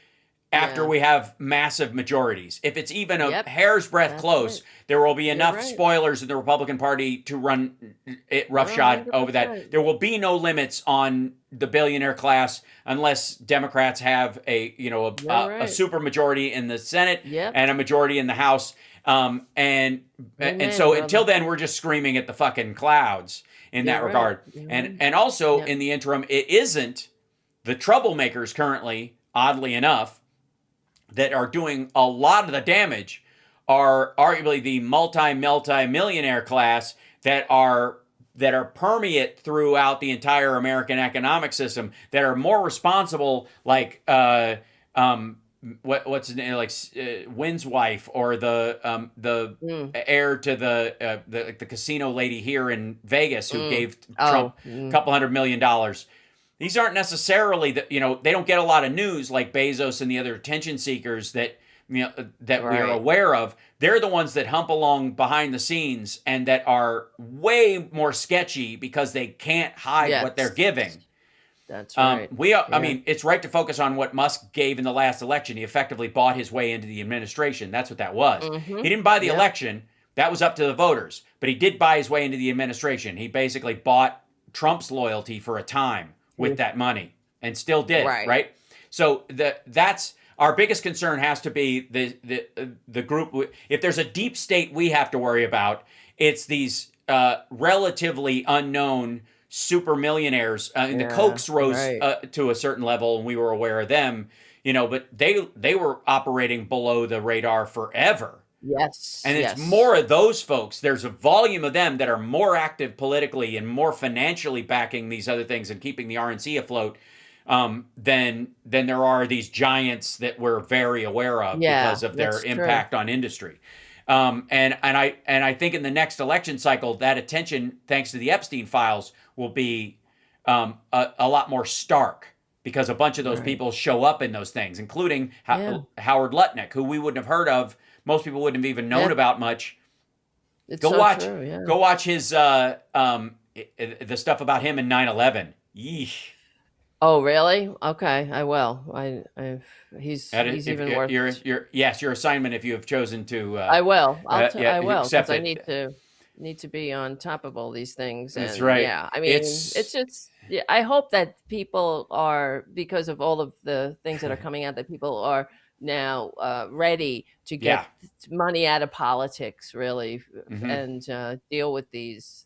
after Yeah. we have massive majorities. If it's even a Yep. hair's breadth That's close, right. there will be You're enough right. spoilers in the Republican Party to run it You're roughshod over that. 100%. There will be no limits on the billionaire class unless Democrats have You're a right. super majority in the Senate Yep. and a majority in the House. And Amen, so until brother. then, we're just screaming at the fucking clouds in You're that right. regard. You're And right. and also Yep. in the interim, it isn't the troublemakers currently, oddly enough, that are doing a lot of the damage are arguably the multi-millionaire class that are permeate throughout the entire American economic system, that are more responsible, like what's his name, like Wynn's wife, or the Mm. heir to the casino lady here in Vegas who Mm. gave Oh. Trump a couple $100 million. These aren't necessarily they don't get a lot of news like Bezos and the other attention seekers that that we are Right. aware of. They're the ones that hump along behind the scenes and that are way more sketchy because they can't hide what they're Yes. giving. That's right. I Yeah. mean, it's right to focus on what Musk gave in the last election. He effectively bought his way into the administration. That's what that was. Mm-hmm. He didn't buy the Yep. election. That was up to the voters. But he did buy his way into the administration. He basically bought Trump's loyalty for a time with that money and still did, right? So that's our biggest concern has to be the group. If there's a deep state we have to worry about, it's these relatively unknown super millionaires. And the Kochs rose to a certain level, and we were aware of them, but they were operating below the radar forever. Yes. And it's more of those folks. There's a volume of them that are more active politically and more financially backing these other things and keeping the RNC afloat than there are these giants that we're very aware of because of their impact on industry. And I think in the next election cycle, that attention, thanks to the Epstein files, will be a lot more stark because a bunch of those people show up in those things, including Howard Lutnick, who we wouldn't have heard of. Most people wouldn't have even known about much. Go watch his the stuff about him in 9/11. Yeesh. Oh, really? Okay, I will. He's even worth. Your assignment if you have chosen to. I will. I will, accept because I it. need to be on top of all these things. That's And right. yeah, I mean, it's just. Yeah, I hope that people are, because of all of the things that are coming out, that people are now ready to get money out of politics, really, and deal with this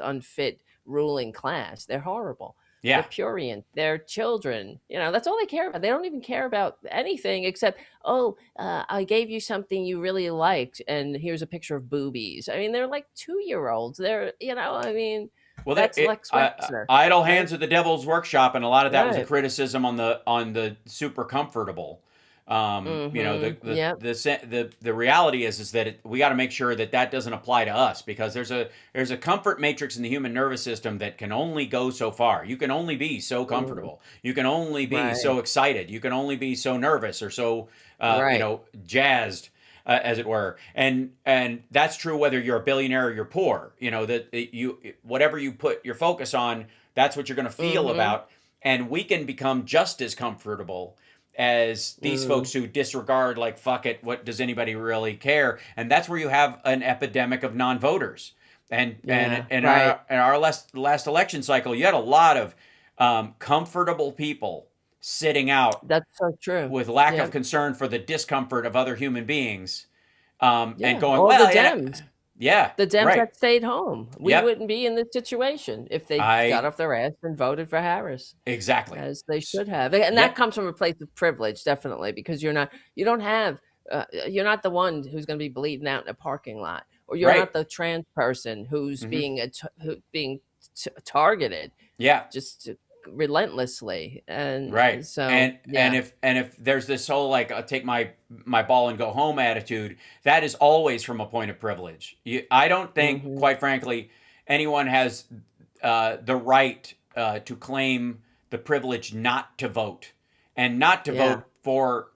unfit ruling class. They're horrible. Yeah. They're prurient. They're children. That's all they care about. They don't even care about anything except, I gave you something you really liked, and here's a picture of boobies. I mean, they're like 2-year-olds. They're, I mean, well, that's Lex Wexner. Idle hands are the devil's workshop, and a lot of that was a criticism on the super comfortable. The reality is that we got to make sure that doesn't apply to us, because there's a comfort matrix in the human nervous system that can only go so far. You can only be so comfortable. You can only be so excited. You can only be so nervous or so jazzed, as it were. And that's true whether you're a billionaire or you're poor. Whatever you put your focus on, that's what you're going to feel about. And we can become just as comfortable as these folks who disregard, like, fuck it, what does anybody really care? And that's where you have an epidemic of non-voters. And our last election cycle, you had a lot of comfortable people sitting out. That's so true. With lack of concern for the discomfort of other human beings, and going, all well, the Dems. The Dems that stayed home. We wouldn't be in this situation if they got off their ass and voted for Harris. Exactly. As they should have. And that comes from a place of privilege, definitely, because you're not the one who's going to be bleeding out in a parking lot, or you're not the trans person who's being targeted. Yeah. Just relentlessly. And so and if there's this whole, like, I'll take my ball and go home attitude, that is always from a point of privilege. I don't think, quite frankly, anyone has the right to claim the privilege not to vote, and not to vote for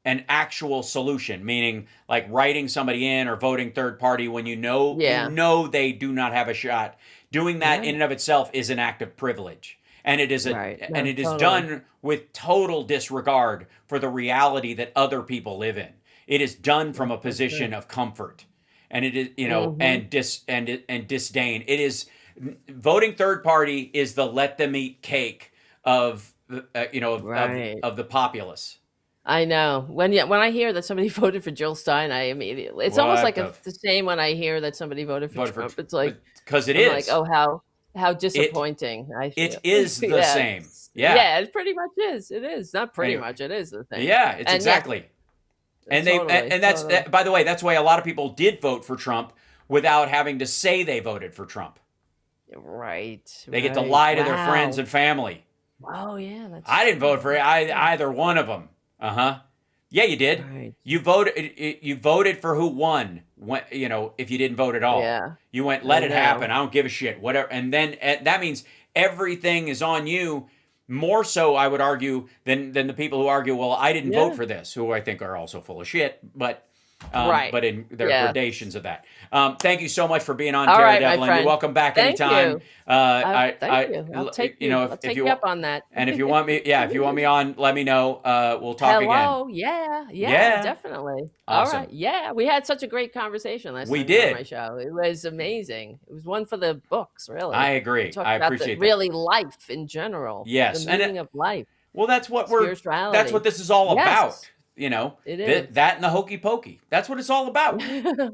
an actual solution, meaning like writing somebody in or voting third party when you know they do not have a shot. Doing that in and of itself is an act of privilege. and it is Right. and No, it is totally. done with total disregard for the reality that other people live in. It is done from That's a so true. position of comfort, and it is, Mm-hmm. and disdain. It is voting third party is the let them eat cake of Right. of the populace. I know. When I hear that somebody voted for Jill Stein, I immediately it's almost What like the the same when I hear that somebody voted for voted for? Trump. It's like Because it I'm like, is oh, how it disappointing I it feel. is the Yeah, same. Yeah. yeah, it pretty much is. It is not pretty Anyway, much. It is the thing. yeah, it's And yeah, exactly. And totally, that's totally. by the way, that's why a lot of people did vote for Trump without having to say they voted for Trump. Right, They get to right. lie to their friends Wow. and family. Oh yeah, that's I didn't true. vote for That's true. either one of them. Uh-huh. Yeah, you did. Right. You voted for who won. When, if you didn't vote at all, Yeah, you went, let I it happen. know. I don't give a shit. Whatever. And then that means everything is on you. More so, I would argue, than the people who argue, well, I didn't vote Yeah. for this, who I think are also full of shit. Right. But in there are Yeah. gradations of that. Thank you so much for being on, All Tara right, my Devlin. You're friend. welcome back Thank anytime. you. Thank you. I'll If take you you want, up on that. and if you want me, yeah, if you want me on, let me know. We'll talk again. Hello. Yeah. Yeah, Yeah, definitely. All right. awesome. Yeah, we had such a great conversation last We time you were on my did. show. It was amazing. It was one for the books, I really. We agree. I talked about the appreciate that. really life in general, the Yes, and meaning of life, well, that's what spirituality. this is all about. Yes, it is. That and the hokey pokey. That's what it's all about.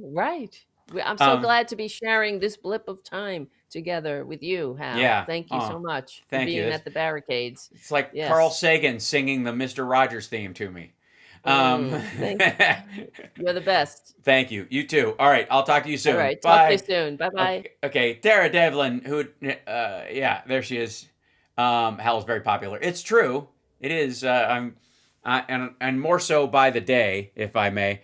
Right. I'm so Um, glad to be sharing this blip of time together with you, Hal. yeah. Thank you Oh, so much for thank you. being at the barricades. It's like Carl Yes. Sagan singing the Mister Rogers theme to me. Um, Thank You're the best. Thank you. You too. All right. I'll talk to you All soon. right. Talk to you Bye. soon. Bye bye. Okay. Okay. Tara Devlin, who, yeah, there she is. Hal's very popular. It's true. It is. And more so by the day, if I may.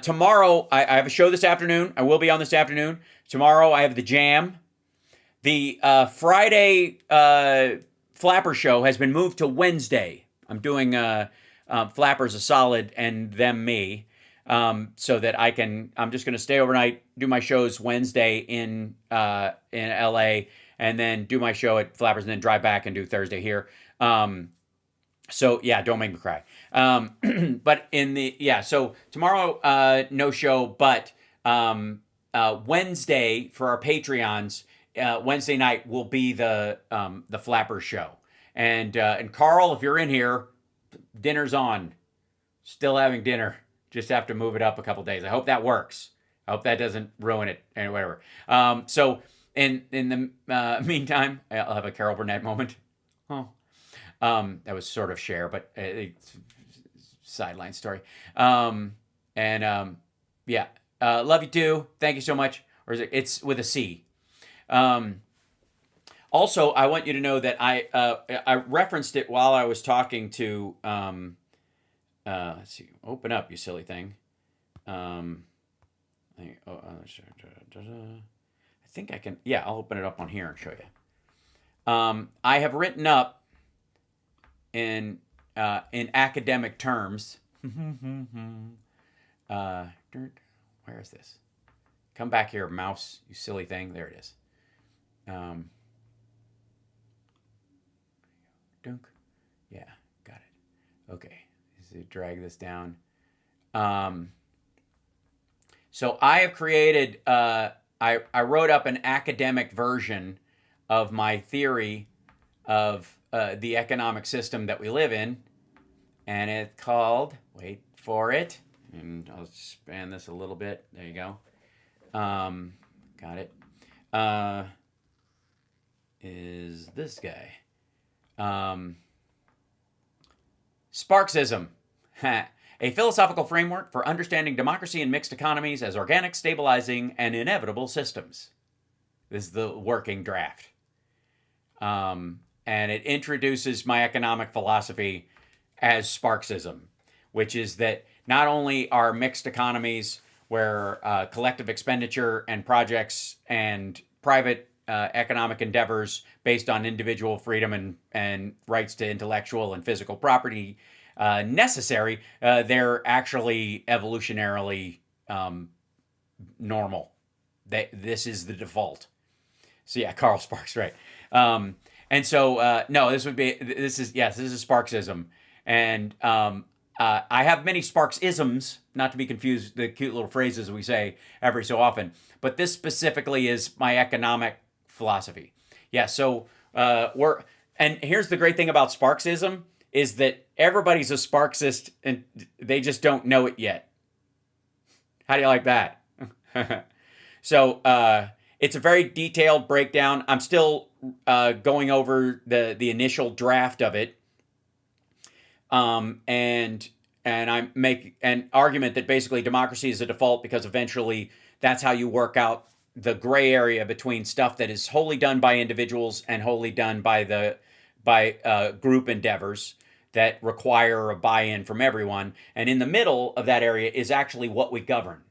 Tomorrow, I have a show this afternoon. I will be on this afternoon. Tomorrow, I have the Jam. The Friday Flapper show has been moved to Wednesday. I'm doing Flappers a solid and them me, so that I'm just going to stay overnight, do my shows Wednesday in LA, and then do my show at Flappers, and then drive back and do Thursday here. So yeah, don't make me cry. But so tomorrow, no show, but Wednesday for our Patreons, Wednesday night will be the Flapper show. And Carl, if you're in here, dinner's on. Still having dinner. Just have to move it up a couple days. I hope that works. I hope that doesn't ruin it and whatever. So in the meantime, I'll have a Carol Burnett moment. Oh. That was sort of Cher, but sideline story. Yeah, love you too. Thank you so much. Or is it's with a C. Also, I want you to know that I referenced it while I was talking to. Let's see. Open up, you silly thing. I think I can. Yeah, I'll open it up on here and show you. I have written up in academic terms. Where is this? Come back here, mouse, you silly thing. There it is. Dunk. Yeah, got it. Okay, so drag this down. So I have created. I wrote up an academic version of my theory of the economic system that we live in, and it's called, wait for it, and I'll expand this a little bit. There you go. Got it. Is this guy. Sparksism. A philosophical framework for understanding democracy and mixed economies as organic, stabilizing, and inevitable systems. This is the working draft. And it introduces my economic philosophy as Sparksism, which is that not only are mixed economies where collective expenditure and projects and private economic endeavors based on individual freedom and rights to intellectual and physical property necessary, they're actually evolutionarily normal. This is the default. So yeah, Karl Sparks, right. And so, no, this is Sparksism. And I have many Sparksisms, not to be confused, the cute little phrases we say every so often. But this specifically is my economic philosophy. Yeah, so and here's the great thing about Sparksism is that everybody's a Sparksist and they just don't know it yet. How do you like that? So it's a very detailed breakdown. I'm still going over the initial draft of it, and I make an argument that basically democracy is a default because eventually that's how you work out the gray area between stuff that is wholly done by individuals and wholly done by group endeavors that require a buy-in from everyone. And in the middle of that area is actually what we govern.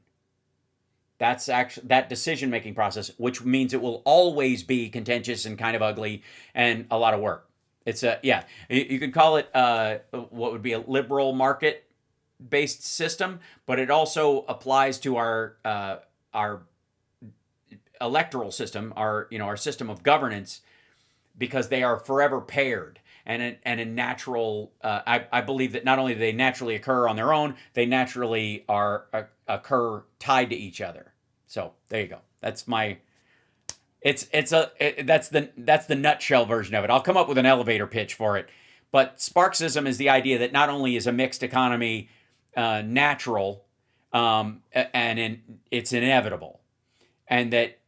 That's actually that decision-making process, which means it will always be contentious and kind of ugly and a lot of work. It's you could call it what would be a liberal market-based system, but it also applies to our electoral system, our system of governance, because they are forever paired. And a natural, I believe that not only do they naturally occur on their own, they naturally occur tied to each other. So there you go. That's my, that's the nutshell version of it. I'll come up with an elevator pitch for it. But Sparksism is the idea that not only is a mixed economy natural, it's inevitable, and that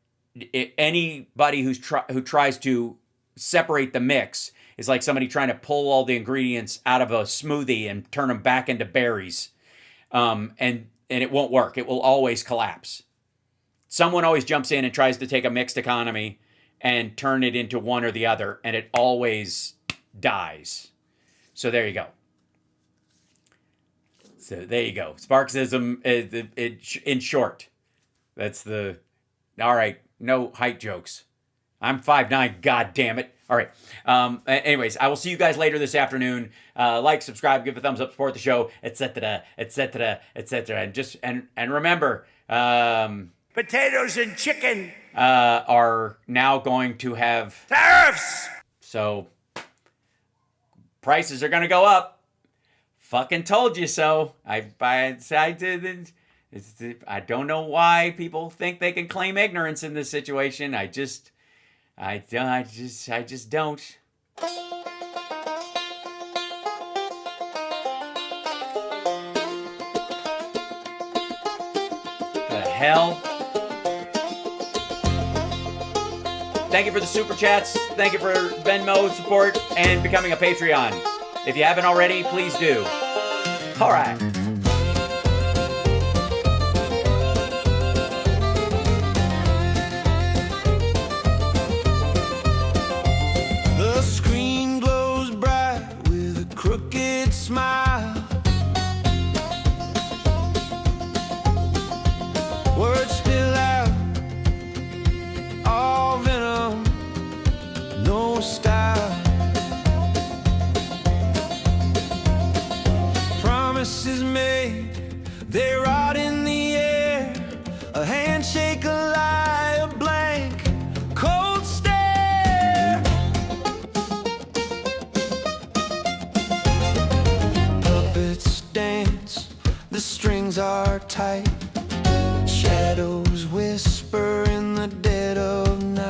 anybody who tries to separate the mix is like somebody trying to pull all the ingredients out of a smoothie and turn them back into berries. And it won't work. It will always collapse. Someone always jumps in and tries to take a mixed economy and turn it into one or the other, and it always dies. So there you go. Sparksism, in short. That's the... All right, no height jokes. I'm 5'9", god damn it. All right. Anyways, I will see you guys later this afternoon. Like, subscribe, give a thumbs up, support the show, etc., etc., etc. And remember, potatoes and chicken are now going to have tariffs. So prices are going to go up. Fucking told you so. I didn't. I don't know why people think they can claim ignorance in this situation. I just don't. The hell? Thank you for the super chats. Thank you for Venmo support and becoming a Patreon. If you haven't already, please do. All right. Smile. Words spill out, all venom, no style. Promises made, they rot in the air. A handshake, a lie, a blank, cold stare. Puppets dance, the strings are tight. Shadows whisper in the dead of night.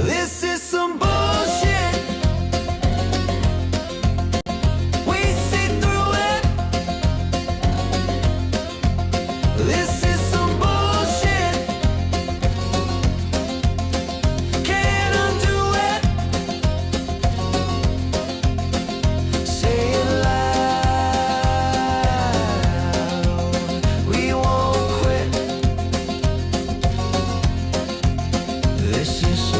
This is some bullshit. We see through it. This is some bullshit. Can't undo it. Say it loud. We won't quit. This is